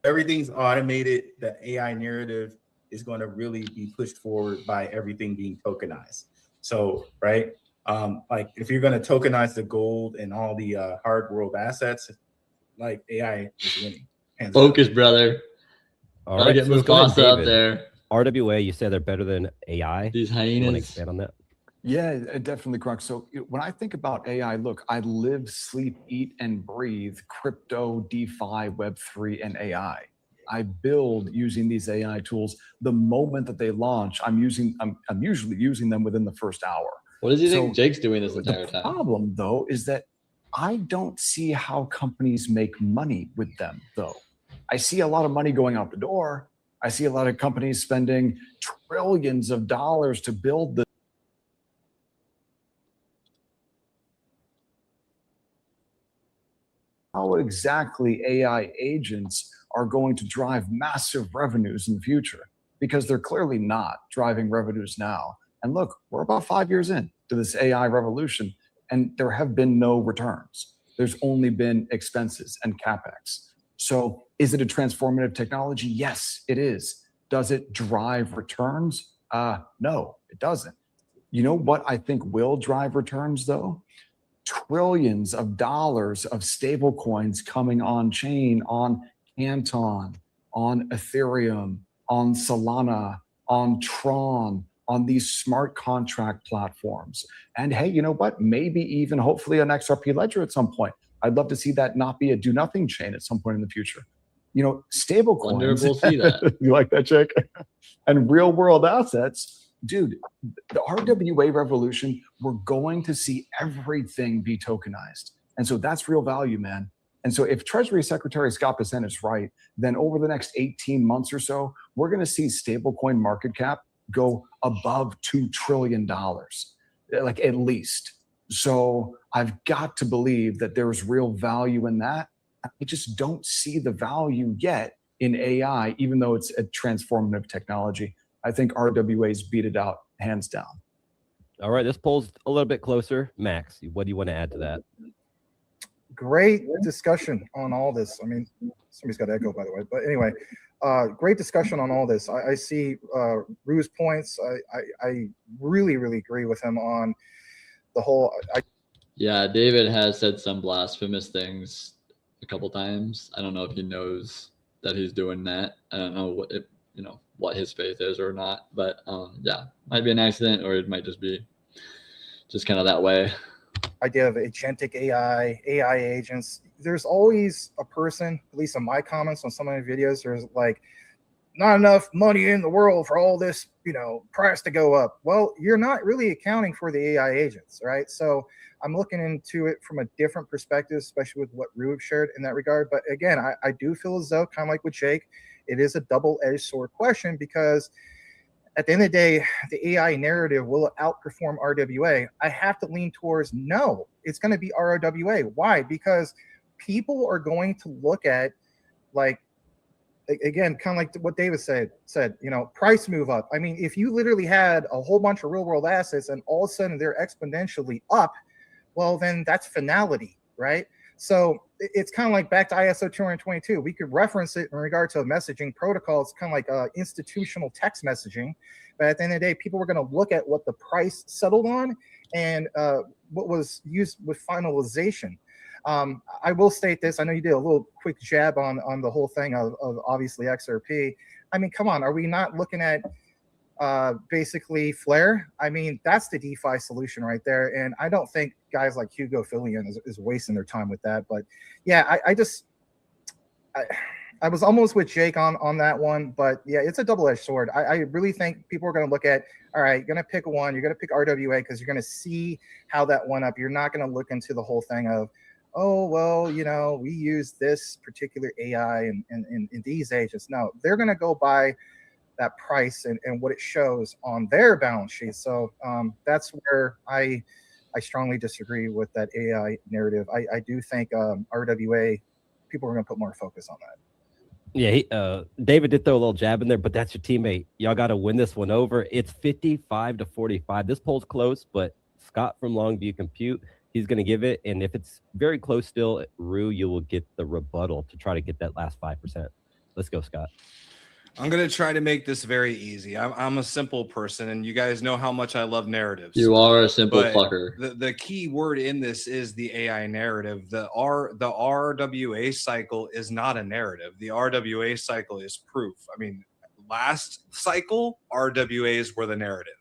Everything's automated. The AI narrative is going to really be pushed forward by everything being tokenized. So, right, like if you're going to tokenize the gold and all the hard world assets, like AI is winning. Focus, brother. All right, get so let's go ahead, Mufasa up David. there. RWA, you said they're better than AI. These You want to hyenas. expand on that? Yeah, definitely, Crux. So when I think about AI, look, I live, sleep, eat, and breathe crypto, DeFi, Web3, and AI. I build using these AI tools. The moment that they launch, I'm usually using them within the first hour. What does he think Jake's doing this entire The time? problem, though, is that I don't see how companies make money with them, though. I see a lot of money going out the door. I see a lot of companies spending trillions of dollars to build the how exactly AI agents are going to drive massive revenues in the future, because they're clearly not driving revenues now. And look, we're about 5 years in to this AI revolution, and there have been no returns. There's only been expenses and CapEx. So is it a transformative technology? Yes, it is. Does it drive returns? No, it doesn't. You know what I think will drive returns, though? Trillions of dollars of stable coins coming on chain, on Canton, on Ethereum, on Solana, on Tron, on these smart contract platforms. And hey, you know what? Maybe even hopefully an XRP ledger at some point. I'd love to see that not be a do nothing chain at some point in the future. You know, stable coins. Wonder if we'll see that. You like that, Jake? And real world assets. Dude, the RWA revolution, we're going to see everything be tokenized. And so that's real value, man. And so if Treasury Secretary Scott Bessent is right, then over the next 18 months or so, we're going to see stablecoin market cap go above $2 trillion, like at least. So I've got to believe that there's real value in that. I just don't see the value yet in AI, even though it's a transformative technology. I think RWAs beat it out hands down. All right, this poll's a little bit closer. Max, what do you want to add to that? Great discussion on all this. I mean, somebody's got echo, by the way. But anyway, great discussion on all this. I see Rue's points. I really, really agree with him on the whole. Yeah, David has said some blasphemous things a couple times. I don't know if he knows that he's doing that. I don't know what if, you know, what his faith is or not, but yeah, might be an accident, or it might just be just kind of that way. Idea of agentic AI agents. There's always a person, at least in my comments on some of my videos, there's like, not enough money in the world for all this, you know, price to go up. Well, you're not really accounting for the AI agents, right? So I'm looking into it from a different perspective, especially with what Rube shared in that regard. But again, I do feel as though, kind of like with Jake, it is a double-edged sword question, because at the end of the day, the AI narrative, will it outperform RWA? I have to lean towards no, it's going to be RWA. Why? Because people are going to look at, like, again, kind of like what David said, you know, price move up. I mean, if you literally had a whole bunch of real world assets and all of a sudden they're exponentially up, well, then that's finality, right? So it's kind of like back to ISO 222. We could reference it in regard to a messaging protocol. It's kind of like institutional text messaging. But at the end of the day, people were going to look at what the price settled on and what was used with finalization. I will state this. I know you did a little quick jab on the whole thing of obviously XRP. I mean, come on, are we not looking at basically Flare? I mean, that's the DeFi solution right there. And I don't think guys like Hugo Fillion is wasting their time with that. But yeah, I was almost with Jake on that one. But yeah, it's a double-edged sword. I really think people are going to look at, all right, you're going to pick one. You're going to pick RWA because you're going to see how that went up. You're not going to look into the whole thing of, oh, well, you know, we use this particular AI and these agents. No, they're going to go by that price and what it shows on their balance sheet. So that's where I strongly disagree with that AI narrative. I do think RWA, people are going to put more focus on that. Yeah, David did throw a little jab in there, but that's your teammate. Y'all got to win this one over. It's 55-45. This poll's close, but Scott from Longview Compute, he's going to give it. And if it's very close still, Rue, you will get the rebuttal to try to get that last 5%. Let's go, Scott. I'm going to try to make this very easy. I'm a simple person, and you guys know how much I love narratives. You are a simple fucker. The key word in this is the AI narrative. The RWA cycle is not a narrative. The RWA cycle is proof. I mean, last cycle, RWAs were the narrative.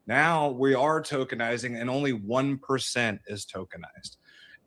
Now we are tokenizing, and only 1% is tokenized.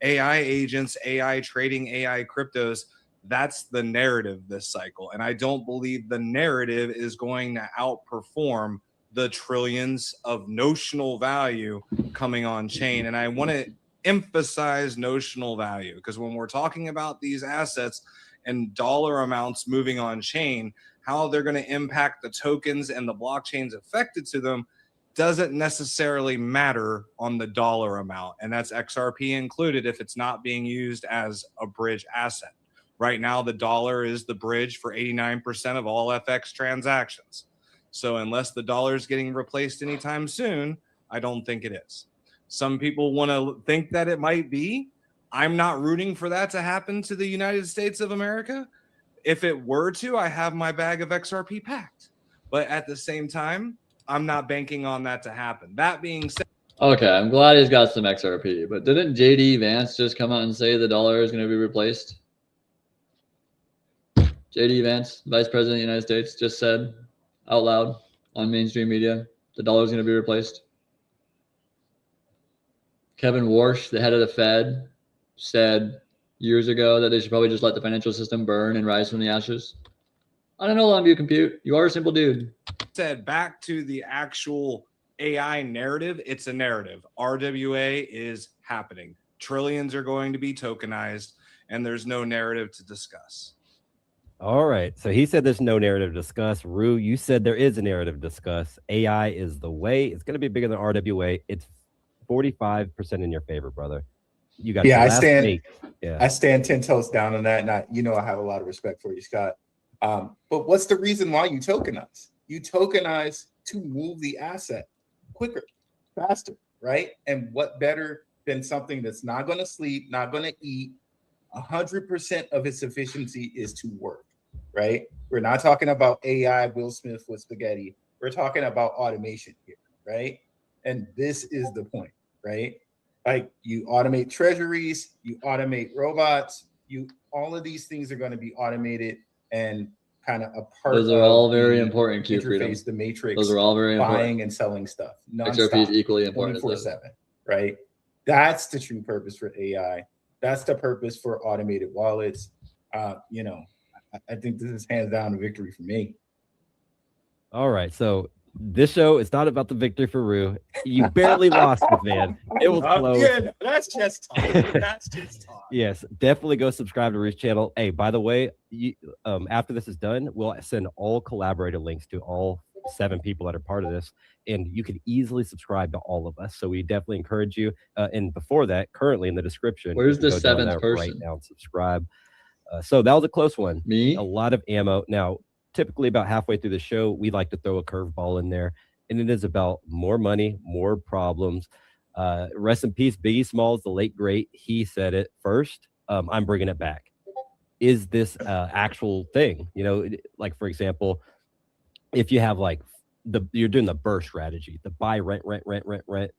AI agents, AI trading, AI cryptos, that's the narrative this cycle. And I don't believe the narrative is going to outperform the trillions of notional value coming on chain. And I want to emphasize notional value, because when we're talking about these assets and dollar amounts moving on chain, how they're going to impact the tokens and the blockchains affected to them, doesn't necessarily matter on the dollar amount, and that's XRP included if it's not being used as a bridge asset. Right now, the dollar is the bridge for 89% of all FX transactions. So unless the dollar is getting replaced anytime soon, I don't think it is. Some people want to think that it might be. I'm not rooting for that to happen to the United States of America. If it were to, I have my bag of XRP packed. But at the same time, I'm not banking on that to happen. That being said, Okay, I'm glad he's got some XRP, but didn't JD Vance just come out and say the dollar is going to be replaced? JD Vance, Vice President of the United States, just said out loud on mainstream media, the dollar is going to be replaced. Kevin Warsh, the head of the Fed, said years ago that they should probably just let the financial system burn and rise from the ashes. I don't know, Longview Compute. You are a simple dude. Said back to the actual AI narrative, it's a narrative. RWA is happening. Trillions are going to be tokenized, and there's no narrative to discuss. All right. So he said there's no narrative to discuss. Rue, you said there is a narrative to discuss. AI is the way. It's going to be bigger than RWA. It's 45% in your favor, brother. You got I stand. Yeah. I stand 10 toes down on that, and I have a lot of respect for you, Scott. But what's the reason why you tokenize? You tokenize to move the asset quicker, faster, right? And what better than something that's not going to sleep, not going to eat? 100% of its efficiency is to work, right? We're not talking about AI, Will Smith with spaghetti. We're talking about automation here, right? And this is the point, right? Like you automate treasuries, you automate robots, all of these things are going to be automated and kind of a part Those are all very important, Q interface, Freedom. the matrix. Those are all very buying important. and selling stuff. XRP is equally important. 24/7, right? That's the true purpose for AI. That's the purpose for automated wallets. I think this is hands down a victory for me. All right. So this show is not about the victory for Rue. You barely lost it, man. It was close. Yeah, that's just talk. That's just talk. Yes, definitely go subscribe to Rue's channel. Hey, by the way, after this is done, we'll send all collaborator links to all 7 people that are part of this, and you can easily subscribe to all of us. So we definitely encourage you. And before that, currently in the description, where's the go down 7th there person? right now and subscribe. So that was a close one. Me? A lot of ammo. Now, typically about halfway through the show, we like to throw a curveball in there, and it is about more money, more problems. Rest in peace, Biggie Smalls, the late great. He said it first. I'm bringing it back. Is this actual thing? Like for example, if you have you're doing the burst strategy, the buy, rent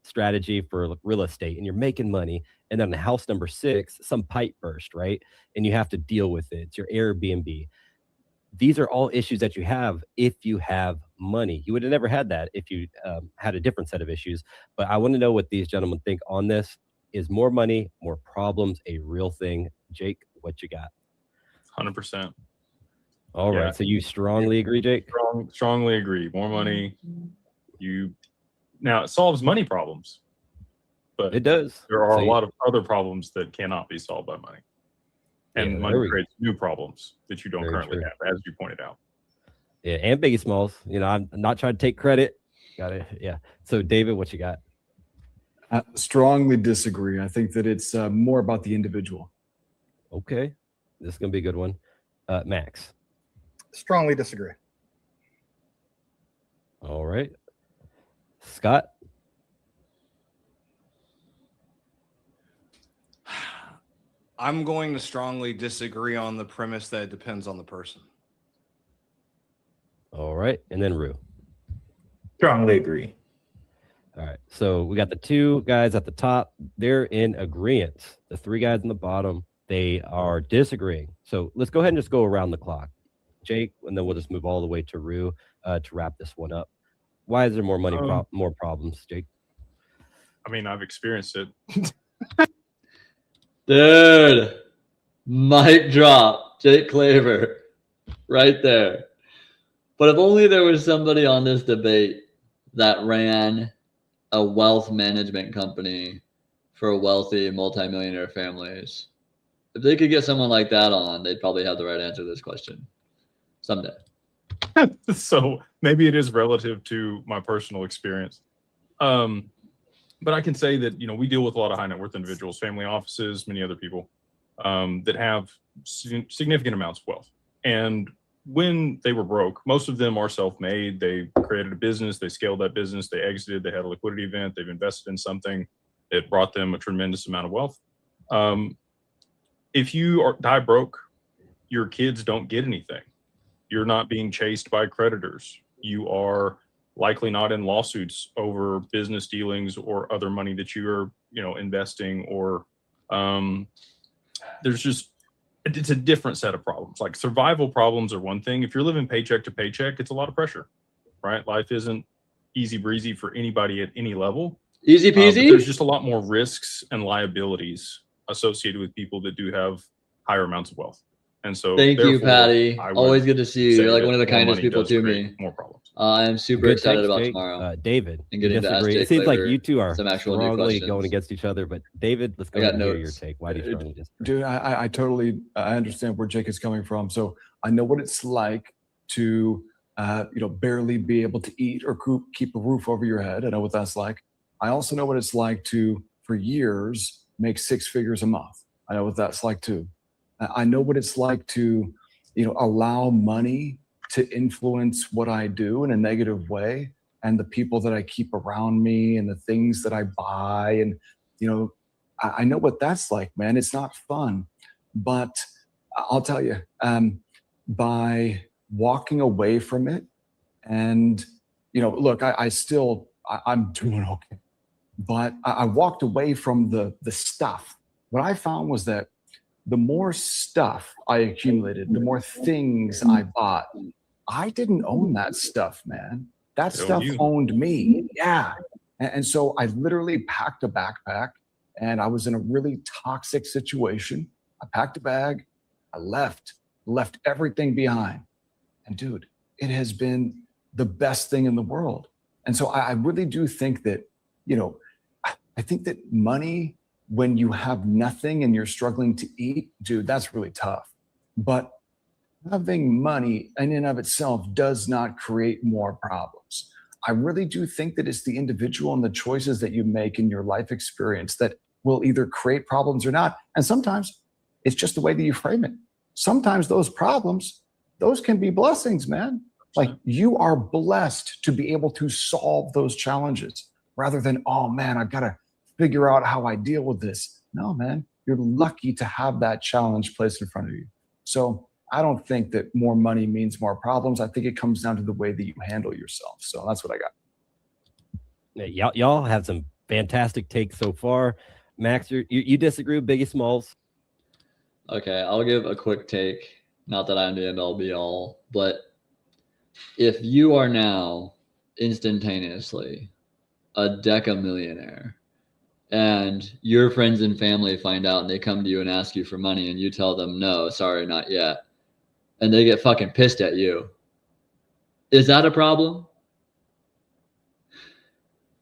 strategy for real estate, and you're making money, and then the house number 6, some pipe burst, right? And you have to deal with it. It's your Airbnb. These are all issues that you have if you have money. You would have never had that if you had a different set of issues. But I want to know what these gentlemen think on this. Is more money, more problems a real thing? Jake, what you got? 100%. All right. So you strongly agree, Jake? Strongly agree. More money. Now it solves money problems, but it does. There are a lot of other problems that cannot be solved by money. And money creates new problems that you don't currently have, as you pointed out. Yeah, and Biggie Smalls. I'm not trying to take credit. Got it. Yeah. So David, what you got? I strongly disagree. I think that it's more about the individual. Okay. This is going to be a good one. Max. Strongly disagree. All right. Scott. I'm going to strongly disagree on the premise that it depends on the person. All right. And then Rue. Strongly agree. All right. So we got the 2 guys at the top. They're in agreement. The 3 guys on the bottom, they are disagreeing. So let's go ahead and just go around the clock. Jake, and then we'll just move all the way to Rue to wrap this one up. Why is there more money, more problems, Jake? I mean, I've experienced it. Dude, mic drop. Jake Claver, right there. But if only there was somebody on this debate that ran a wealth management company for wealthy multimillionaire families. If they could get someone like that on, they'd probably have the right answer to this question someday. So maybe it is relative to my personal experience. But I can say that, we deal with a lot of high net worth individuals, family offices, many other people that have significant amounts of wealth. And when they were broke, most of them are self-made. They created a business, they scaled that business, they exited, they had a liquidity event, they've invested in something that brought them a tremendous amount of wealth. If you die broke, your kids don't get anything. You're not being chased by creditors. You are likely not in lawsuits over business dealings or other money that you are, investing, or it's a different set of problems. Like survival problems are one thing. If you're living paycheck to paycheck, it's a lot of pressure, right? Life isn't easy breezy for anybody at any level. Easy peasy. There's just a lot more risks and liabilities associated with people that do have higher amounts of wealth. And so thank you, Patty. I would Always good to see you. You're like one of the more kindest money people does to create me. more problems. I am super Good excited takes, about Jake. tomorrow. David, And you getting to ask disagree. Jake It seems like Flavor you two are some actual new strongly questions. going against each other. But David, let's go I got ahead and hear your notes. take. Why do you strongly disagree? Dude, I totally understand where Jake is coming from. So I know what it's like to barely be able to eat or keep a roof over your head. I know what that's like. I also know what it's like to, for years, make 6 figures a month. I know what that's like too. I know what it's like to, allow money to influence what I do in a negative way, and the people that I keep around me and the things that I buy. And, I know what that's like, man. It's not fun. But I'll tell you, by walking away from it and, look, I'm doing okay. But I walked away from the stuff. What I found was that the more stuff I accumulated, the more things I bought, I didn't own that stuff, man. That stuff owned me. Yeah. And so I literally packed a backpack, and I was in a really toxic situation. I packed a bag, I left everything behind. And dude, it has been the best thing in the world. And so I really do think that, I think that money, when you have nothing and you're struggling to eat, dude, that's really tough. But having money in and of itself does not create more problems. I really do think that it's the individual and the choices that you make in your life experience that will either create problems or not. And sometimes it's just the way that you frame it. Sometimes those problems, those can be blessings, man. Like you are blessed to be able to solve those challenges rather than, oh man, I've got to figure out how I deal with this. No, man, you're lucky to have that challenge placed in front of you. So I don't think that more money means more problems. I think it comes down to the way that you handle yourself. So that's what I got. Y'all have some fantastic takes so far. Max, you disagree with Biggie Smalls? Okay, I'll give a quick take. Not that I'm the end all be all, but if you are now instantaneously a decamillionaire and your friends and family find out and they come to you and ask you for money and you tell them, no, sorry, not yet, and they get fucking pissed at you, is that a problem?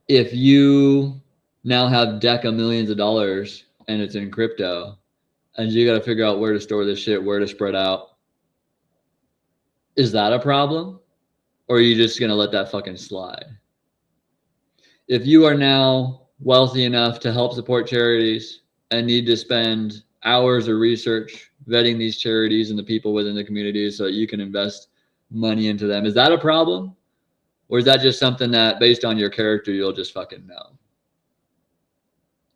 If you now have deca millions of dollars and it's in crypto and you got to figure out where to store this shit, where to spread out, is that a problem? Or are you just going to let that fucking slide? If you are now wealthy enough to help support charities and need to spend hours of research vetting these charities and the people within the community so that you can invest money into them, is that a problem? Or is that just something that based on your character, you'll just fucking know?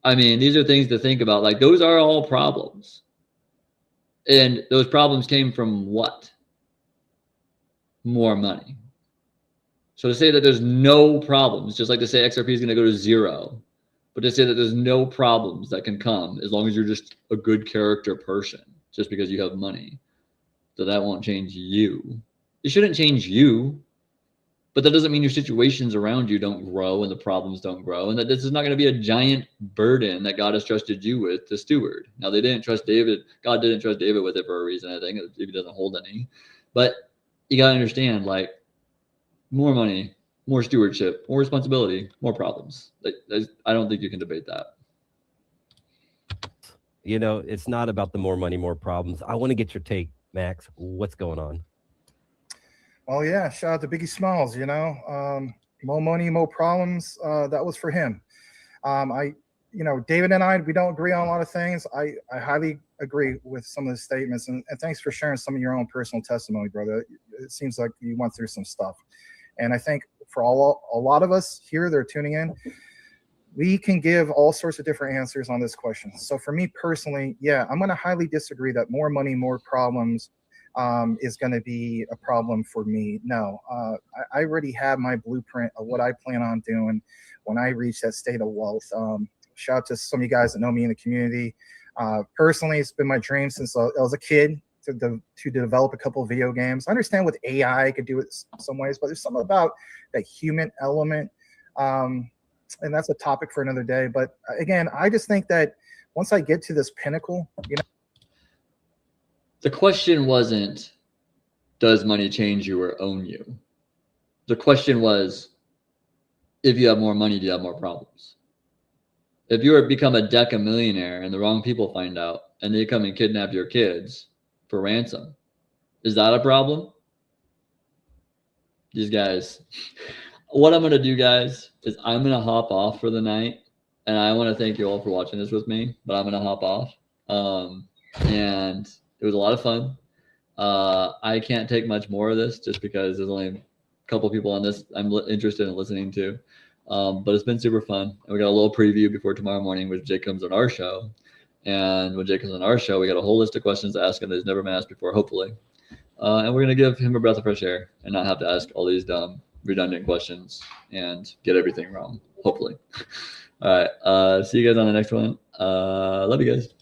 I mean, these are things to think about. Like those are all problems. And those problems came from what? More money. So to say that there's no problems, just like to say XRP is going to go to 0, but to say that there's no problems that can come as long as you're just a good character person, just because you have money, so that won't change you. It shouldn't change you, but that doesn't mean your situations around you don't grow and the problems don't grow, and that this is not going to be a giant burden that God has trusted you with to steward. Now, they didn't trust David. God didn't trust David with it for a reason, I think, if he doesn't hold any. But you got to understand, like, more money, more stewardship, more responsibility, more problems. I don't think you can debate that. It's not about the more money, more problems. I want to get your take, Max. What's going on? Oh yeah, shout out to Biggie Smalls. more money, more problems. That was for him. David and I, we don't agree on a lot of things. I highly agree with some of the statements, and thanks for sharing some of your own personal testimony, brother. It seems like you went through some stuff, and I think for a lot of us here that are tuning in, we can give all sorts of different answers on this question. So for me personally, yeah, I'm going to highly disagree that more money, more problems is going to be a problem for me. No, I already have my blueprint of what I plan on doing when I reach that state of wealth. Shout out to some of you guys that know me in the community. Personally, it's been my dream since I was a kid to develop a couple of video games. I understand with AI, I could do it some ways, but there's something about that human element. And that's a topic for another day. But again, I just think that once I get to this pinnacle, the question wasn't, does money change you or own you? The question was, if you have more money, do you have more problems? If you become a deca-millionaire and the wrong people find out and they come and kidnap your kids for ransom, is that a problem? These guys. What I'm going to do, guys, is I'm going to hop off for the night. And I want to thank you all for watching this with me, but I'm going to hop off. And it was a lot of fun. I can't take much more of this just because there's only a couple people on this I'm interested in listening to. But it's been super fun. And we got a little preview before tomorrow morning, when Jake comes on our show. And when Jake comes on our show, we got a whole list of questions to ask him that he's never been asked before, hopefully. And we're going to give him a breath of fresh air and not have to ask all these dumb, redundant questions and get everything wrong, hopefully. All right. See you guys on the next one. Love you guys.